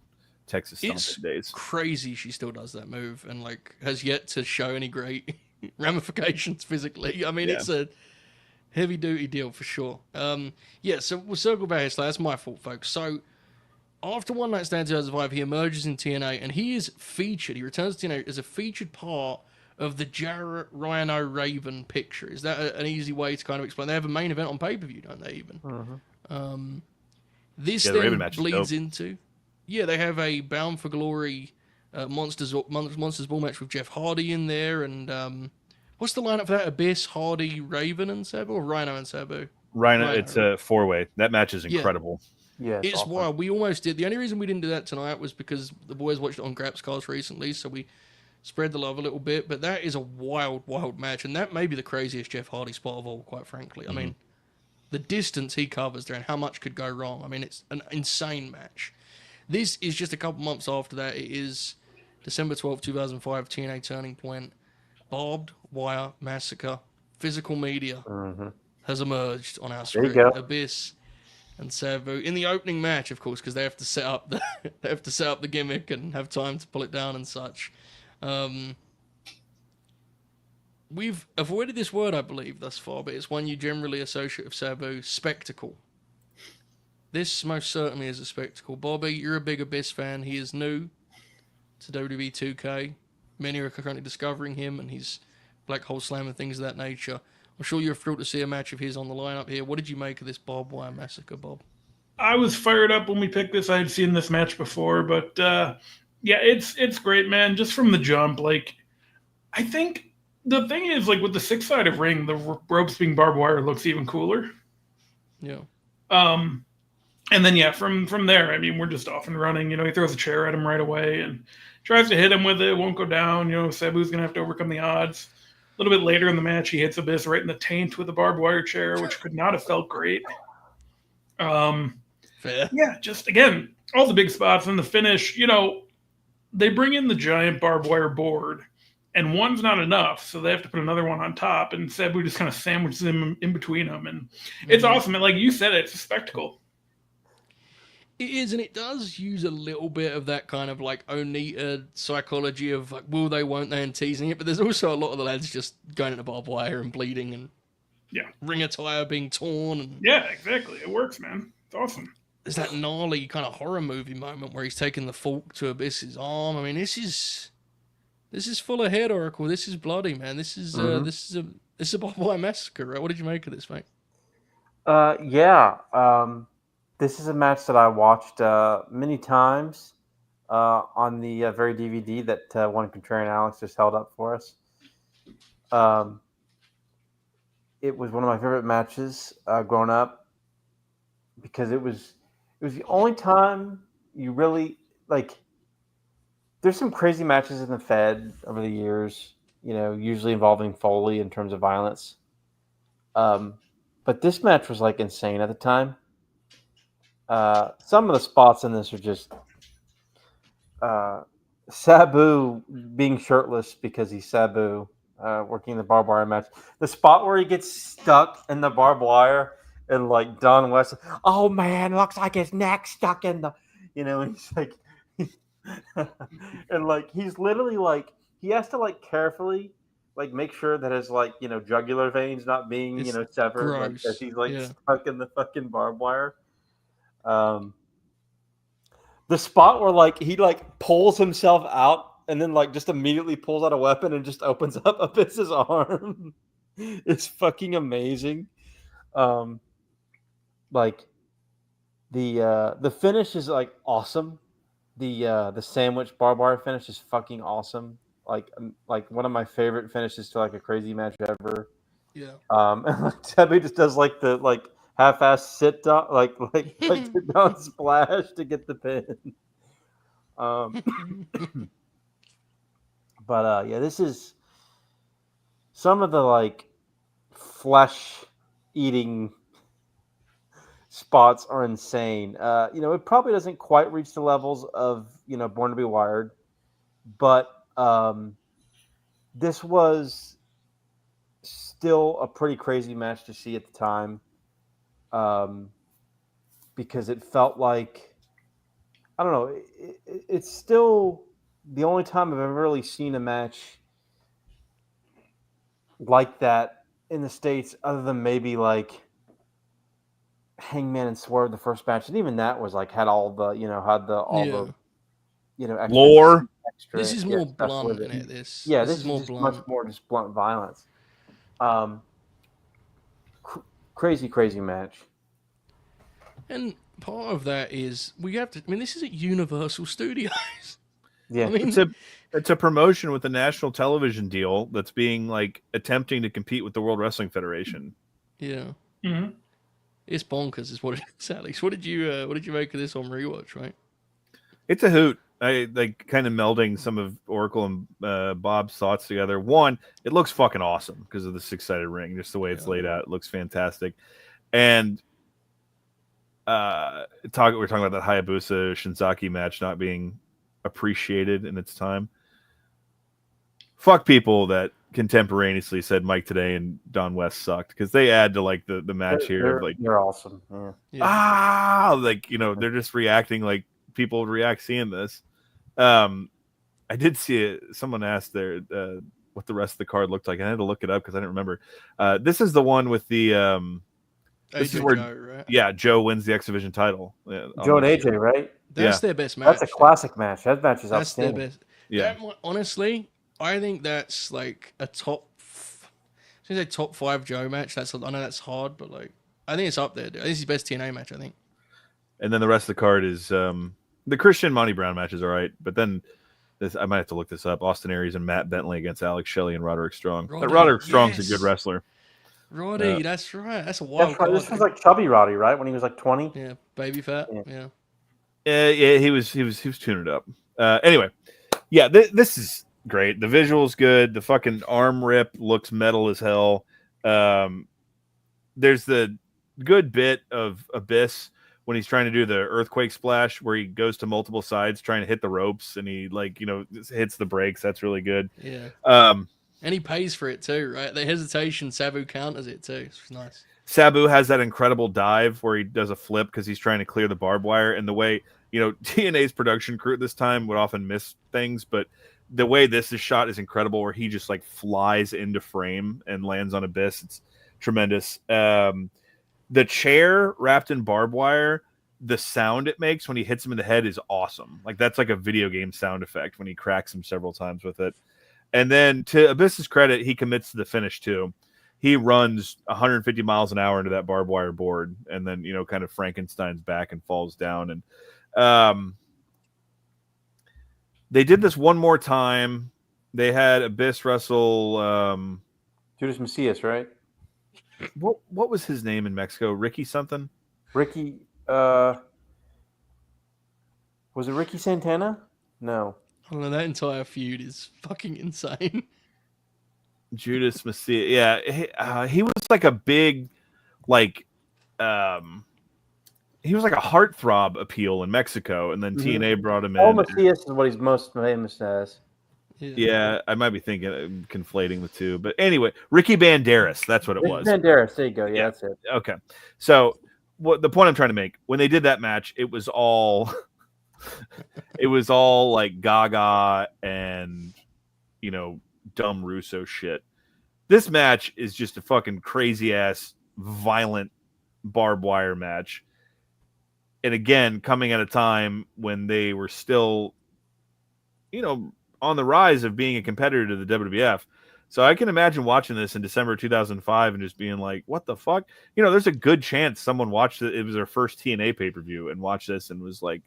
Texas Stomping days. Crazy she still does that move and like has yet to show any great ramifications physically. I mean, it's a heavy duty deal for sure. So we'll circle back here. That's my fault, folks. So after One Night Stand 2005, he emerges in TNA and he is featured. He returns to TNA as a featured part of the Jarrett Rhino Raven picture. Is that an easy way to kind of explain? They have a main event on pay-per-view, don't they, even? Mm-hmm. This Yeah, the Raven then match is bleeds dope. into... Yeah, they have a Bound for Glory Monsters Ball match with Jeff Hardy in there, and what's the lineup for that? Abyss, Hardy, Raven, and Sabu, or Rhino and Sabu? Rhino, Rhino, it's right? a 4-way. That match is Yeah, incredible. Yeah, it's awesome. wild. We almost did. The only reason we didn't do that tonight was because the boys watched it on Graps Cast recently, so we spread the love a little bit. But that is a wild, wild match, and that may be the craziest Jeff Hardy spot of all, quite frankly. I mean, the distance he covers there and how much could go wrong. I mean, it's an insane match. This is just a couple months after that. It is December 12th, 2005, TNA Turning Point. Barbed Wire Massacre. Physical media has emerged on our There you screen. go. Abyss and Sabu in the opening match, of course, because they have to set up the gimmick and have time to pull it down and such. We've avoided this word, I believe, thus far, but it's one you generally associate with Sabu: spectacle. This most certainly is a spectacle. Bobby, you're a big Abyss fan. He is new to WWE 2K. Many are currently discovering him and his Black Hole Slam and things of that nature. I'm sure you're thrilled to see a match of his on the lineup here. What did you make of this Barbed Wire Massacre, Bob? I was fired up when we picked this. I had seen this match before, but yeah, it's great, man. Just from the jump, like I think the thing is, like with the 6-sided ring, the ropes being barbed wire looks even cooler. Yeah. And then yeah, from there, I mean, we're just off and running. You know, he throws a chair at him right away and tries to hit him with it. Won't go down. You know, Sabu's gonna have to overcome the odds. A little bit later in the match, he hits Abyss right in the taint with a barbed wire chair, which could not have felt great. Fair. Yeah, just again, all the big spots and the finish. You know, they bring in the giant barbed wire board, and one's not enough, so they have to put another one on top. And Sabu just kind of sandwiches him in between them, and it's awesome. And like you said, it's a spectacle. It is, and it does use a little bit of that kind of like Onita psychology of like, will they, won't they, and teasing it. But there's also a lot of the lads just going into barbed wire and bleeding and ring attire being torn. And yeah, exactly. It works, man. It's awesome. There's that gnarly kind of horror movie moment where he's taking the fork to Abyss's arm. I mean, this is full of head, Oracle. This is bloody, man. This is a barbed wire massacre, right? What did you make of this, mate? This is a match that I watched many times on the very DVD that one Contrarian Alex just held up for us. It was one of my favorite matches growing up because it was the only time you really like. There's some crazy matches in the Fed over the years, you know, usually involving Foley in terms of violence. But this match was like insane at the time. Some of the spots in this are just Sabu being shirtless because he's Sabu, working the barbed wire match. The spot where he gets stuck in the barbed wire and like Don West, oh man, looks like his neck's stuck in the, you know, and he's like, and like he's literally like he has to like carefully like make sure that his like, you know, jugular veins not being, you know, severed like, as he's like stuck in the fucking barbed wire. The spot where like he like pulls himself out and then like just immediately pulls out a weapon and just opens up Abyss's arm. It's fucking amazing. Like the finish is like awesome. The sandwich barbed wire finish is fucking awesome. Like one of my favorite finishes to like a crazy match ever. Yeah. And like Sabu just does like the like half-ass sit down, like sit down splash to get the pin. But yeah, this is some of the like flesh eating spots are insane. You know, it probably doesn't quite reach the levels of, you know, Born to Be Wired, but this was still a pretty crazy match to see at the time. Because it felt like, I don't know, it's still the only time I've ever really seen a match like that in the States, other than maybe like Hangman and Swerve, the first match, and even that was like had all the, you know, had the lore. This is more blunt, isn't it? This is more just blunt. much more just blunt violence. Crazy match. And part of that is we have to. I mean, this is at Universal Studios. Yeah, I mean, it's a promotion with a national television deal that's being like attempting to compete with the World Wrestling Federation. Yeah, Mm-hmm. it's bonkers, is what it is. Alex, what did you make of this on rewatch? Right, It's a hoot. I like kind of melding some of Oracle and Bob's thoughts together. One, it looks fucking awesome because of the six-sided ring, just the way it's laid out. It looks fantastic. And we're talking about that Hayabusa Shinzaki match not being appreciated in its time. Fuck people that contemporaneously said Mike Today and Don West sucked, because they add to like the match here of like they're awesome. Yeah. like they're just reacting like people would react seeing this. I did see it. Someone asked there what the rest of the card looked like. I had to look it up because I didn't remember. This is the one with the this is where Joe, right? Joe wins the X Division title. Joe and AJ, right? That's their best match. That's a classic match. That match is outstanding. Their best. Yeah. Honestly, I think that's like a top 5 Joe match. I know that's hard, but like I think it's up there. Dude. I think it's his best TNA match. I think. And then the rest of the card is the Christian Monty Brown match is all right, but then I might have to look this up. Austin Aries and Matt Bentley against Alex Shelley and Roderick Strong. Roderick Strong's a good wrestler. Roddy, that's right. That's a wild card. This was like chubby Roddy, right? When he was like 20. Yeah, baby fat. Yeah, he was tuning it up. Anyway, yeah, this is great. The visual's good. The fucking arm rip looks metal as hell. There's the good bit of Abyss when he's trying to do the earthquake splash where he goes to multiple sides trying to hit the ropes and he hits the brakes. That's really good. Yeah. And he pays for it too, right? The hesitation, Sabu counters it too. It's nice. Sabu has that incredible dive where he does a flip because he's trying to clear the barbed wire. And the way, TNA's production crew at this time would often miss things, but the way this is shot is incredible, where he just like flies into frame and lands on Abyss. It's tremendous. The chair wrapped in barbed wire, the sound it makes when he hits him in the head is awesome. Like that's like a video game sound effect when he cracks him several times with it. And then to Abyss's credit, he commits to the finish too. He runs 150 miles an hour into that barbed wire board and then, kind of Frankenstein's back and falls down. And they did this one more time. They had Abyss wrestle Judas Macias, right? What was his name in Mexico? Ricky something? Ricky was it Ricky Santana? No. I don't know, that entire feud is fucking insane. Judas Macias. Yeah, he was like a big, like, he was like a heartthrob appeal in Mexico, and then TNA brought him in. Macias is what he's most famous as. Yeah, I might be conflating the two, but anyway, Ricky Banderas. That's what it was. Banderas. There you go. Yeah, that's it. Okay, so the point I'm trying to make, when they did that match, it was all, it was all like Gaga and dumb Russo shit. This match is just a fucking crazy ass violent barbed wire match. And again, coming at a time when they were still, on the rise of being a competitor to the WWF. So I can imagine watching this in December 2005 and just being like, what the fuck? There's a good chance someone watched it. It was their first TNA pay-per-view and watched this and was like,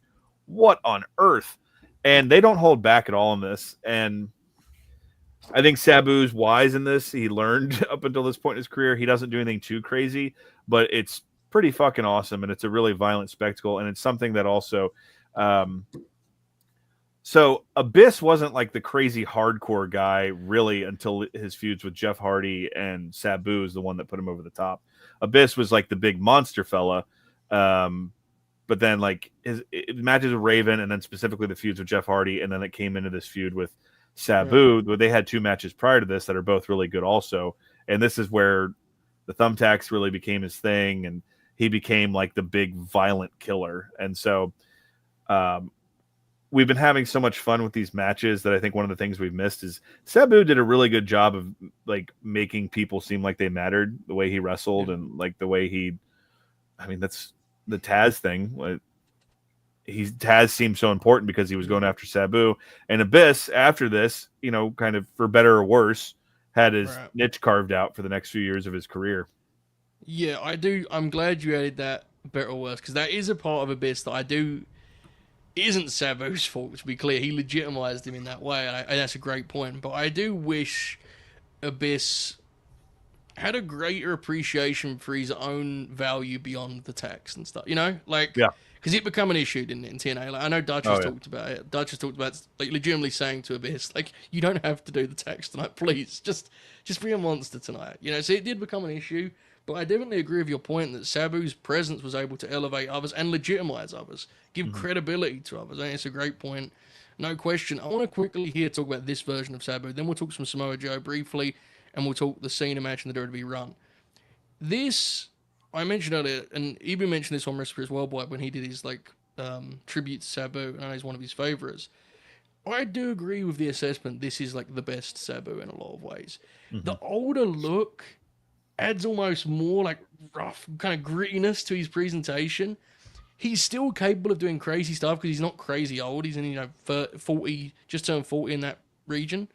what on earth? And they don't hold back at all in this. And I think Sabu's wise in this. He learned up until this point in his career. He doesn't do anything too crazy, but it's pretty fucking awesome. And it's a really violent spectacle. And it's something that also, so Abyss wasn't like the crazy hardcore guy really until his feuds with Jeff Hardy, and Sabu is the one that put him over the top. Abyss was like the big monster fella. But then like his matches with Raven, and then specifically the feuds with Jeff Hardy. And then it came into this feud with Sabu, where they had 2 matches prior to this that are both really good also. And this is where the thumbtacks really became his thing. And he became like the big violent killer. And so, we've been having so much fun with these matches that I think one of the things we've missed is Sabu did a really good job of like making people seem like they mattered, the way he wrestled and like the way that's the Taz thing. he has seemed so important because he was going after Sabu. And Abyss, after this, kind of for better or worse, had his niche carved out for the next few years of his career. Yeah, I do. I'm glad you added that better or worse, because that is a part of Abyss that I do. It isn't Sabu's fault, to be clear. He legitimized him in that way, and that's a great point. But I do wish Abyss had a greater appreciation for his own value beyond the text and stuff. Because it became an issue, didn't it, in TNA? Like, I know Dutch has talked about it. Dutch has talked about like legitimately saying to Abyss, like, you don't have to do the text tonight, please. Just be a monster tonight. So it did become an issue. But I definitely agree with your point that Sabu's presence was able to elevate others and legitimize others, give credibility to others. I think it's a great point. No question. I want to quickly here talk about this version of Sabu. Then we'll talk some Samoa Joe briefly, and we'll talk the Cena match in the WWE run. This, I mentioned earlier, and even mentioned this on Wrestler as well, Boy, when he did his tribute to Sabu, and I know he's one of his favorites. I do agree with the assessment. This is like the best Sabu in a lot of ways. The older look adds almost more like rough kind of grittiness to his presentation. He's still capable of doing crazy stuff because he's not crazy old. He's in 40, just turned 40 in that region.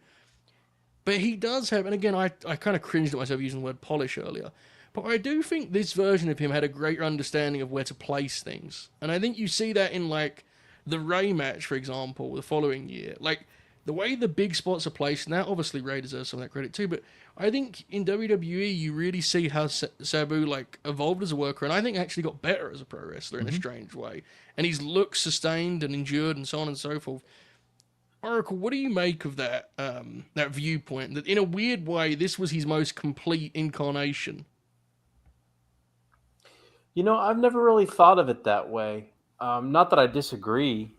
But he does have, and again, I kind of cringed at myself using the word polish earlier, but I do think this version of him had a greater understanding of where to place things. And I think you see that in like the Ray match, for example, the following year. Like the way the big spots are placed, and that obviously Ray deserves some of that credit too, but I think in WWE you really see how Sabu like evolved as a worker, and I think actually got better as a pro wrestler in a strange way. And his looks sustained and endured and so on and so forth. Oracle, what do you make of that that viewpoint? That in a weird way, this was his most complete incarnation. I've never really thought of it that way. Not that I disagree,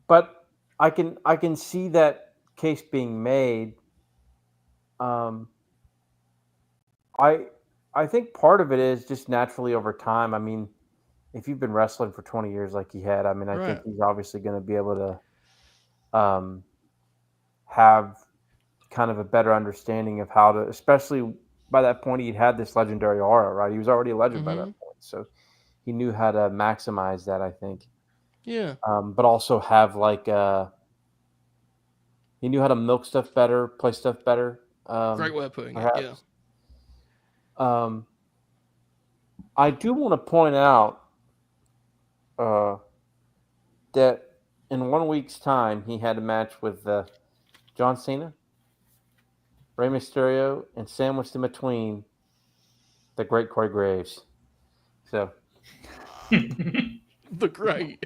but I can see that case being made. I think part of it is just naturally over time. I mean, if you've been wrestling for 20 years like he had, I mean, I think he's obviously going to be able to have kind of a better understanding of how to, especially by that point, he'd had this legendary aura, right? He was already a legend by that point. So he knew how to maximize that, I think. Yeah. But also have he knew how to milk stuff better, play stuff better. Great way of putting it, yeah. I do want to point out that in 1 week's time, he had a match with John Cena, Rey Mysterio, and sandwiched in between the great Corey Graves. So, the great.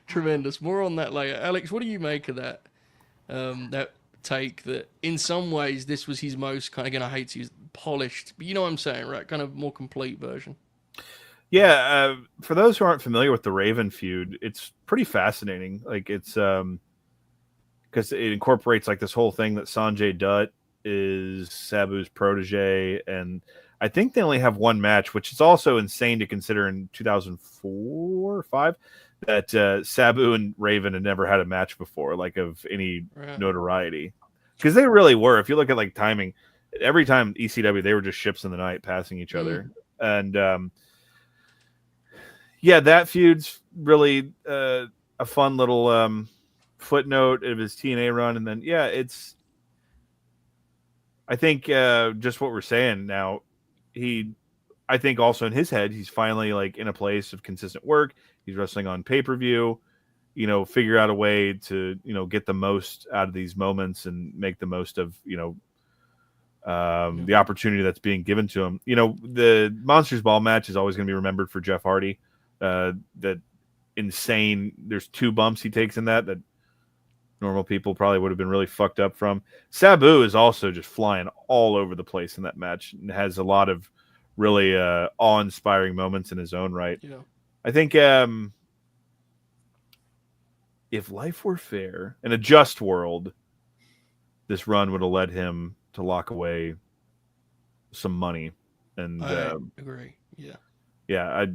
Tremendous. More on that later. Alex, what do you make of that? That take that in some ways this was his most kind of, again, I hate to use polished, but you know what I'm saying, right? Kind of more complete version. Yeah, for those who aren't familiar with the Raven feud, it's pretty fascinating. Like it's because it incorporates like this whole thing that Sanjay Dutt is Sabu's protege, and I think they only have one match, which is also insane to consider in 2004 or 5 that Sabu and Raven had never had a match before, like of any notoriety, because they really were. If you look at like timing, every time ECW, they were just ships in the night passing each other, and yeah, that feud's really a fun little footnote of his TNA run. And then, yeah, it's, I think just what we're saying now, I think also in his head, he's finally like in a place of consistent work. He's wrestling on pay-per-view, figure out a way to, get the most out of these moments and make the most of, the opportunity that's being given to him. The Monsters Ball match is always going to be remembered for Jeff Hardy. That insane, there's 2 bumps he takes in that normal people probably would have been really fucked up from. Sabu is also just flying all over the place in that match and has a lot of really awe-inspiring moments in his own right. Yeah. I think if life were fair in a just world, this run would have led him to lock away some money. And I agree. Yeah. Yeah,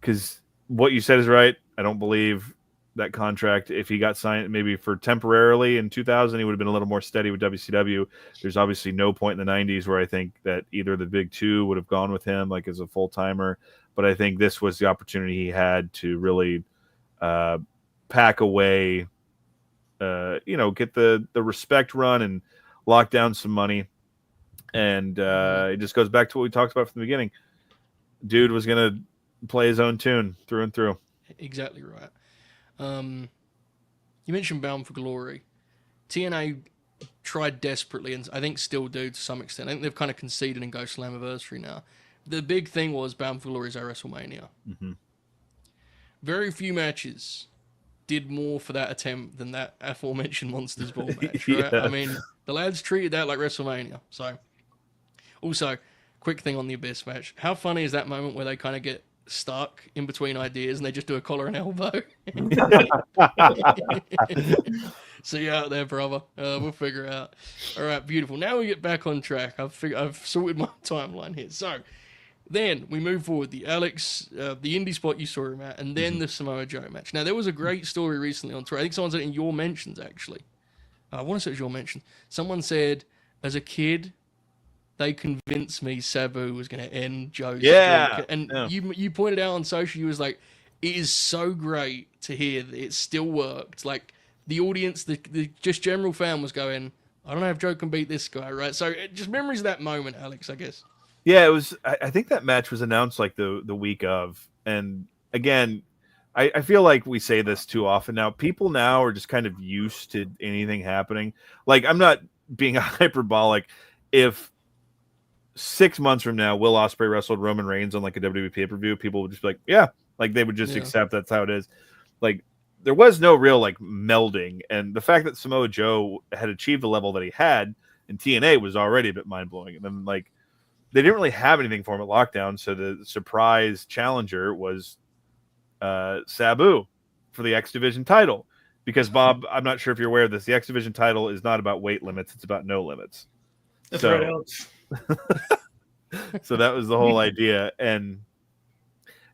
because what you said is right. I don't believe that contract. If he got signed maybe for temporarily in 2000, he would have been a little more steady with WCW. There's obviously no point in the 90s where I think that either the big two would have gone with him like as a full-timer, but I think this was the opportunity he had to really pack away, get the respect run and lock down some money. And it just goes back to what we talked about from the beginning. Dude was going to play his own tune through and through. Exactly right. You mentioned Bound for Glory. TNA tried desperately, and I think still do to some extent. I think they've kind of conceded in Ghost Slammiversary now. The big thing was Bound for Glory's at WrestleMania. Mm-hmm. Very few matches did more for that attempt than that aforementioned Monsters Ball match, right? Yeah. I mean, the lads treated that like WrestleMania. So, also, quick thing on the Abyss match. How funny is that moment where they kind of get stuck in between ideas and they just do a collar and elbow? See you out there, brother. We'll figure it out. All right, beautiful. Now we get back on track. I've sorted my timeline here. So, then we move forward. The Alex, the indie spot you saw him at, and then the Samoa Joe match. Now, there was a great story recently on Twitter. I think someone said it in your mentions, actually. I want to say it was your mention. Someone said, as a kid, they convinced me Sabu was going to end Joe's streak. And you pointed out on social, you was like, it is so great to hear that it still worked. Like, the audience, the just general fan was going, I don't know if Joe can beat this guy, right? So, just memories of that moment, Alex, I guess. Yeah, it was. I think that match was announced like the week of, and again, I feel like we say this too often now. People now are just kind of used to anything happening. Like, I'm not being hyperbolic. If 6 months from now Will Ospreay wrestled Roman Reigns on like a WWE pay-per-view, people would just be like, yeah, like they would just accept that's how it is. Like, there was no real like melding, and the fact that Samoa Joe had achieved the level that he had in TNA was already a bit mind-blowing. And then like, they didn't really have anything for him at Lockdown, so the surprise challenger was Sabu for the X Division title. Because, Bob, I'm not sure if you're aware of this, the X Division title is not about weight limits, it's about no limits. That's right, Alex. So that was the whole idea. And,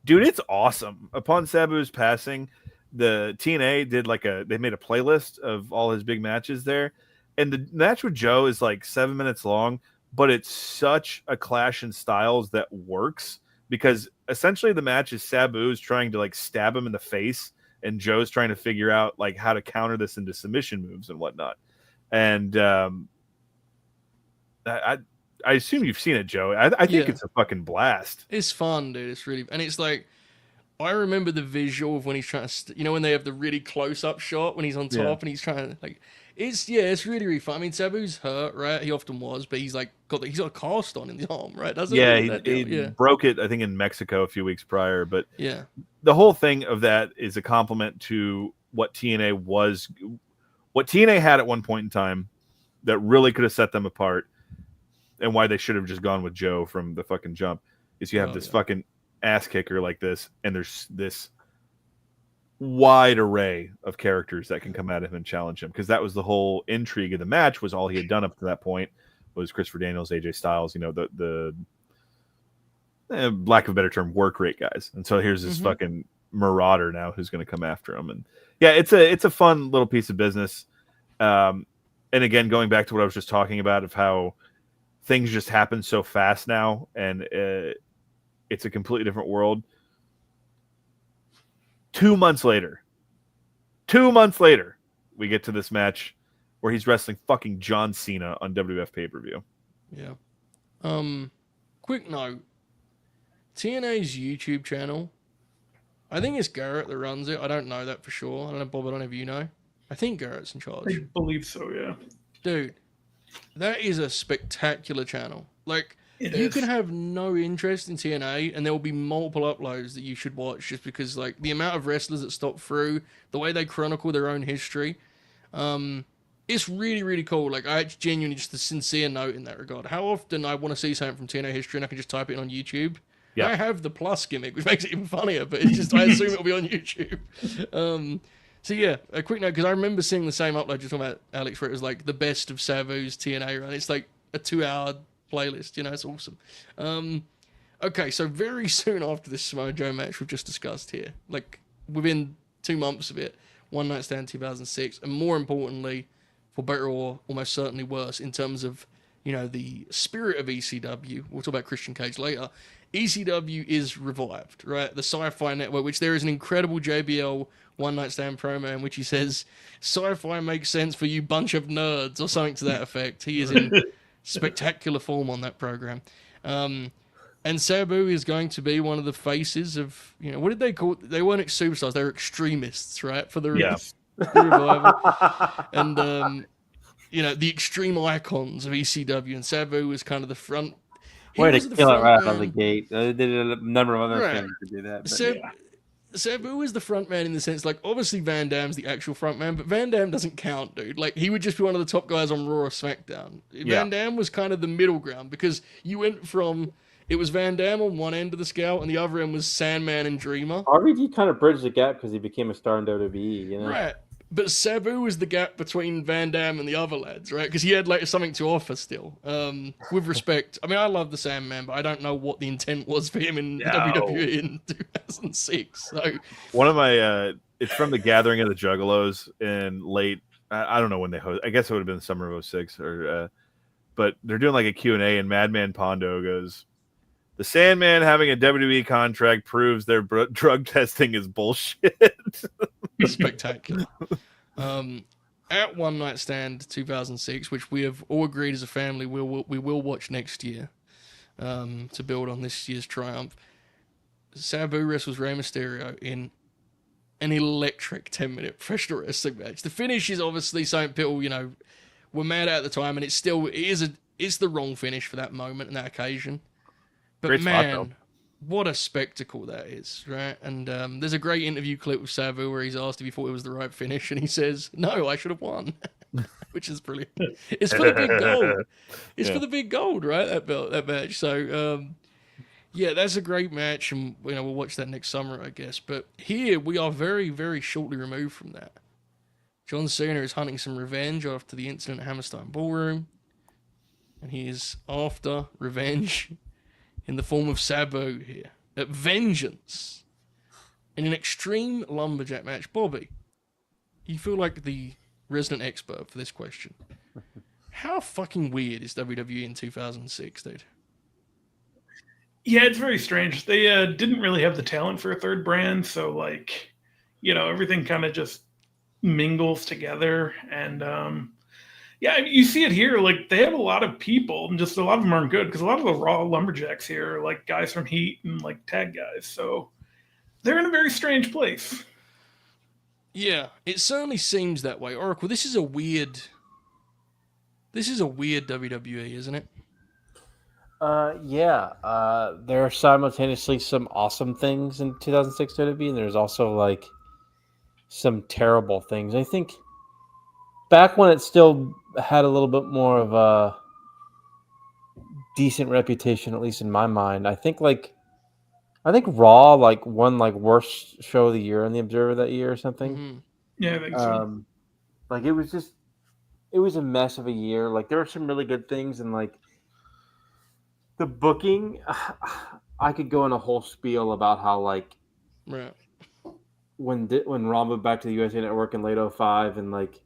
dude, it's awesome. Upon Sabu's passing, the TNA did they made a playlist of all his big matches there. And the match with Joe is like 7 minutes long, but it's such a clash in styles that works, because essentially the match is Sabu's trying to like stab him in the face, and Joe's trying to figure out like how to counter this into submission moves and whatnot. And I assume you've seen it, Joe. I think it's a fucking blast. It's fun, dude. It's really, and it's like, I remember the visual of when he's trying to, when they have the really close up shot when he's on top and he's trying to like. It's really, really fun. I mean, Sabu's hurt, right? He often was, but he's like he's got a cast on in the arm, right? Doesn't he broke it, I think, in Mexico a few weeks prior. But the whole thing of that is a compliment to what TNA was, what TNA had at one point in time that really could have set them apart, and why they should have just gone with Joe from the fucking jump. Is you have this fucking ass kicker like this, and there's this wide array of characters that can come at him and challenge him, because that was the whole intrigue of the match. Was all he had done up to that point was Christopher Daniels, AJ Styles, the lack of a better term, work rate guys. And so here's this fucking marauder now who's going to come after him. And it's a fun little piece of business. And again, going back to what I was just talking about of how things just happen so fast now, and it's a completely different world. 2 months later, we get to this match where he's wrestling fucking John Cena on WWF pay-per-view. Yeah. Quick note. TNA's YouTube channel, I think it's Garrett that runs it. I don't know that for sure. I don't know, Bob, I don't know if you know. I think Garrett's in charge. I believe so, yeah. Dude, that is a spectacular channel. Like, you can have no interest in TNA, and there will be multiple uploads that you should watch, just because, like, the amount of wrestlers that stop through, the way they chronicle their own history, it's really, really cool. Like, I genuinely, just a sincere note in that regard. How often I want to see something from TNA history and I can just type it in on YouTube. Yeah. I have the plus gimmick, which makes it even funnier, but it's just, I assume it'll be on YouTube. So yeah, a quick note, because I remember seeing the same upload just talking about Alex, where it was like the best of Sabu's TNA run. It's like a 2-hour playlist, it's awesome. Okay, so very soon after this Samoa Joe match we've just discussed here, like within 2 months of it, One Night Stand 2006, and more importantly, for better or almost certainly worse, in terms of, you know, the spirit of ECW. We'll talk about Christian Cage later. ECW is revived, right? The Sci-Fi Network, which there is an incredible JBL One Night Stand promo in which he says, "Sci-Fi makes sense for you bunch of nerds," or something to that effect. He is in spectacular form on that program. And Sabu is going to be one of the faces of, you know, what did they call it? They weren't superstars, they were extremists, right? For the revival. And, you know, the extreme icons of ECW, and Sabu was kind of the front. Way to kill it right out of the gate. They did a number of other things to do that. Sabu is the front man in the sense, like, obviously Van Damme's the actual front man, but Van Damme doesn't count, dude. Like, he would just be one of the top guys on Raw or SmackDown. Van Damme was kind of the middle ground, because you went from, it was Van Damme on one end of the scale, and the other end was Sandman and Dreamer. RVD kind of bridged the gap because he became a star in WWE, you know? Right. But Sabu was the gap between Van Damme and the other lads, right? Because he had like something to offer still. With respect, I mean, I love the Sandman, but I don't know what the intent was for him in WWE in 2006. So one of my, it's from the Gathering of the Juggalos in late, I don't know when they host. I guess it would have been the summer of 06, or, but they're doing like a Q&A, and Madman Pondo goes, "The Sandman having a WWE contract proves their drug testing is bullshit." Spectacular. At One Night Stand 2006, which we have all agreed as a family we will watch next year, to build on this year's triumph, Sabu wrestles Rey Mysterio in an electric 10-minute professional wrestling match. The finish is obviously something people, you know, were mad at the time, and it's the wrong finish for that moment and that occasion. But great man, spot, what a spectacle that is, right? And there's a great interview clip with Sabu where he's asked if he thought it was the right finish, and he says, "No, I should have won," which is brilliant. It's for the big gold. It's for the big gold, right? That match. So, yeah, that's a great match, and you know we'll watch that next summer, I guess. But here we are very, very shortly removed from that. John Cena is hunting some revenge after the incident at Hammerstein Ballroom, and he is after revenge in the form of Sabu here, at Vengeance, in an extreme lumberjack match. Bobby, you feel like the resident expert for this question. How fucking weird is WWE in 2006, dude? Yeah, it's very strange. They didn't really have the talent for a third brand, so, like, you know, everything kind of just mingles together, and yeah, you see it here. Like, they have a lot of people, and just a lot of them aren't good, because a lot of the Raw Lumberjacks here are like guys from Heat and like tag guys. So they're in a very strange place. Yeah, it certainly seems that way. Oracle, this is a weird WWE, isn't it? Yeah. There are simultaneously some awesome things in 2006 WWE, and there's also like some terrible things. I think back when it still had a little bit more of a decent reputation, at least in my mind, I think Raw like won like worst show of the year in the Observer that year or something. Mm-hmm. Yeah, I think so. Like it was a mess of a year. Like there were some really good things, and like the booking, I could go in a whole spiel about how like Right. when Raw moved back to the USA Network in late 2005, and like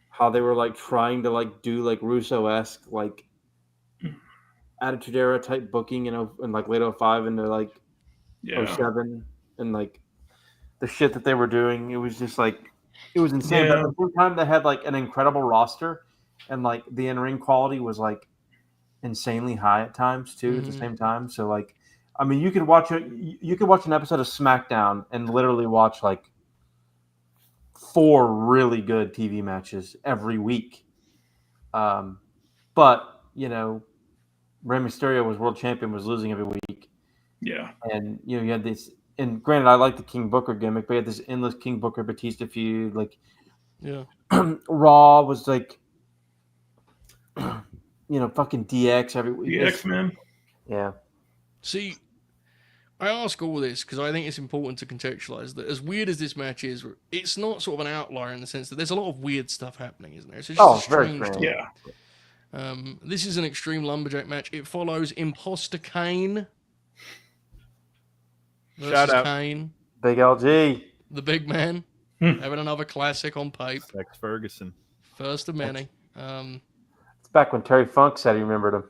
how they were like trying to like do like Russo-esque like Attitude Era type booking, you know, in like late 2005 into like 2007, and like the shit that they were doing, it was just like it was insane. But at the same time, they had like an incredible roster, and like the in-ring quality was like insanely high at times too. At the same time, so like, I mean, you could watch an episode of SmackDown and literally watch like 4 really good TV matches every week. But you know, Rey Mysterio was world champion, was losing every week. Yeah, and you know, you had this. And granted, I like the King Booker gimmick, but you had this endless King Booker Batista feud. Like, Raw was like, you know, fucking DX every week. DX, man. Yeah. See, I ask all this because I think it's important to contextualize that as weird as this match is, it's not sort of an outlier in the sense that there's a lot of weird stuff happening, isn't there? It's just very strange. Yeah. This is an extreme lumberjack match. It follows Imposter Kane versus Shout out. Kane, Big LG. the big man. Having another classic on pape. Sex Ferguson. First of many. It's back when Terry Funk said he remembered him.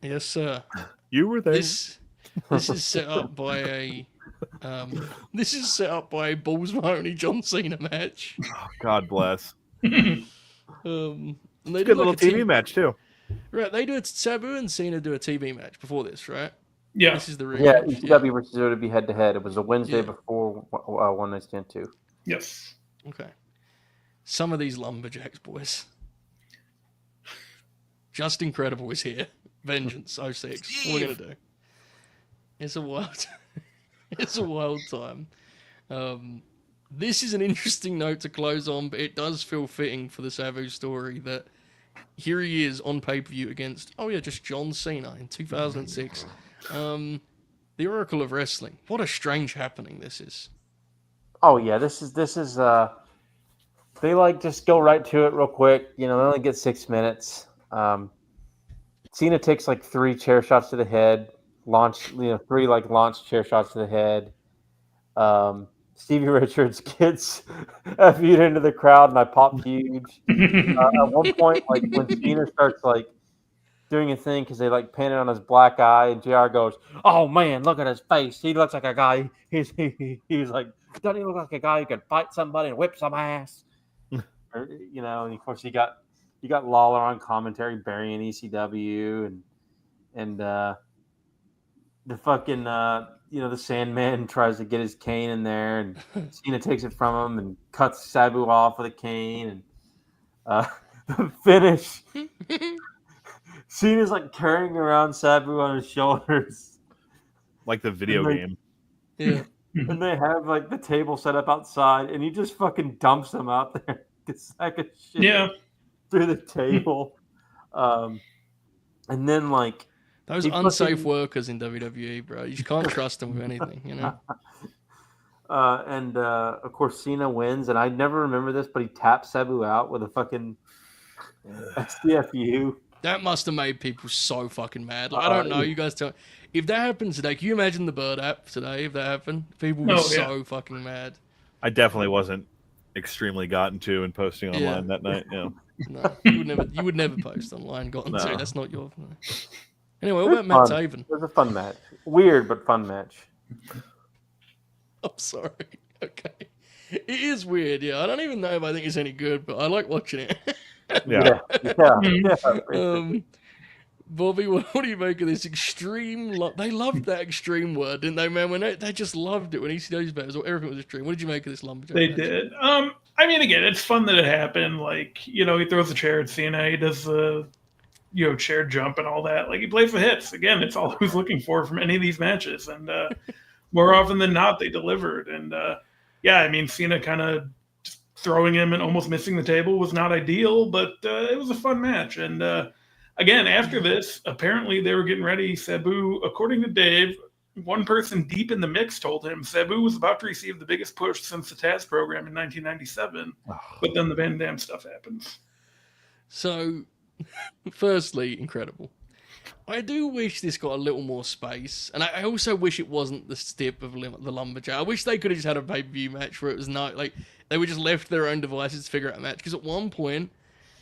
Yes, sir. You were there. This is set up by a Balls Mahoney John Cena match. Oh, God bless. And they Good little TV match too. Right, they do it. Sabu and Cena do a TV match before this, right? Yeah. This is the Yeah, rematch. ECW versus OWB head to head. It was a Wednesday Yeah. before One Night Stand 2. Yes. Okay. Some of these Lumberjacks, boys. Just Incredible is here. Vengeance 06. What we're gonna do? It's a wild. It's a wild time. This is an interesting note to close on, but it does feel fitting for the Sabu story that here he is on pay-per-view against, just John Cena in 2006. The Oracle of Wrestling. What a strange happening this is. Oh yeah, this is they just go right to it real quick. They only get 6 minutes. Cena takes 3 chair shots to the head, 3 launch chair shots to the head. Stevie Richards gets FU'd into the crowd, and I popped huge. At one point, when Cena starts doing a thing because they pan it on his black eye, and JR goes, "Oh man, look at his face. He looks like a guy. He's like, doesn't he look like a guy who can fight somebody and whip some ass?" And of course you got Lawler on commentary burying ECW, and the fucking the Sandman tries to get his cane in there, and Cena takes it from him and cuts Sabu off with a cane, and the finish. Cena's carrying around Sabu on his shoulders, like the video game. Yeah. And they have the table set up outside, and he just fucking dumps them out there, the sack of shit. Yeah. Through the table, and then those unsafe workers in WWE, bro. You can't trust them with anything, And of course, Cena wins, and I never remember this, but he taps Sabu out with a fucking STFU. That must have made people so fucking mad. I don't know. You guys tell. If that happened today, can you imagine the Bird app today? If that happened, people were so fucking mad. I definitely wasn't extremely gotten to and posting online that night. Yeah. No, you would never post online. Gotten to. That's not your. No. Anyway, what about Matt Taven? It was a fun match. Weird, but fun match. I'm sorry. Okay. It is weird, yeah. I don't even know if I think it's any good, but I like watching it. Yeah. Bobby, what do you make of this extreme? They loved that extreme word, didn't they, man? When they just loved it when ECW's battles or everything was extreme. What did you make of this Lumberjack? They did. I mean, again, it's fun that it happened. He throws the chair at Cena. He does the, chair jump and all that. He plays the hits. Again, it's all he was looking for from any of these matches. And more often than not, they delivered. And I mean, Cena kind of throwing him and almost missing the table was not ideal, but it was a fun match. And again, after this, apparently they were getting ready. Sabu, according to Dave, one person deep in the mix told him Sabu was about to receive the biggest push since the Taz program in 1997. But then the Van Dam stuff happens. So, firstly, incredible. I do wish this got a little more space, and I also wish it wasn't the stip of the Lumberjack. I wish they could have just had a pay-per-view match where it was not they were just left to their own devices to figure out a match. Because at one point,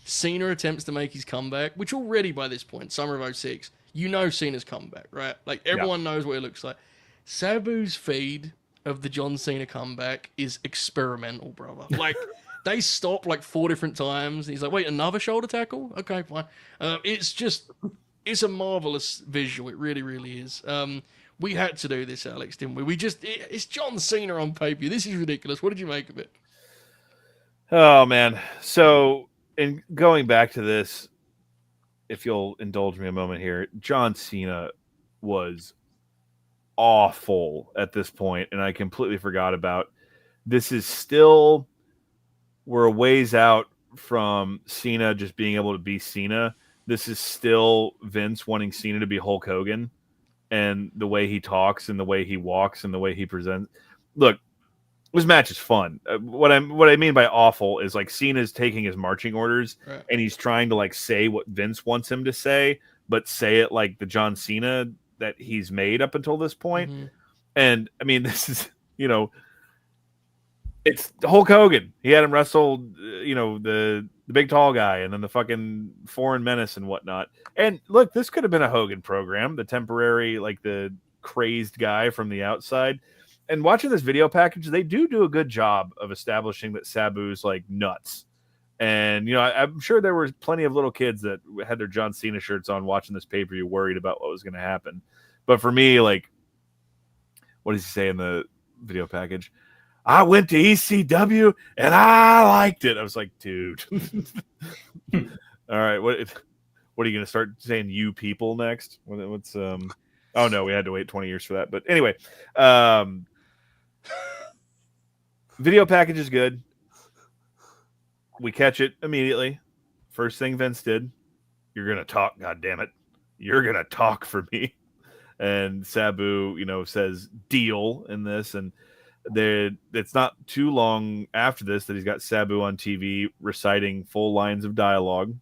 Cena attempts to make his comeback, which already by this point, summer of 06, Cena's comeback, right? Everyone knows what it looks like. Sabu's feed of the John Cena comeback is experimental, brother. They stop 4 different times. And he's like, wait, another shoulder tackle? Okay, fine. It's a marvelous visual. It really, really is. We had to do this, Alex, didn't we? It's John Cena on pay-per-view. This is ridiculous. What did you make of it? Oh, man. So, in going back to this, if you'll indulge me a moment here, John Cena was awful at this point, and I completely forgot about. This is still, we're a ways out from Cena just being able to be Cena. This is still Vince wanting Cena to be Hulk Hogan, and the way he talks and the way he walks and the way he presents. Look, this match is fun. What I mean by awful is Cena's taking his marching orders, right, and he's trying to say what Vince wants him to say, but say it like the John Cena that he's made up until this point. Mm-hmm. And I mean, this is, It's Hulk Hogan. He had him wrestle, the big tall guy, and then the fucking foreign menace and whatnot. And look, this could have been a Hogan program, the temporary, like the crazed guy from the outside. And watching this video package, they do a good job of establishing that Sabu's like nuts. And I'm sure there were plenty of little kids that had their John Cena shirts on watching this pay-per-view, worried about what was going to happen. But for me, like, what does he say in the video package? I went to ECW and I liked it. I was like, dude. All right, what are you going to start saying? You people next? What's Oh no, we had to wait 20 years for that. But anyway, video package is good. We catch it immediately. First thing Vince did, you're gonna talk, goddammit. You're gonna talk for me. And Sabu, says deal in this, and it's not too long after this that he's got Sabu on TV reciting full lines of dialogue.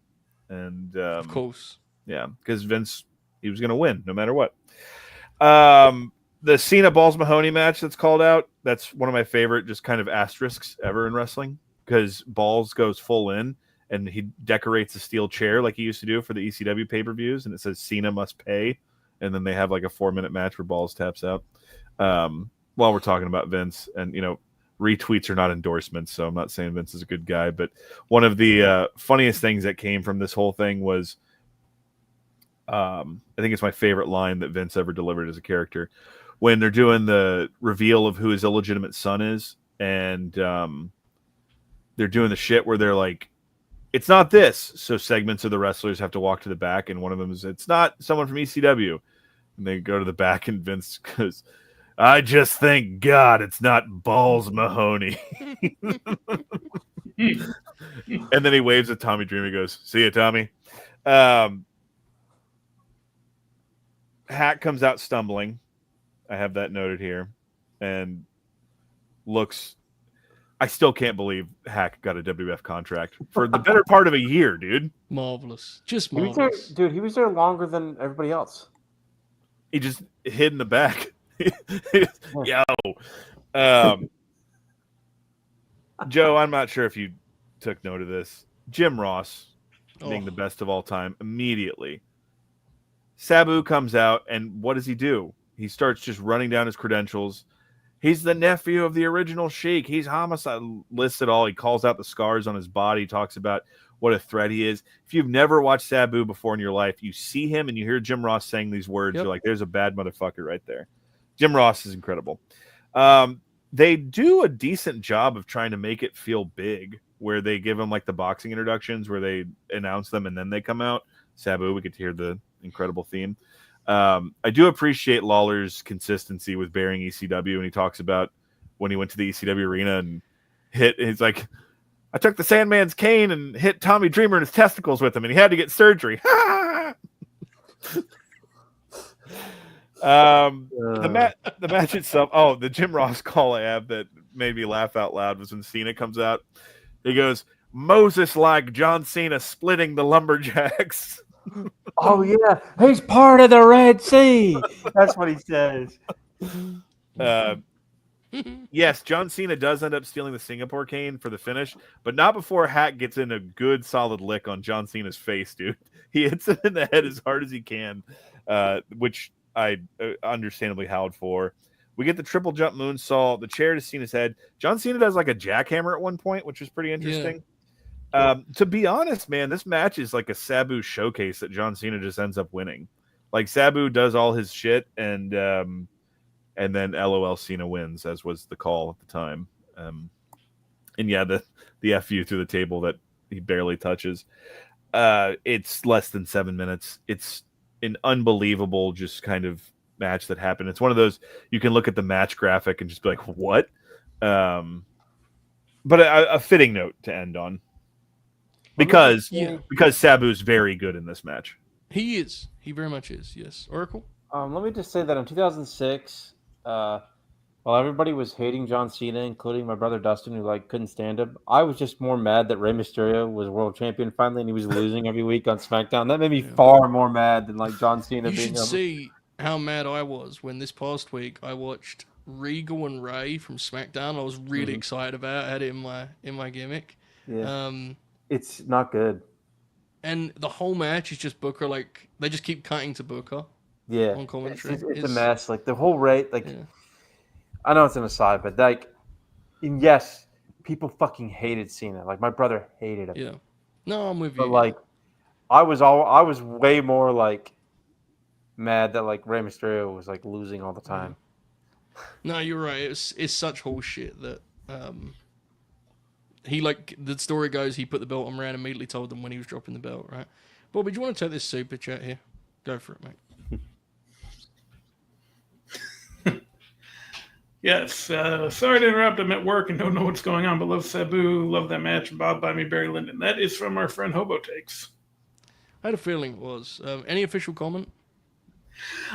And of course. Yeah, because Vince, he was gonna win no matter what. The Cena Balls Mahoney match that's called out, that's one of my favorite just kind of asterisks ever in wrestling, because Balls goes full in and he decorates a steel chair like he used to do for the ECW pay-per-views, and it says Cena must pay, and then they have like a 4-minute match where Balls taps out. While we're talking about Vince, and retweets are not endorsements, so I'm not saying Vince is a good guy, but one of the funniest things that came from this whole thing was I think it's my favorite line that Vince ever delivered as a character, when they're doing the reveal of who his illegitimate son is, and they're doing the shit where they're like, it's not this. So segments of the wrestlers have to walk to the back, and one of them is, it's not someone from ECW. And they go to the back, and Vince goes, I just thank God it's not Balls Mahoney. And then he waves at Tommy Dreamer. He goes, see ya, Tommy. Hack comes out stumbling. I have that noted here. And looks... I still can't believe Hack got a WWF contract for the better part of a year, dude. Marvelous. Just He was marvelous. there, dude, he was there longer than everybody else. He just hid in the back. Yo. Joe, I'm not sure if you took note of this. Jim Ross being the best of all time immediately. Sabu comes out, and what does he do? He starts just running down his credentials. He's the nephew of the original Sheik. He's homicide, lists it all. He calls out the scars on his body, talks about what a threat he is. If you've never watched Sabu before in your life, you see him and you hear Jim Ross saying these words, You're like, there's a bad motherfucker right there. Jim Ross is incredible. They do a decent job of trying to make it feel big, where they give them like the boxing introductions where they announce them and then they come out. Sabu, we get to hear the incredible theme. I do appreciate Lawler's consistency with burying ECW, and he talks about when he went to the ECW arena and he's like, I took the Sandman's cane and hit Tommy Dreamer in his testicles with him, and he had to get surgery. The match itself, the Jim Ross call I have that made me laugh out loud was when Cena comes out. He goes, Moses like John Cena splitting the Lumberjacks. Oh yeah, he's part of the Red Sea. That's what he says. Yes, John Cena does end up stealing the Singapore cane for the finish, but not before Hack gets in a good solid lick on John Cena's face, dude. He hits him in the head as hard as he can, which I understandably howled for. We get the triple jump moonsault, the chair to Cena's head. John Cena does like a jackhammer at one point, which was pretty interesting. Yeah. To be honest, man, this match is like a Sabu showcase that John Cena just ends up winning. Like Sabu does all his shit, and then LOL Cena wins, as was the call at the time. And yeah, the FU through the table that he barely touches. It's less than 7 minutes. It's an unbelievable just kind of match that happened. It's one of those you can look at the match graphic and just be like, what? But a fitting note to end on. Because Sabu's very good in this match. He is. He very much is. Yes. Oracle? Let me just say that in 2006, while everybody was hating John Cena, including my brother Dustin, who couldn't stand him, I was just more mad that Rey Mysterio was world champion finally, and he was losing every week on SmackDown. That made me far more mad than John Cena. You should see how mad I was when this past week I watched Regal and Ray from SmackDown. I was really excited about. I had it in my gimmick. Yeah. It's not good. And the whole match is just Booker. Like they just keep cutting to Booker. Yeah, on commentary. it's a mess. Like the whole rate. Like Yeah. I know it's an aside, but like, and yes, people fucking hated Cena. Like my brother hated him. Yeah. No, I'm with you. But like, I was way more like mad that like Rey Mysterio was like losing all the time. No, you're right. It's such horseshit that he, like, the story goes, he put the belt on Rand and immediately told them when he was dropping the belt, right? Bobby, do you want to take this super chat here? Go for it, mate. Yes, sorry to interrupt. I'm at work and don't know what's going on, but love Sabu, love that match, and Bob by me, Barry Lyndon. That is from our friend Hobo Takes. I had a feeling it was. Any official comment?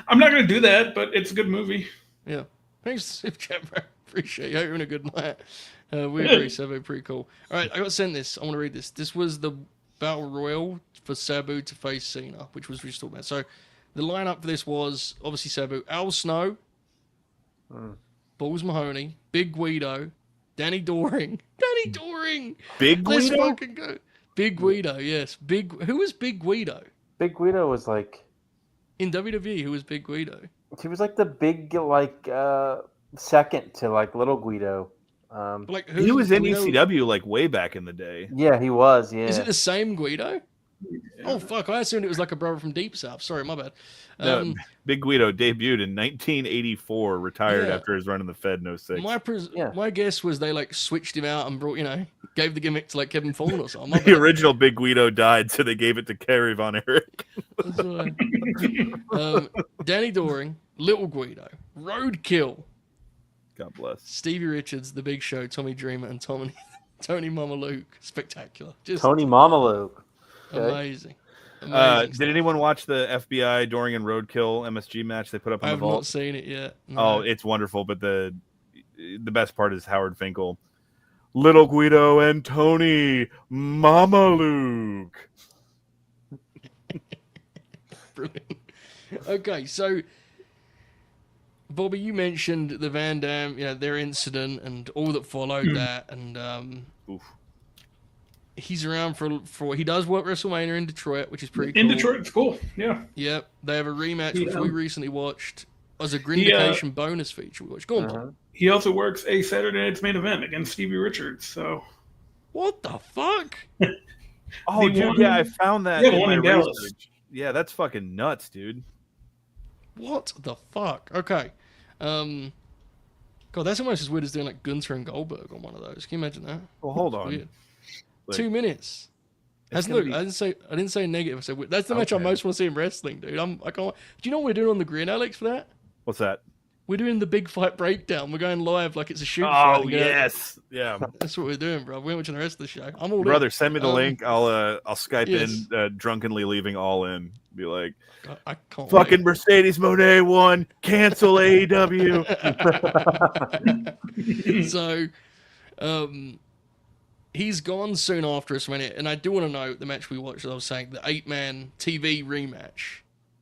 I'm not going to do that, but it's a good movie. Yeah. Thanks, super chat, bro. Appreciate you. Hope you're having a good night. We agree, Sabu. Pretty cool. All right, I got sent this. I want to read this. This was the Battle Royal for Sabu to face Cena, which was just talked about. So the lineup for this was obviously Sabu, Al Snow, Balls Mahoney, Big Guido, Danny Doring. Big Let's Guido? fucking go. Big Guido, yes. Who was Big Guido? Big Guido was like In WWE, who was Big Guido? he was like the big like second to like Little Guido. Like He was in Guido? ECW like way back in the day. Yeah, he was. Yeah. Is it the same Guido? Oh fuck! I assumed it was like a brother from Deep South. Sorry, my bad. No, Big Guido debuted in 1984, retired Yeah. after his run in the Fed in 06. My guess was they like switched him out and brought, gave the gimmick to like Kevin Fallon or something. My The bad. original Big Guido died, so they gave it to Kerry Von Erich. That's right. Danny Doring, Little Guido, Roadkill, God bless. Stevie Richards, The Big Show, Tommy Dreamer, and Tony Mama Luke. Spectacular. Just Tony Mamaluke. Okay. amazing. Did anyone watch the FBI Doring and Roadkill MSG match they put up I on the have vault? not seen it yet. No. Oh, it's wonderful, but the best part is Howard Finkel. Little Guido and Tony Mamaluke. Brilliant. Okay, so Bobby, you mentioned the Van Dam, their incident and all that followed that, and he's around for he does work WrestleMania in Detroit, which is pretty cool. In Detroit, it's cool. Yeah. Yep, they have a rematch which we recently watched as a Grindication bonus feature. We watched. Go on, Bob. He also works a Saturday Night's Main Event against Stevie Richards. So. What the fuck? Oh, dude, yeah, I found that. Yeah, in one my in Dallas. research. Yeah, that's fucking nuts, dude. What the fuck? Okay. God, that's almost as weird as doing like Gunther and Goldberg on one of those. Can you imagine that? Well, hold on. Weird. Like, 2 minutes. it's Look, gonna I didn't say negative. I said that's the match I Okay. most want to see in wrestling, dude. I can't. Do you know what we're doing on the Grin, Alex, for that? What's that? We're doing the big fight breakdown. We're going live like it's a shoot fight. Oh, yes. Yeah. That's what we're doing, bro. We're watching the rest of the show. I'm all Brother, in. send me the link. I'll Skype yes. in, drunkenly leaving all in. Be like, I can't fucking wait. Mercedes Monet won. Cancel AEW. So, he's gone soon after WrestleMania, and I do want to note the match we watched. As I was saying, the 8-man TV rematch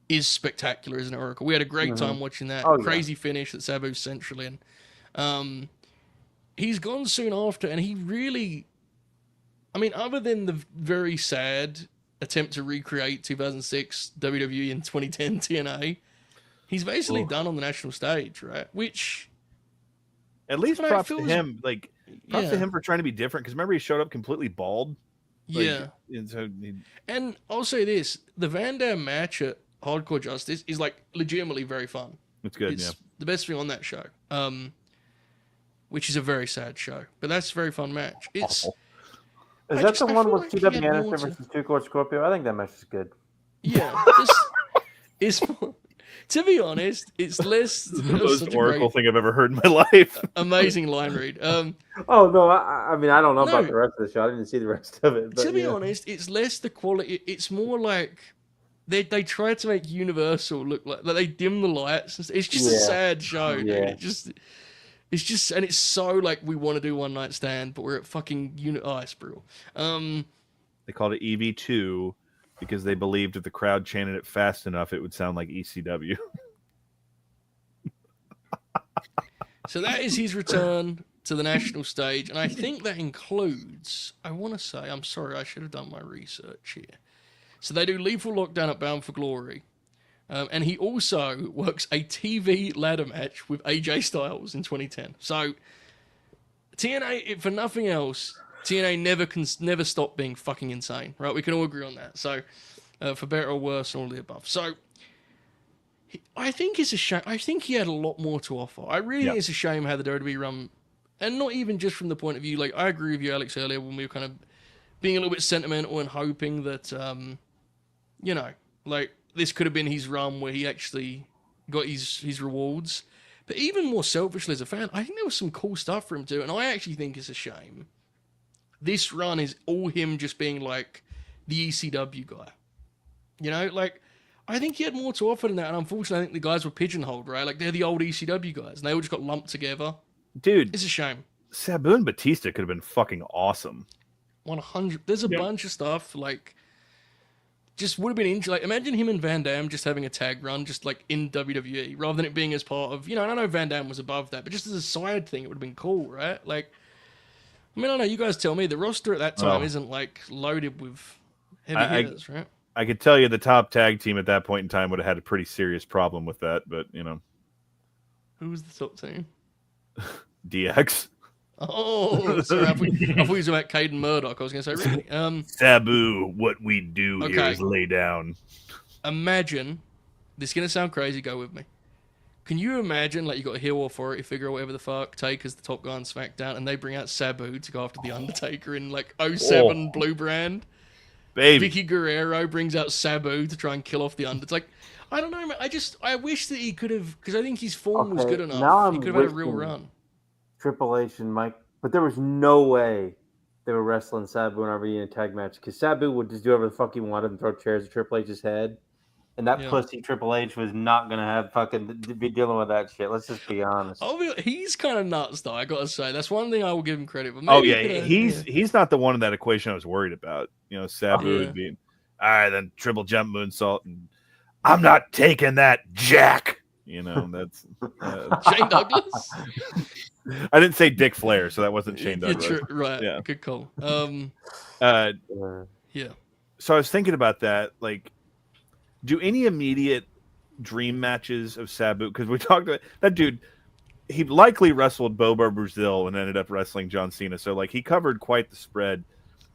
is spectacular, isn't it, Oracle? We had a great time watching that. Oh, yeah. Crazy finish that Sabu's central in. He's gone soon after, and he really, I mean, other than the very sad attempt to recreate 2006 WWE in 2010 TNA, he's basically done on the national stage, right? Which, At least But it props to feels- him. Like, props to him for trying to be different. Because remember, he showed up completely bald. Like, yeah. And so And I'll say this, the Van Dam match at Hardcore Justice is like legitimately very fun. it's good. It's Yeah. the best thing on that show. Which is a very sad show, but that's a very fun match. It's Is I that just- the I one feel with like 2W he had more Anderson to- versus 2 Court Scorpio? I think that match is good. yeah, it's to be honest, it's less The it was most such a oracle great, thing I've ever heard in my life. amazing line read. Oh no, I mean I don't know No. about the rest of the show. I didn't see the rest of it. But, To be yeah. honest, it's less the quality. It's more like they try to make Universal look like they dim the lights. It's just a Yeah. sad show, dude. Yeah. It's just, and it's so like we want to do One Night Stand, but we're at fucking it's brutal. They called it EV2 because they believed if the crowd chanted it fast enough, it would sound like ECW. So that is his return to the national stage, and I think that includes. I want to say, I'm sorry, I should have done my research here. So they do Lethal Lockdown at Bound for Glory. And he also works a TV ladder match with AJ Styles in 2010. So TNA, for nothing else, TNA never stop being fucking insane, right? We can all agree on that. So for better or worse, and all the above. So I think it's a shame. I think he had a lot more to offer. I really think it's a shame how the WWE run, and not even just from the point of view. Like I agree with you, Alex, earlier when we were kind of being a little bit sentimental and hoping that, like. This could have been his run where he actually got his rewards. But even more selfishly as a fan, I think there was some cool stuff for him too. And I actually think it's a shame. This run is all him just being like the ECW guy. Like, I think he had more to offer than that. And unfortunately, I think the guys were pigeonholed, right? Like, they're the old ECW guys. And they all just got lumped together. Dude. It's a shame. Sabu and Batista could have been fucking awesome. 100. There's a bunch of stuff, like... Just would have been interesting. Like, imagine him and Van Dam just having a tag run, just like in WWE, rather than it being as part of, and I know Van Dam was above that, but just as a side thing, it would have been cool, right? Like, I mean, I don't know, you guys tell me, the roster at that time isn't like loaded with heavy hitters, right? I could tell you the top tag team at that point in time would have had a pretty serious problem with that, but Who was the top team? DX. Oh, sorry. I thought you were talking about Caden Murdoch. I was going to say, really? Sabu, what we do here is lay down. Imagine, this is going to sound crazy, go with me. Can you imagine, like, you got a heel authority figure or whatever the fuck, Taker's the top guy on SmackDown, and they bring out Sabu to go after The Undertaker in, like, 07 Blue Brand? Baby. Vicky Guerrero brings out Sabu to try and kill off The Undertaker. It's like, I don't know, man. I wish that he could have, because I think his form was good enough. He could have had a real run. Triple H and Mike, but there was no way they were wrestling Sabu and RVD in a tag match because Sabu would just do whatever the fuck he wanted and throw chairs at Triple H's head. And that pussy Triple H was not going to have fucking be dealing with that shit. Let's just be honest. He's kind of nuts, though, I got to say. That's one thing I will give him credit for. He's not the one in that equation I was worried about. Sabu would be, all right, then triple jump moonsault. And I'm not taking that, Jack. That's Shane Douglas. I didn't say Dick Flair, so that wasn't Shane Douglas. Right. Yeah. Good call. Yeah. So I was thinking about that. Like, do any immediate dream matches of Sabu? Because we talked about that dude. He likely wrestled Bobo Brazil and ended up wrestling John Cena. So like he covered quite the spread.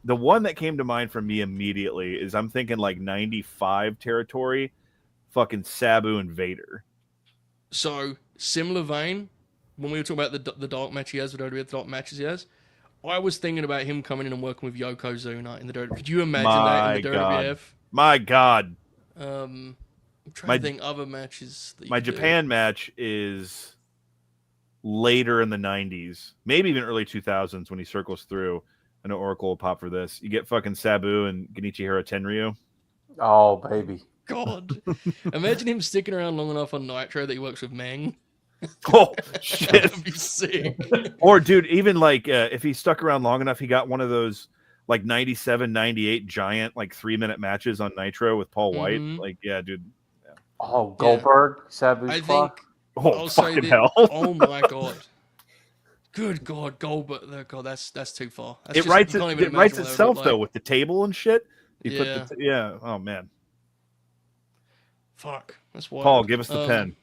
The one that came to mind for me immediately is I'm thinking like 95 territory, fucking Sabu and Vader. So, similar vein, when we were talking about the dark match he has, the dark matches he has, I was thinking about him coming in and working with Yokozuna in the WWE. Could you imagine that in the WWF? My God. I'm trying to think other matches. My Japan match is later in the 90s, maybe even early 2000s when he circles through. I know Oracle will pop for this. You get fucking Sabu and Genichihiro Tenryu. Oh, baby. God. Imagine him sticking around long enough on Nitro that he works with Meng. Oh, shit. That would be sick. Or, dude, even like if he stuck around long enough, he got one of those like 97, 98 giant like 3-minute matches on Nitro with Paul White. Like, yeah, dude. Yeah. Oh, Goldberg? Sabu's I fuck? think, oh, fucking hell. Oh, my God. Good God, Goldberg. God, that's too far. That's it writes itself, though, with the table and shit. Yeah. Oh, man. Fuck. That's wild. Paul, give us the pen.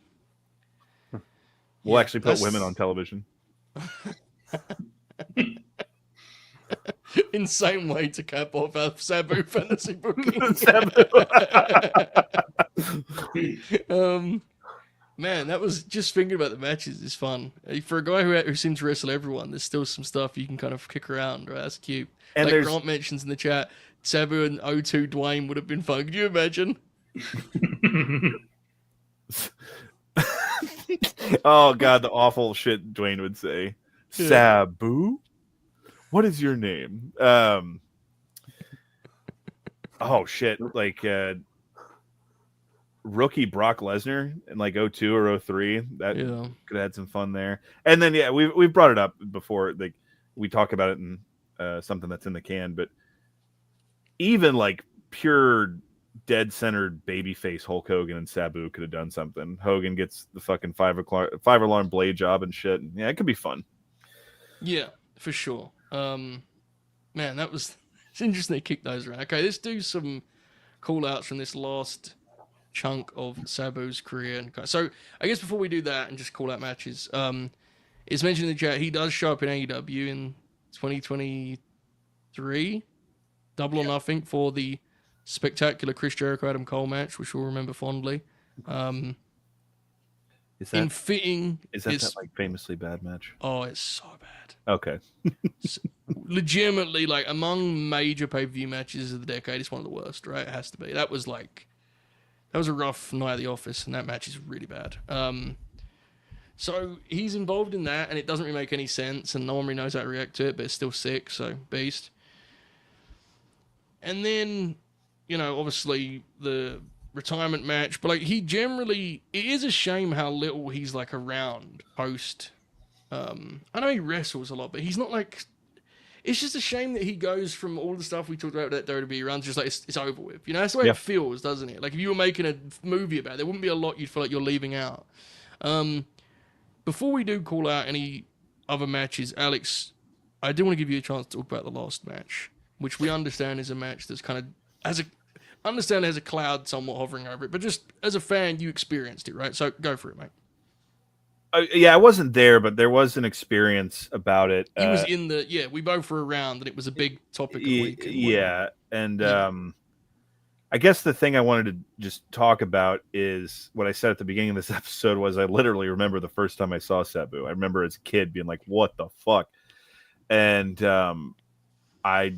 We'll actually put women on television. Insane way to cap off our Sabu fantasy booking. Man, that was just thinking about the matches is fun. For a guy who seems to wrestle everyone, there's still some stuff you can kind of kick around. Right? That's cute. And like Grant mentions in the chat, Sabu and O2 Dwayne would have been fun. Could you imagine? Oh God, the awful shit Dwayne would say. Yeah. Sabu, what is your name? Oh shit, like rookie Brock Lesnar in like 02 or 03. That could have had some fun there. And then we've brought it up before. Like we talk about it in something that's in the can, but even like pure dead-centered babyface Hulk Hogan and Sabu could have done something. Hogan gets the fucking five-alarm blade job and shit. Yeah, it could be fun. Yeah, for sure. Man, it's interesting they kicked those around. Okay, let's do some call-outs from this last chunk of Sabu's career. So I guess before we do that and just call out matches, it's mentioned in the chat he does show up in AEW in 2023, Double or Nothing, for the spectacular Chris Jericho Adam Cole match, which we'll remember fondly. Is that that like famously bad match? Oh, it's so bad. Okay. Legitimately, like, among major pay-per-view matches of the decade, it's one of the worst, right? It has to be. That was a rough night at the office, and that match is really bad. So he's involved in that, and it doesn't really make any sense, and no one really knows how to react to it, but it's still sick, so beast. And then, obviously the retirement match, but like it is a shame how little he's like around post. I know he wrestles a lot, but he's not like. It's just a shame that he goes from all the stuff we talked about that WWE runs, just like it's over with. That's the way it feels, doesn't it? Like if you were making a movie about it, there wouldn't be a lot you'd feel like you're leaving out. Before we do call out any other matches, Alex, I do want to give you a chance to talk about the last match, which we understand is a match that's kind of has a cloud somewhat hovering over it, but just as a fan, you experienced it, right? So go for it, mate. Yeah, I wasn't there, but there was an experience about it. He was in we both were around, and it was a big topic of the week. Yeah, I guess the thing I wanted to just talk about is what I said at the beginning of this episode was I literally remember the first time I saw Sabu. I remember as a kid being like, what the fuck? And I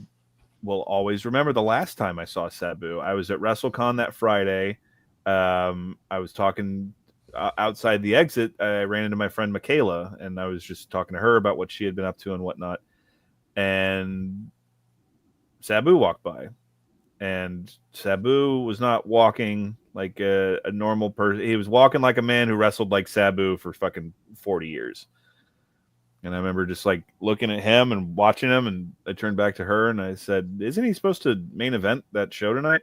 will always remember the last time I saw Sabu. I was at WrestleCon that Friday. I was talking outside the exit. I ran into my friend Michaela, and I was just talking to her about what she had been up to and whatnot. And Sabu walked by. And Sabu was not walking like a normal person. He was walking like a man who wrestled like Sabu for fucking 40 years. And I remember just like looking at him and watching him, and I turned back to her and I said, isn't he supposed to main event that show tonight?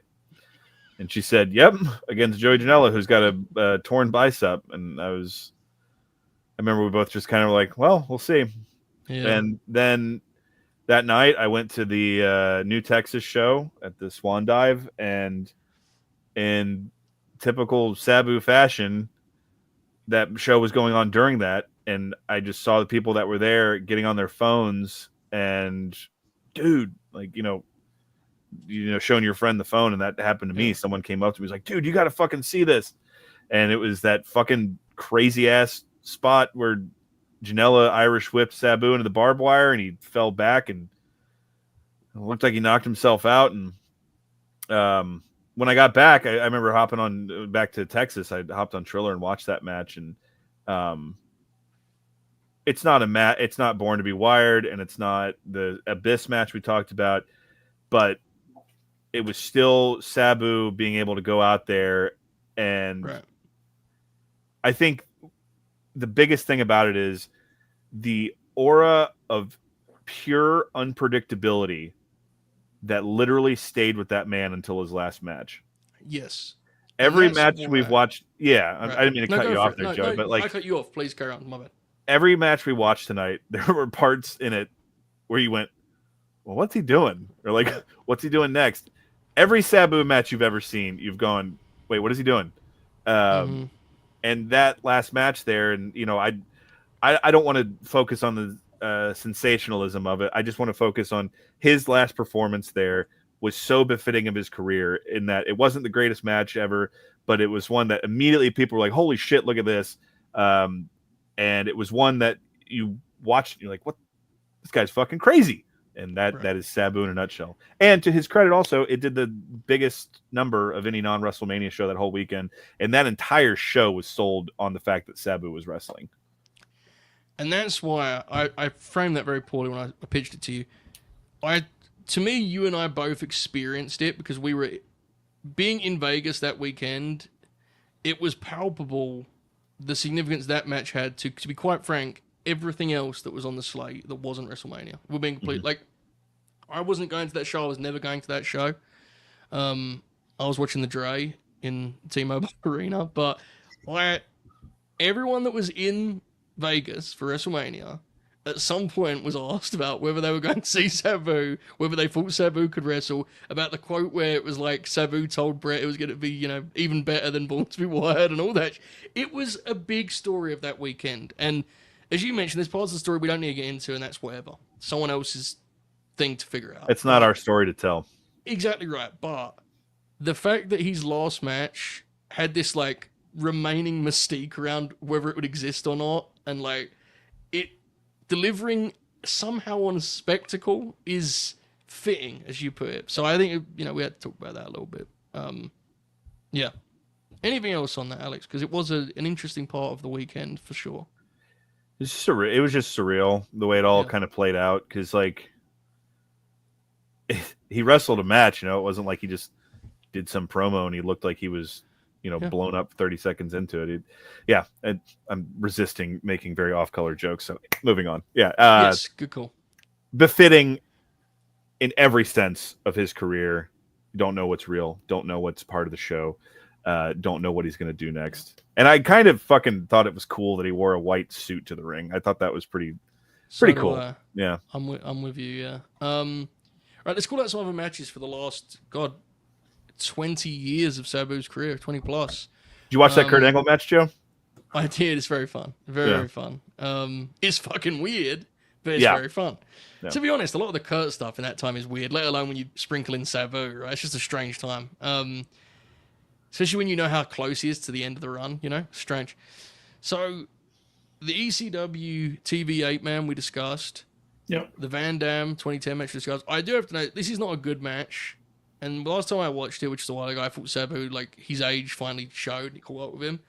And she said, yep, against Joey Janela, who's got a torn bicep. And I remember we both just kind of like, well, we'll see. Yeah. And then that night, I went to the New Texas show at the Swan Dive, and in typical Sabu fashion, that show was going on during that, and I just saw the people that were there getting on their phones, and dude, like, showing your friend the phone, and that happened to me. Someone came up to me, was like, dude, you got to fucking see this. And it was that fucking crazy-ass spot where Janela Irish whipped Sabu into the barbed wire, and he fell back, and it looked like he knocked himself out. And when I got back, I remember hopping on back to Texas. I hopped on Triller and watched that match, and it's not it's not Born to be Wired, and it's not the Abyss match we talked about, but it was still Sabu being able to go out there, and I think the biggest thing about it is the aura of pure unpredictability that literally stayed with that man until his last match. Yes. Every match we've watched, I didn't mean to cut you off there, Joe, but like, I cut you off. Please carry on. My bad. Every match we watched tonight, there were parts in it where you went, well, what's he doing? Or like, what's he doing next? Every Sabu match you've ever seen, you've gone, wait, what is he doing? And that last match there, and I don't want to focus on the sensationalism of it. I just want to focus on his last performance there was so befitting of his career, in that it wasn't the greatest match ever, but it was one that immediately people were like, holy shit, look at this. And it was one that you watched and you're like, what? This guy's fucking crazy. And that is Sabu in a nutshell. And to his credit also, it did the biggest number of any non-WrestleMania show that whole weekend. And that entire show was sold on the fact that Sabu was wrestling. And that's why I framed that very poorly when I pitched it to you. To me, you and I both experienced it because we were being in Vegas that weekend. It was palpable, the significance that match had to be quite frank, everything else that was on the slate that wasn't WrestleMania. We're being complete. Like, I wasn't going to that show. I was never going to that show. I was watching the Dre in T-Mobile Arena, but everyone that was in Vegas for WrestleMania at some point was asked about whether they were going to see Sabu, whether they thought Sabu could wrestle, about the quote where it was like Sabu told Brett it was going to be, even better than Born to be Wired and all that. It was a big story of that weekend. And as you mentioned, there's parts of the story we don't need to get into, and that's whatever. Someone else's thing to figure out. It's not our story to tell. Exactly right. But the fact that his last match had this like remaining mystique around whether it would exist or not, and like it delivering somehow on a spectacle is fitting, as you put it. So I think we had to talk about that a little bit. Yeah. Anything else on that, Alex? Because it was an interesting part of the weekend for sure. It's surreal. It was just surreal the way it all kind of played out, because like he wrestled a match. It wasn't like he just did some promo and he looked like he was blown up 30 seconds into it. I'm resisting making very off-color jokes. So moving on. Yes, good call. Befitting in every sense of his career. Don't know what's real. Don't know what's part of the show. Don't know what he's going to do next. And I kind of fucking thought it was cool that he wore a white suit to the ring. I thought that was pretty cool. Yeah. I'm with you. Yeah. All right. Let's call out some other matches for the last 20 years of Sabu's career, 20 plus. Did you watch that Kurt Angle match, Joe? I did. It's very fun. Very fun. It's fucking weird, but it's very fun. Yeah. To be honest, a lot of the Kurt stuff in that time is weird, let alone when you sprinkle in Sabu, right? It's just a strange time. Especially when you know how close he is to the end of the run, Strange. So, the ECW TV 8-man we discussed. Yep. The Van Dam 2010 match we discussed. I do have to note, this is not a good match. And the last time I watched it, which is a while ago, I thought Sabu, his age finally showed. It caught up with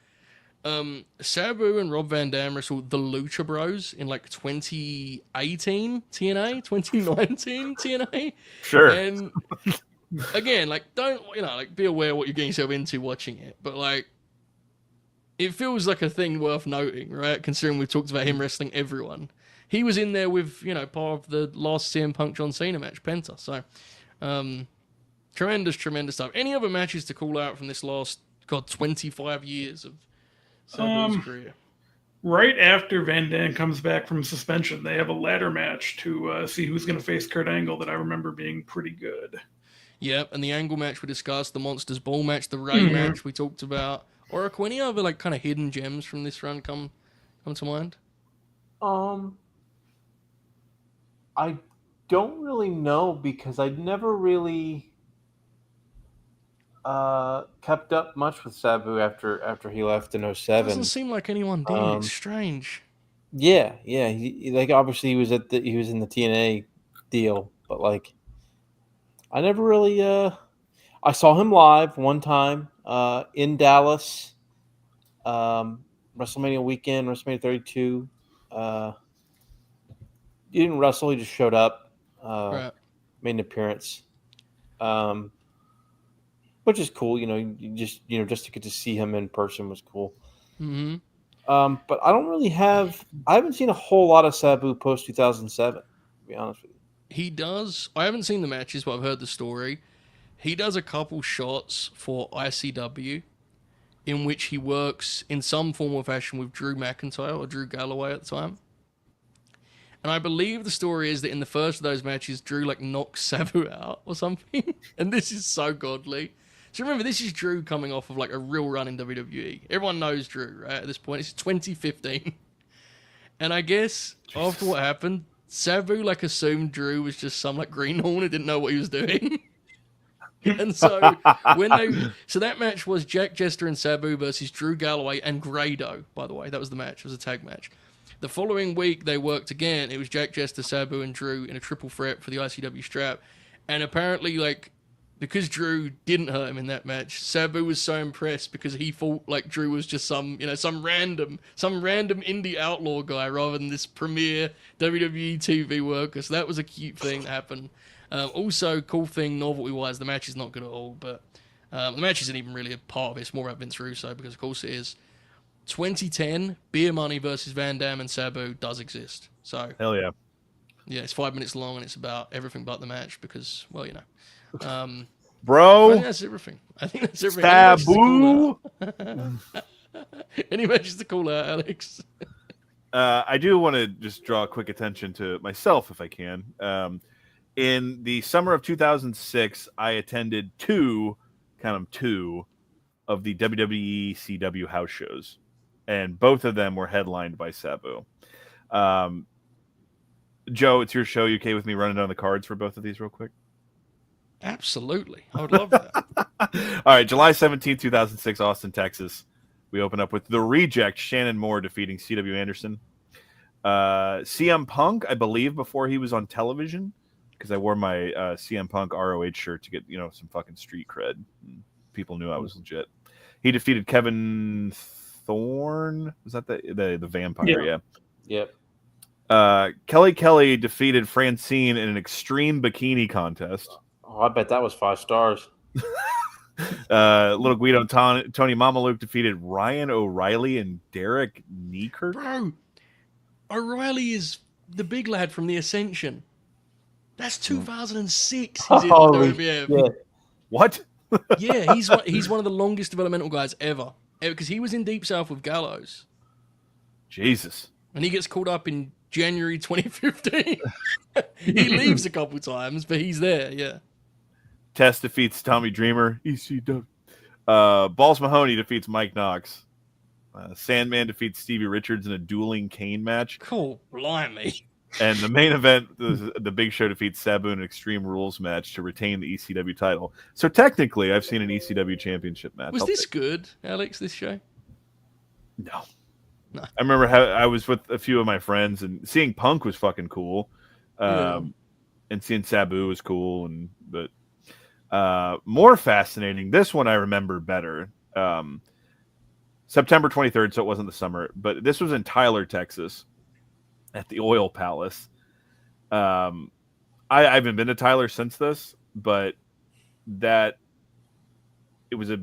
him. Sabu and Rob Van Dam wrestled the Lucha Bros in 2018 TNA, 2019 TNA. Sure. And again, don't be aware what you're getting yourself into watching it, but it feels like a thing worth noting, right? Considering we've talked about him wrestling everyone. He was in there with part of the last CM Punk John Cena match, Penta. So, tremendous stuff. Any other matches to call out from this last 25 years of Sabu's career? Right after Van Dam comes back from suspension, they have a ladder match to see who's going to face Kurt Angle that I remember being pretty good. Yep, and the Angle match we discussed, the Monsters Ball match, the Ray match we talked about. Or any other kind of hidden gems from this run come to mind? I don't really know, because I never really kept up much with Sabu after he left in 07. Doesn't seem like anyone did. It's strange. Yeah. He, obviously he was in the TNA deal, but I never really. I saw him live one time in Dallas, WrestleMania weekend, WrestleMania 32. He didn't wrestle; he just showed up, made an appearance, which is cool. Just to get to see him in person was cool. Mm-hmm. But I don't really have. I haven't seen a whole lot of Sabu post 2007. To be honest with you. He does. I haven't seen the matches, but I've heard the story. He does a couple shots for ICW in which he works in some form or fashion with Drew McIntyre or Drew Galloway at the time. And I believe the story is that in the first of those matches, Drew knocks Sabu out or something. And this is so godly. So remember, this is Drew coming off of a real run in WWE. Everyone knows Drew, right? At this point, it's 2015. And I guess after what happened, Sabu assumed Drew was just some greenhorn who didn't know what he was doing. And so so that match was Jack Jester and Sabu versus Drew Galloway and Grado, by the way. That was the match. It was a tag match. The following week they worked again. It was Jack Jester, Sabu, and Drew in a triple threat for the ICW strap. And apparently because Drew didn't hurt him in that match, Sabu was so impressed because he thought Drew was just some random indie outlaw guy rather than this premier WWE TV worker. So that was a cute thing that happened. Also, cool thing, novelty-wise, the match is not good at all, but the match isn't even really a part of it. It's more about Vince Russo because, of course, it is. 2010, Beer Money versus Van Dam and Sabu does exist. So hell yeah. Yeah, it's 5 minutes long and it's about everything but the match because, bro. I think that's everything. Sabu. Any matches to call out, Alex? I do want to just draw quick attention to myself, if I can. In the summer of 2006, I attended two of the WWE CW house shows, and both of them were headlined by Sabu. Joe, it's your show. You okay with me running down the cards for both of these real quick? Absolutely. I would love that. All right, July 17th, 2006, Austin, Texas. We open up with The Reject, Shannon Moore defeating C.W. Anderson. CM Punk, I believe, before he was on television, because I wore my CM Punk ROH shirt to get, some fucking street cred. People knew I was legit. He defeated Kevin Thorne. Was that the vampire? Yeah. Yep. Kelly defeated Francine in an extreme bikini contest. Oh, I bet that was 5 stars. Little Guido Tony Mamaluke defeated Ryan O'Reilly and Derek Neekirk. Bro, O'Reilly is the big lad from the Ascension. That's 2006. He's in WWF. Yeah. What? Yeah, he's one of the longest developmental guys ever. Because he was in Deep South with Gallows. Jesus. And he gets called up in January 2015. He leaves a couple times, but he's there, yeah. Test defeats Tommy Dreamer. ECW. Balls Mahoney defeats Mike Knox. Sandman defeats Stevie Richards in a dueling cane match. Cool. Blimey. And the main event, the Big Show defeats Sabu in an Extreme Rules match to retain the ECW title. So technically, I've seen an ECW championship match. Was this good, Alex, this show? No. No. I remember how I was with a few of my friends, and seeing Punk was fucking cool. And seeing Sabu was cool. But more fascinating, this one I remember better. September 23rd, so it wasn't the summer, but this was in Tyler, Texas, at the Oil Palace. I haven't been to Tyler since this, but it was a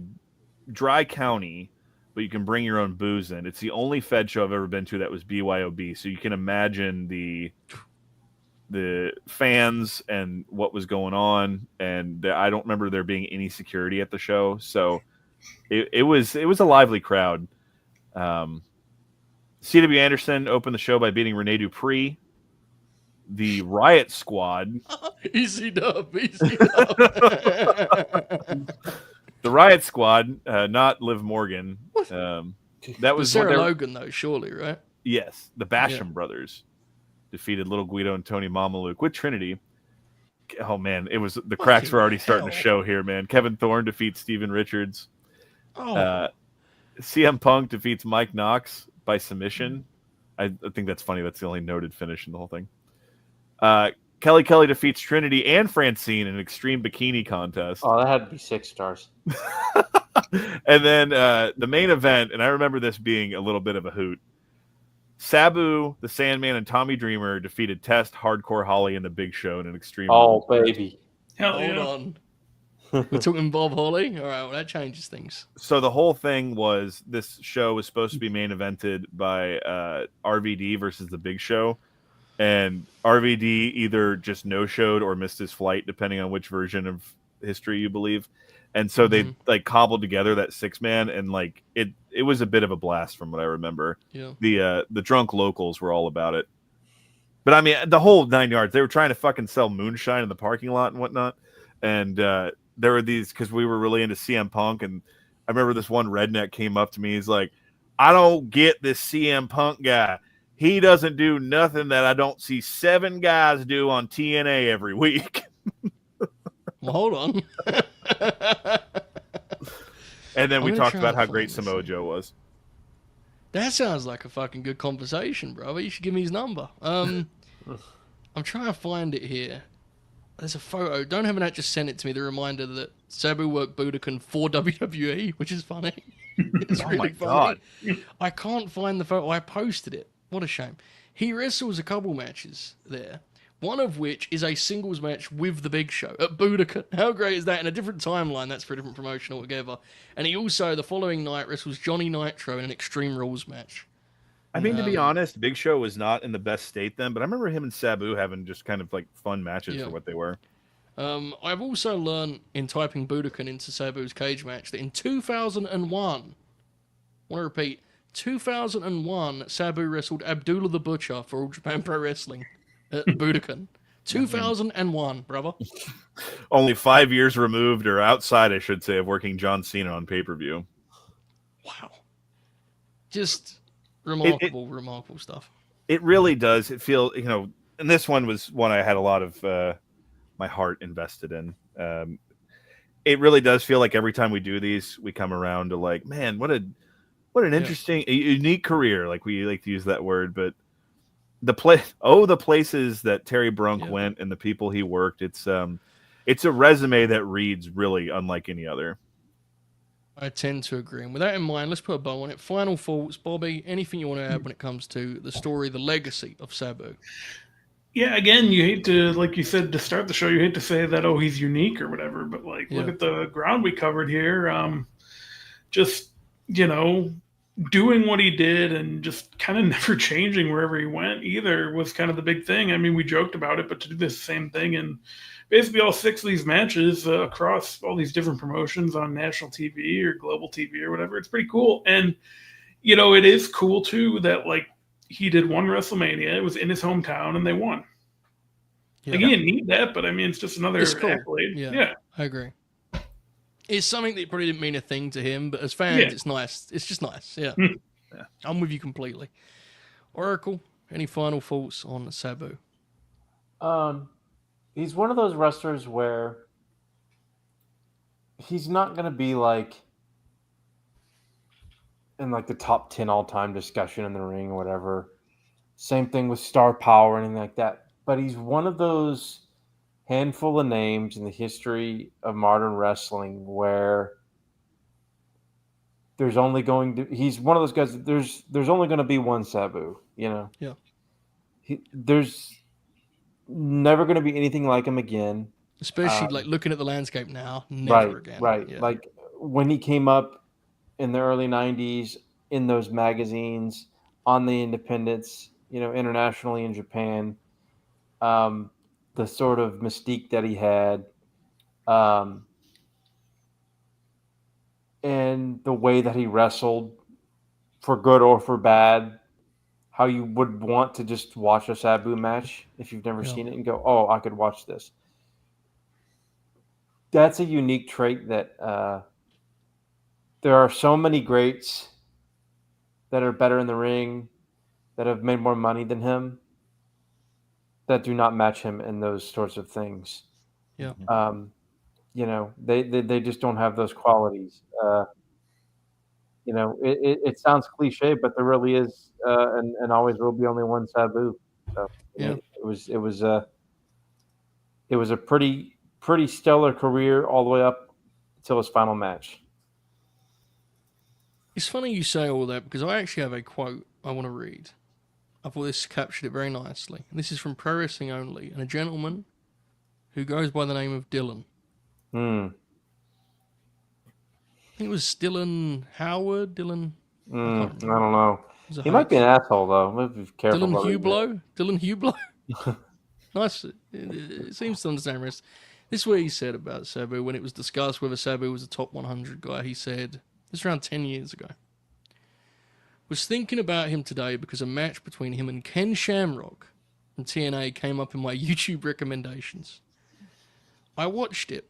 dry county, but you can bring your own booze in. It's the only Fed show I've ever been to that was BYOB, so you can imagine the fans and what was going on, and I don't remember there being any security at the show, so it was a lively crowd. C.W. Anderson opened the show by beating Rene Dupree. The Riot Squad. Easy dub. The Riot Squad, not Liv Morgan. That was Sarah Logan, though, surely, right? Yes. The Basham brothers defeated Little Guido and Tony Mamaluke with Trinity. Oh, man. The cracks were already starting to show here, man. Kevin Thorne defeats Steven Richards. CM Punk defeats Mike Knox by submission. I think that's funny. That's the only noted finish in the whole thing. Kelly defeats Trinity and Francine in an extreme bikini contest. Oh, that had to be 6 stars. And then the main event, and I remember this being a little bit of a hoot. Sabu, the Sandman, and Tommy Dreamer defeated Test, Hardcore Holly, and the Big Show in an extreme. Oh, baby. Hold on. We're talking Bob Holly? All right, well, that changes things. So the whole thing was this show was supposed to be main evented by RVD versus the Big Show. And RVD either just no-showed or missed his flight, depending on which version of history you believe. And so they cobbled together that 6-man, and it was a bit of a blast from what I remember. Yeah. The drunk locals were all about it. But I mean, the whole 9 yards. They were trying to fucking sell moonshine in the parking lot and whatnot. And there were these, because we were really into CM Punk, and I remember this one redneck came up to me. He's like, "I don't get this CM Punk guy. He doesn't do nothing that I don't see 7 guys do on TNA every week." Well, hold on. And then we talked about how great Samoa Joe was. That sounds like a fucking good conversation, bro. You should give me his number. I'm trying to find it here. There's a photo. Don't have an actor send it to me. The reminder that Sabu worked Budokan for WWE, which is funny. It's really funny. God. I can't find the photo. I posted it. What a shame. He wrestles a couple matches there. One of which is a singles match with the Big Show at Budokan. How great is that? In a different timeline, that's for a different promotion altogether. And he also, the following night, wrestles Johnny Nitro in an Extreme Rules match. I mean, to be honest, Big Show was not in the best state then, but I remember him and Sabu having just kind of like fun matches for what they were. I've also learned in typing Budokan into Sabu's cage match that in 2001, I want to repeat, 2001, Sabu wrestled Abdullah the Butcher for All Japan Pro Wrestling at Budokan. 2001, brother. Only 5 years removed, or outside, I should say, of working John Cena on pay-per-view. Wow. Just remarkable stuff. It really does. It feels, and this one was one I had a lot of my heart invested in. It really does feel like every time we do these, we come around to like, man, what an interesting, unique career. Like we like to use that word, but the places that Terry Brunk went and the people he worked. It's a resume that reads really unlike any other. I tend to agree. And with that in mind, let's put a bow on it. Final thoughts, Bobby. Anything you want to add when it comes to the story, the legacy of Sabu? Yeah, again, you hate to, like you said to start the show, you hate to say that, oh, he's unique or whatever, but like, look at the ground we covered here. Just, doing what he did and just kind of never changing wherever he went either was kind of the big thing. I mean, we joked about it, but to do this same thing and basically all 6 of these matches across all these different promotions on national TV or global TV or whatever, it's pretty cool. And, it is cool too that like he did one WrestleMania, it was in his hometown and they won. Like he didn't need that, but I mean, it's just another accolade. Yeah, I agree. It's something that probably didn't mean a thing to him, but as fans, it's nice. It's just nice. Yeah. I'm with you completely. Oracle, any final thoughts on Sabu? He's one of those wrestlers where he's not going to be like in like the top 10 all-time discussion in the ring or whatever. Same thing with star power or anything like that. But he's one of those handful of names in the history of modern wrestling where he's one of those guys that there's only going to be one Sabu, Yeah. There's never going to be anything like him again. Especially like looking at the landscape now, never again. Right. Yeah. Like when he came up in the early 90s in those magazines on the independents, internationally in Japan, the sort of mystique that he had, and the way that he wrestled, for good or for bad, how you would want to just watch a Sabu match if you've never seen it and go, oh, I could watch this. That's a unique trait that there are so many greats that are better in the ring, that have made more money than him, that do not match him in those sorts of things. Yeah. They just don't have those qualities. It sounds cliche, but there really is, and always will be only one Sabu. So it was a pretty stellar career all the way up until his final match. It's funny you say all that because I actually have a quote I want to read. I thought this captured it very nicely. And this is from Pro Wrestling Only, and a gentleman who goes by the name of Dylan. I think it was Dylan Howard. Dylan. I don't know. He might be an asshole though. Be careful. Dylan Hublo. Nice. It seems to understand rest. This is what he said about Sabu when it was discussed whether Sabu was a top 100 guy. He said, this was around 10 years ago. Was thinking about him today because a match between him and Ken Shamrock from TNA came up in my YouTube recommendations. I watched it.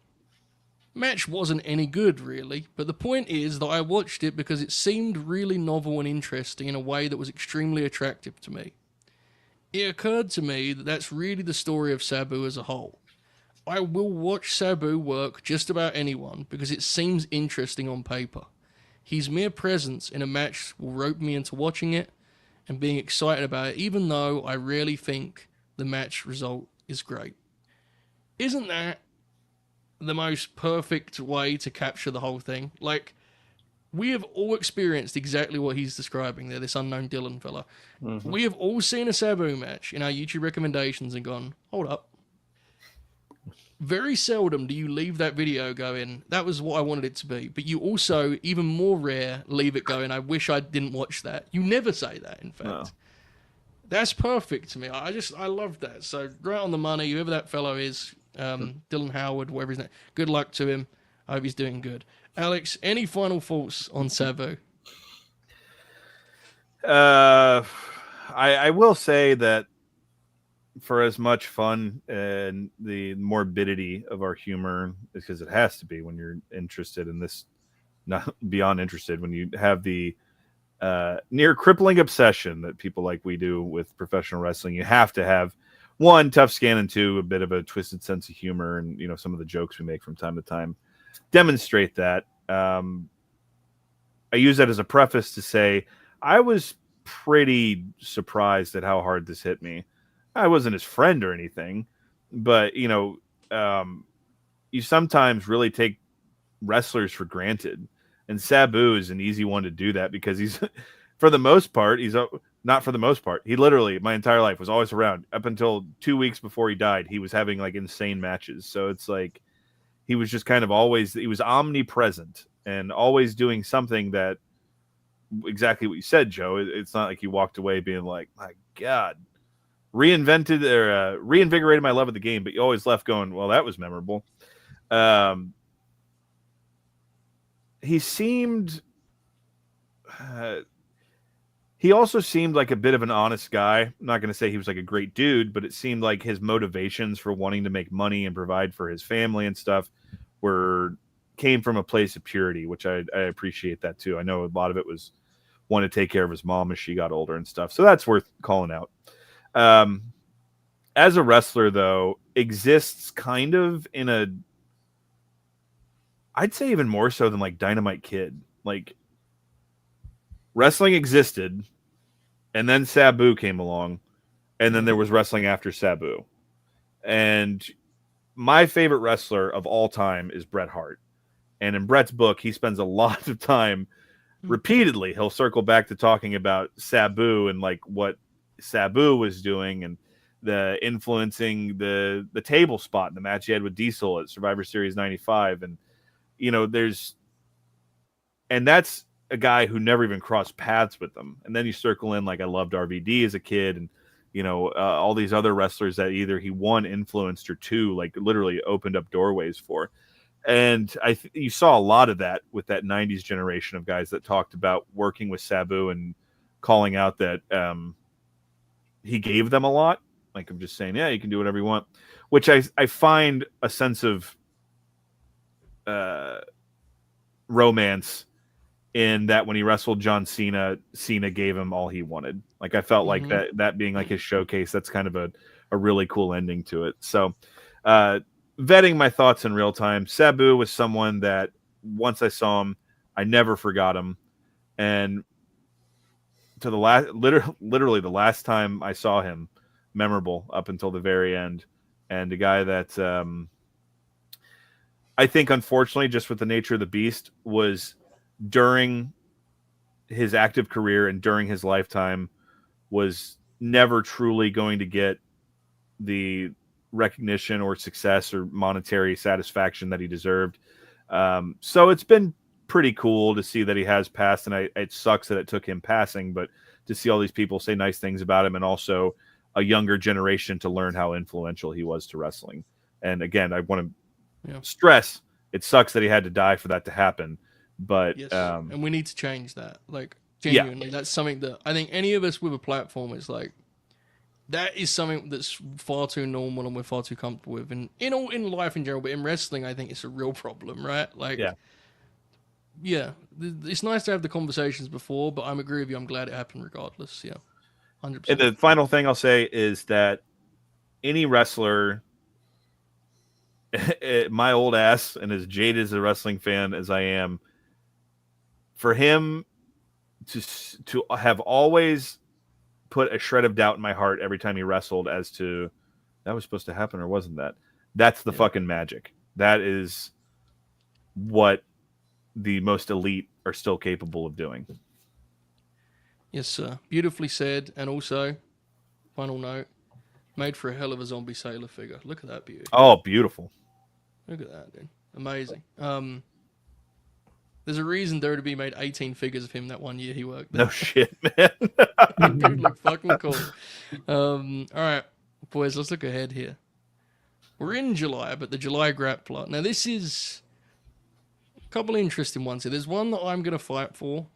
Match wasn't any good, really, but the point is that I watched it because it seemed really novel and interesting in a way that was extremely attractive to me. It occurred to me that that's really the story of Sabu as a whole. I will watch Sabu work just about anyone because it seems interesting on paper. His mere presence in a match will rope me into watching it and being excited about it, even though I rarely think the match result is great. Isn't that the most perfect way to capture the whole thing? Like, we have all experienced exactly what he's describing there, this unknown Dylan fella. Mm-hmm. We have all seen a Sabu match in our YouTube recommendations and gone, hold up. Very seldom do you leave that video going, that was what I wanted it to be. But you also, even more rare, leave it going, I wish I didn't watch that. You never say that, in fact. No. That's perfect to me. I love that. So, right on the money, whoever that fellow is, Dylan Howard, whatever his name. Good luck to him. I hope he's doing good. Alex, any final thoughts on Sabu? I will say that for as much fun and the morbidity of our humor, because it has to be when you're interested in this, not beyond interested, when you have the near crippling obsession that people like we do with professional wrestling, you have to have one, tough skin, and two, a bit of a twisted sense of humor, and some of the jokes we make from time to time demonstrate that. I use that as a preface to say I was pretty surprised at how hard this hit me. I wasn't his friend or anything, but you sometimes really take wrestlers for granted, and Sabu is an easy one to do that because he's, for the most part, not for the most part. He literally, my entire life, was always around. Up until 2 weeks before he died, he was having like insane matches. So it's like he was just kind of always, he was omnipresent and always doing something that, exactly what you said, Joe. It's not like he walked away being like, my God, reinvigorated my love of the game, but you always left going, well, that was memorable. He seemed, he also seemed like a bit of an honest guy. I'm not going to say he was like a great dude, but it seemed like his motivations for wanting to make money and provide for his family and stuff came from a place of purity, which I appreciate that too. I know a lot of it was want to take care of his mom as she got older and stuff. So that's worth calling out. As a wrestler, though, exists kind of in a, I'd say even more so than like Dynamite Kid. Like, wrestling existed, and then Sabu came along, and then there was wrestling after Sabu. And my favorite wrestler of all time is Bret Hart. And in Bret's book, he spends a lot of time repeatedly. He'll circle back to talking about Sabu and like what Sabu was doing and the influencing the table spot in the match he had with Diesel at Survivor Series 95. And, and that's a guy who never even crossed paths with them. And then you circle in, like, I loved RVD as a kid, and, all these other wrestlers that either he, one, influenced, or two, like, literally opened up doorways for. And you saw a lot of that with that 90s generation of guys that talked about working with Sabu and calling out that he gave them a lot. Like, I'm just saying, yeah, you can do whatever you want, which I find a sense of romance in that. When he wrestled John Cena, Cena gave him all he wanted. Like, I felt like that being like his showcase, that's kind of a really cool ending to it. So, vetting my thoughts in real time, Sabu was someone that once I saw him, I never forgot him. And to the last, literally the last time I saw him, memorable up until the very end. And a guy that I think, unfortunately, just with the nature of the beast, was during his active career and during his lifetime, was never truly going to get the recognition or success or monetary satisfaction that he deserved. So it's been pretty cool to see that he has passed, and it sucks that it took him passing, but to see all these people say nice things about him, and also a younger generation to learn how influential he was to wrestling. And again, I want to stress, it sucks that he had to die for that to happen, but yes. And we need to change that. Like, genuinely, that's something that I think any of us with a platform is like, that is something that's far too normal and we're far too comfortable with. And in life in general, but in wrestling, I think it's a real problem, right? Like, it's nice to have the conversations before, but I'm agree with you. I'm glad it happened regardless. Yeah, 100%. And the final thing I'll say is that any wrestler, my old ass, and as jaded as a wrestling fan as I am, for him to have always put a shred of doubt in my heart every time he wrestled as to that was supposed to happen or wasn't that, that's the fucking magic. That is what the most elite are still capable of doing. Yes, sir. Beautifully said. And also, final note, made for a hell of a zombie sailor figure. Look at that beauty. Oh, beautiful. Look at that, dude. Amazing. There's a reason WWE made 18 figures of him that one year he worked there. No shit, man. Dude look fucking cool. All right, boys, let's look ahead here. We're in July, but the July Grappler. Now, this is a couple of interesting ones here. There's one that I'm going to fight for,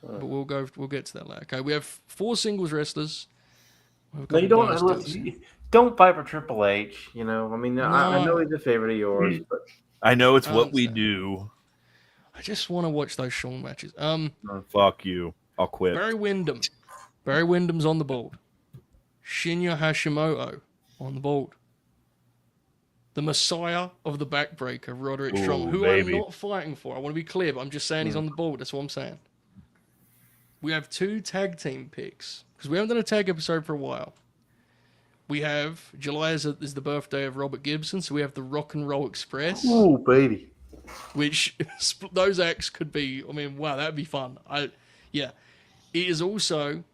but we'll get to that later. Okay, we have 4 singles wrestlers. No, you don't fight for Triple H. You know, I mean, No. I know he's a favorite of yours, but I know it's what we do. I just want to watch those Shawn matches. Fuck you. I'll quit. Barry Windham. Barry Windham's on the board. Shinya Hashimoto on the board. The Messiah of the Backbreaker, Roderick Strong, who I'm not fighting for. I want to be clear, but I'm just saying he's on the board. That's what I'm saying. We have 2 tag team picks because we haven't done a tag episode for a while. We have July is the birthday of Robert Gibson, so we have the Rock and Roll Express. Oh, baby. Which those acts could be. I mean, wow, that'd be fun. It is also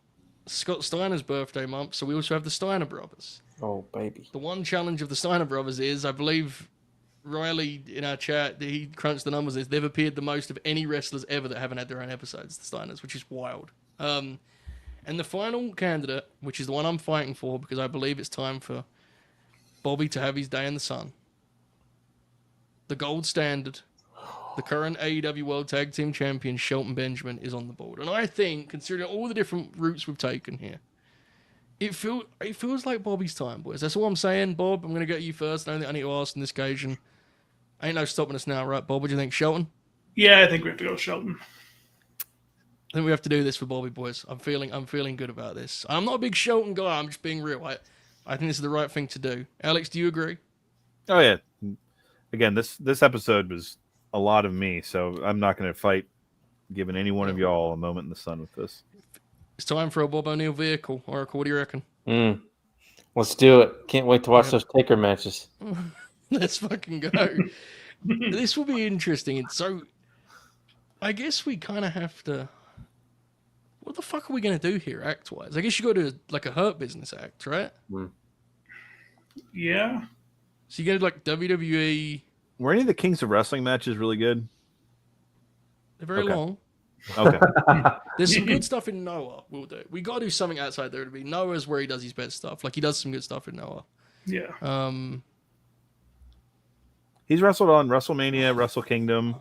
Scott Steiner's birthday month, so we also have the Steiner brothers. Oh, baby. The one challenge of the Steiner brothers is, I believe, Riley in our chat, he crunched the numbers, is they've appeared the most of any wrestlers ever that haven't had their own episodes, the Steiners, which is wild. And the final candidate, which is the one I'm fighting for, because I believe it's time for Bobby to have his day in the sun. The gold standard, the current AEW World Tag Team Champion, Shelton Benjamin, is on the board. And I think, considering all the different routes we've taken here, it feels like Bobby's time, boys. That's all I'm saying. Bob, I'm going to get you first. I don't think I need to ask on this occasion. Ain't no stopping us now, right, Bob? What do you think, Shelton? Yeah, I think we have to go with Shelton. I think we have to do this for Bobby, boys. I'm feeling good about this. I'm not a big Shelton guy. I'm just being real. I think this is the right thing to do. Alex, do you agree? Oh, yeah. Again, this episode was a lot of me, so I'm not going to fight giving any one of y'all a moment in the sun with this. It's time for a Bob O'Neill vehicle. Oracle, what do you reckon? Let's do it. Can't wait to watch those Taker matches. Let's fucking go. This will be interesting. And so, I guess we kind of have to... What the fuck are we going to do here, act-wise? I guess you go to like a Hurt Business act, right? Yeah. So you go to like WWE... Were any of the Kings of Wrestling matches really good? They're very long. Okay. There's some good stuff in Noah. We'll do. We got to do something outside there to be. Noah's where he does his best stuff. Like he does some good stuff in Noah. Yeah. He's wrestled on WrestleMania, Wrestle Kingdom,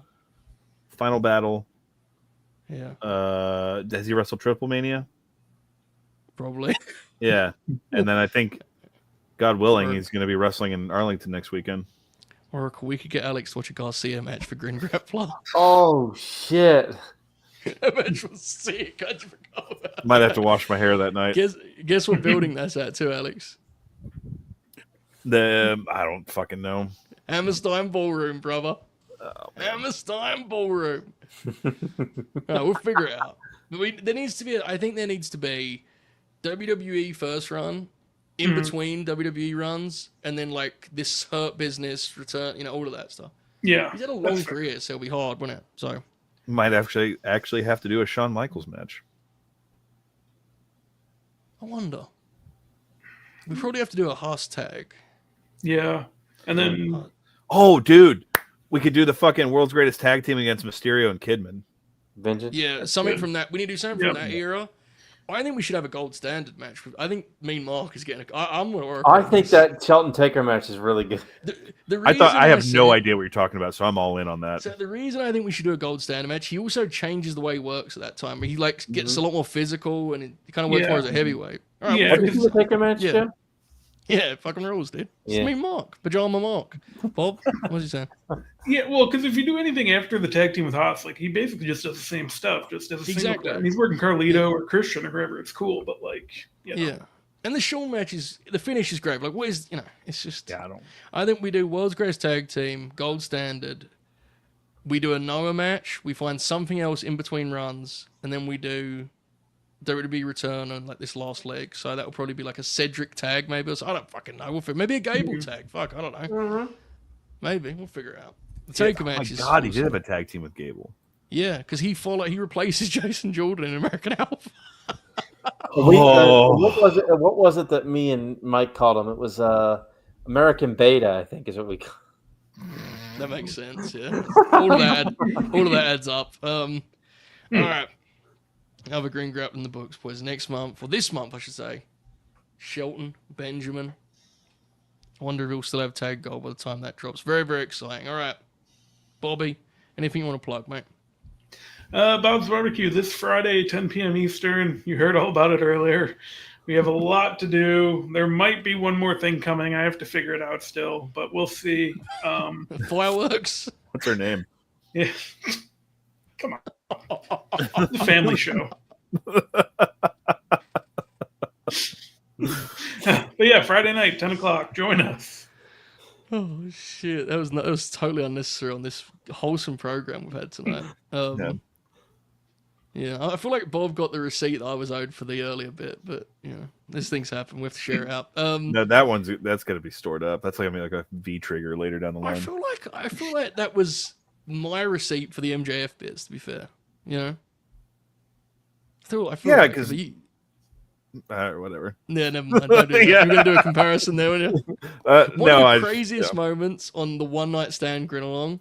Final Battle. Yeah. Has he wrestled Triple Mania? Probably. Yeah. And then I think, God willing, he's going to be wrestling in Arlington next weekend. Oracle, we could get Alex to watch a Garcia match for Grin Grappler. Oh, shit. That match was sick. I forgot about that. Might have to wash my hair that night. Guess what building that's at too, Alex? I don't fucking know. Hammerstein Ballroom, brother. Hammerstein Ballroom. We'll figure it out. But there needs to be WWE first run in between WWE runs, and then like this Hurt Business return, all of that stuff. Yeah. He's had a long career, so it'll be hard, won't it? So might actually have to do a Shawn Michaels match. I wonder. We probably have to do a Haas tag. Yeah. And then oh, dude, we could do the fucking World's Greatest Tag Team against Mysterio and Kidman. Vengeance. Yeah, something from that. We need to do something from that era. I think we should have a gold standard match. I think Mean Mark is getting. I'm going to work. I think that Shelton Taker match is really good. I have no idea what you're talking about, so I'm all in on that. So the reason I think we should do a gold standard match, he also changes the way he works at that time. He gets a lot more physical, and he kind of works more as a heavyweight. All right, yeah, the Taker match, Jim? Yeah, fucking rules, dude. It's Mean Mark, Pajama Mark. Bob, what's he saying? Yeah, well, because if you do anything after the tag team with Haas, like he basically just does the same stuff, just as a single guy. And he's working Carlito or Christian or whoever. It's cool, but yeah. And the Shawn match the finish is great. Like, what is it's just. Yeah, I think we do World's Greatest Tag Team, Gold Standard. We do a Noah match. We find something else in between runs, and then we do WWE return on like this last leg. So that will probably be like a Cedric tag, maybe. I don't fucking know. Maybe a Gable tag. Fuck, I don't know. Maybe we'll figure it out. The Taker match is. Oh my God, he did have a tag team with Gable. Yeah, because he replaces Jason Jordan in American Alpha. What was it that me and Mike called him? It was American Beta, I think, is what we call. That makes sense. Yeah, all of that adds up. All right, another Green Grappler in the books, boys. Next month, or this month, I should say. Shelton Benjamin I wonder if he'll still have tag gold by the time that drops. Very, very exciting. All right, Bobby, anything you want to plug, mate? Bob's Barbecue this Friday, 10 p.m. Eastern. You heard all about it earlier. We have a lot to do. There might be one more thing coming. I have to figure it out still, but we'll see. Fireworks. What's her name? Yeah. Come on. The family show. But yeah, Friday night, 10 o'clock. Join us. Oh shit! That was totally unnecessary on this wholesome program we've had tonight. Yeah, I feel like Bob got the receipt that I was owed for the earlier bit, but these things happen. We have to share it out. No, that's going to be stored up. That's like a V trigger later down the line. I feel like that was my receipt for the MJF bits. To be fair, I feel yeah, like because whatever. Yeah, never mind. Don't do that. You're gonna do a comparison there, weren't you? One of the craziest moments on the one night stand Grin Along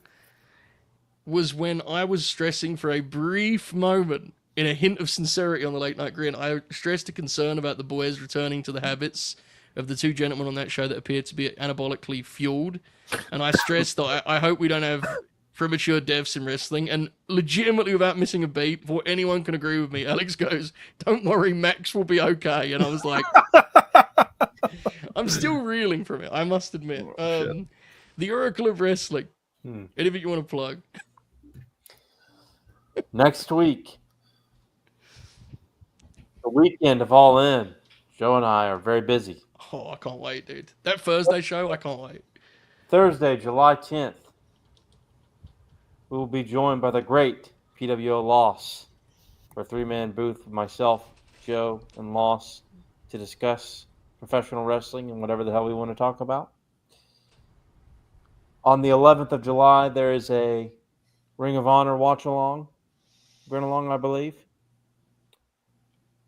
was when I was stressing for a brief moment, in a hint of sincerity on the late night Grin, I stressed a concern about the boys returning to the habits of the two gentlemen on that show that appeared to be anabolically fueled, and I stressed that I hope we don't have premature deaths in wrestling, and legitimately without missing a beat, before anyone can agree with me, Alex goes, "Don't worry, Max will be okay," and I was like, I'm still reeling from it, I must admit. The Oracle of Wrestling. Anything you want to plug? Next week, the weekend of All In. Joe and I are very busy. Oh, I can't wait, dude. That Thursday show, I can't wait. Thursday, July 10th, we will be joined by the great PWO Loss for a three-man booth with myself, Joe, and Loss to discuss professional wrestling and whatever the hell we want to talk about. On the 11th of July, there is a Ring of Honor watch-along, Grin Along, I believe.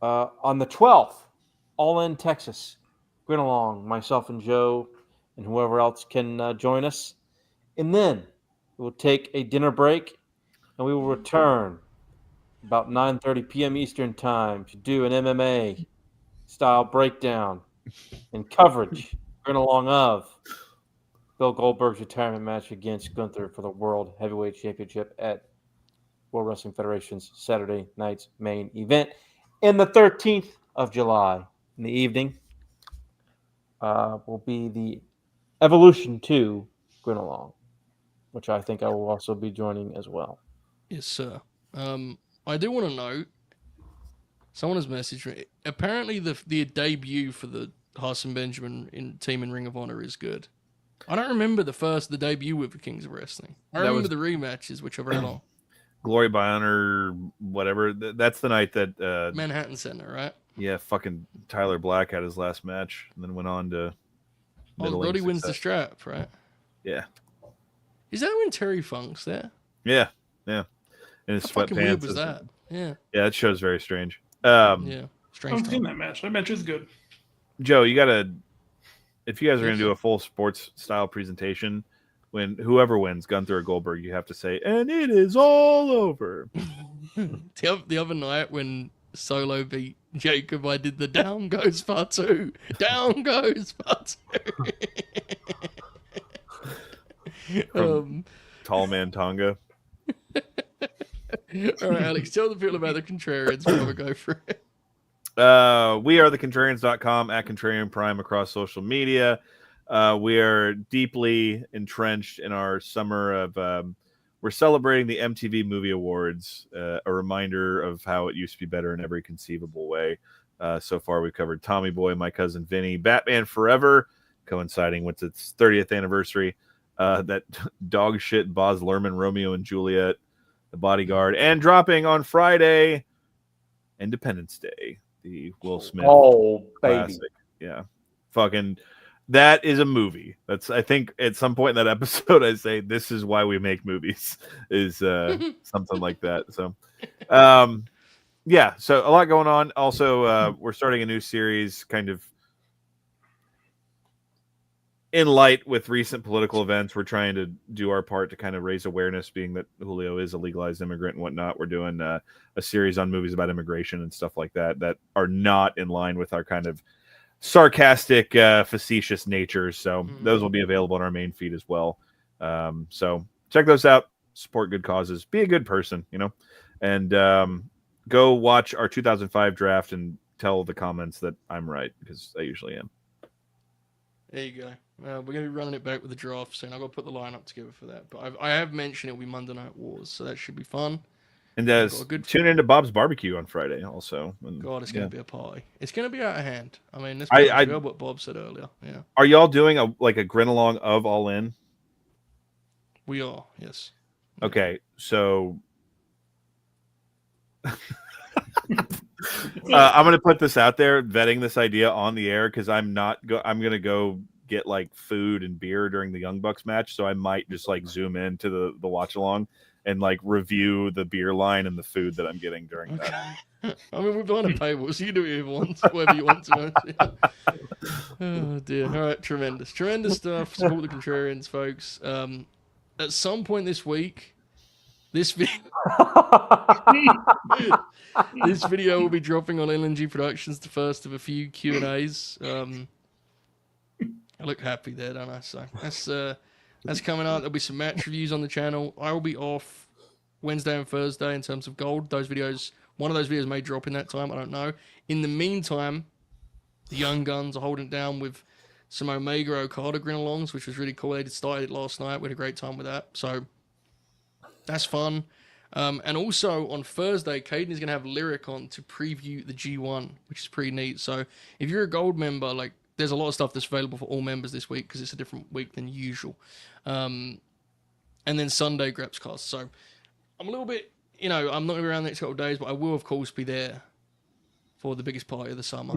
On the 12th, All In Texas, Grin Along, myself and Joe, and whoever else can join us. And then we will take a dinner break, and we will return about 9:30 p.m. Eastern Time to do an MMA-style breakdown and coverage, Grin Along of Bill Goldberg's retirement match against Gunther for the World Heavyweight Championship at World Wrestling Federation's Saturday night's main event. And the 13th of July in the evening will be the Evolution 2 Grin Along, which I think I will also be joining as well. Yes, sir. I do want to note, someone has messaged me. Apparently, the debut for the Hassan Benjamin team in Ring of Honor is good. I don't remember the debut with the Kings of Wrestling. I remember the rematches, which are very long. Glory by Honor, whatever. That's the night that Manhattan Center, right? Yeah, fucking Tyler Black had his last match, and then went on to. Roddy wins the strap, right? Yeah. Is that when Terry Funk's there? Yeah. And his How fucking weird sweatpants. Was that? Yeah. Yeah, that show's very strange. Yeah, strange. I've seen that match. That match is good. Joe, you gotta. If you guys are gonna do a full sports style presentation, when whoever wins, Gunther or Goldberg, you have to say, "And it is all over." The other night when Solo beat Jacob, I did the "Down Goes Fatu, Down Goes Fatu." Tall Man Tonga. All right, Alex, tell the people about the Contrarians before we go for it. We are thecontrarians.com at Contrarian Prime across social media. We are deeply entrenched in our summer of we're celebrating the MTV Movie Awards, a reminder of how it used to be better in every conceivable way. So far, we've covered Tommy Boy, My Cousin Vinny, Batman Forever, coinciding with its 30th anniversary, that dog shit Baz Luhrmann, Romeo and Juliet, The Bodyguard, and dropping on Friday, Independence Day, the Will Smith classic. Baby. Yeah. Fucking... That is a movie. That's, I think, at some point in that episode, I say this is why we make movies, is something like that. So, yeah. So a lot going on. Also, we're starting a new series, kind of in light with recent political events. We're trying to do our part to kind of raise awareness, being that Julio is a legalized immigrant and whatnot. We're doing a series on movies about immigration and stuff like that that are not in line with our kind of sarcastic, facetious nature. So those will be available on our main feed as well. So check those out. Support good causes. Be a good person, and go watch our 2005 draft and tell the comments that I'm right, because I usually am. There you go. We're going to be running it back with the draft soon. I've got to put the lineup together for that. But I have mentioned it will be Monday Night Wars, so that should be fun. And tune into Bob's Barbecue on Friday also. And, God, it's going to be a party. It's going to be out of hand. I mean, this is what Bob said earlier. Yeah. Are y'all doing a Grin along of All In? We are, yes. Okay, so I'm going to put this out there, vetting this idea on the air, because I'm going to go get food and beer during the Young Bucks match, so I might just Zoom into the watch along and review the beer line and the food that I'm getting during that. I mean, we're behind a paywall, so you do whatever you want to. Oh dear! All right, tremendous stuff. Support the Contrarians, folks. At some point this week, this video will be dropping on LNG Productions, the first of a few Q&As. I look happy there, don't I? So that's coming out. There'll be some match reviews on the channel. I will be off Wednesday and Thursday in terms of gold. Those videos, one of those videos may drop in that time. I don't know. In the meantime, the Young Guns are holding it down with some Omega Okada Grin alongs, which was really cool. They started it last night. We had a great time with that. So that's fun. And also on Thursday, Caden is going to have Lyric on to preview the G1, which is pretty neat. So if you're a gold member, there's a lot of stuff that's available for all members this week because it's a different week than usual. And then Sunday, Graps Cast. So I'm a little bit, I'm not going to be around the next couple of days, but I will, of course, be there for the biggest party of the summer.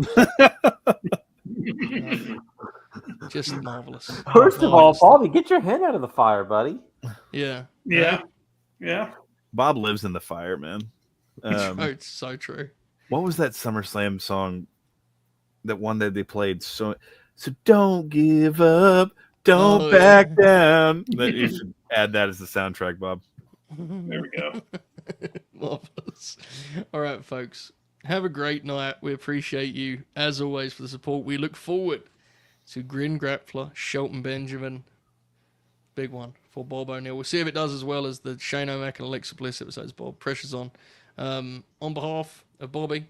Just marvelous. First of all, Bobby, get your head out of the fire, buddy. Yeah. Bob lives in the fire, man. It's so true. What was that SummerSlam song? That one that they played? So don't give up, don't back down. You should add that as the soundtrack, Bob. There we go. Marvelous. All right, folks. Have a great night. We appreciate you, as always, for the support. We look forward to Grin, Grappler, Shelton Benjamin. Big one for Bob O'Neill. We'll see if it does as well as the Shane O'Mac and Alexa Bliss episodes, Bob. Pressure's on. On behalf of Bobby,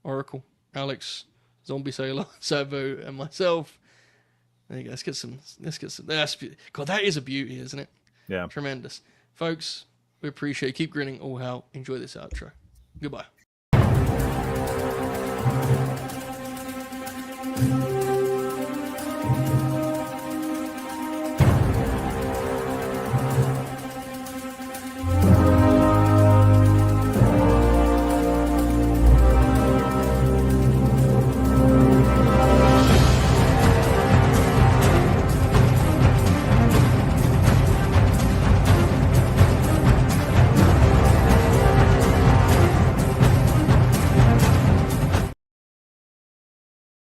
Oracle, Alex, Zombie Sailor, Sabu, and myself, there you go. Let's get some. God, that is a beauty, isn't it? Yeah. Tremendous. Folks, we appreciate it. Keep grinning all hell. Enjoy this outro. Goodbye.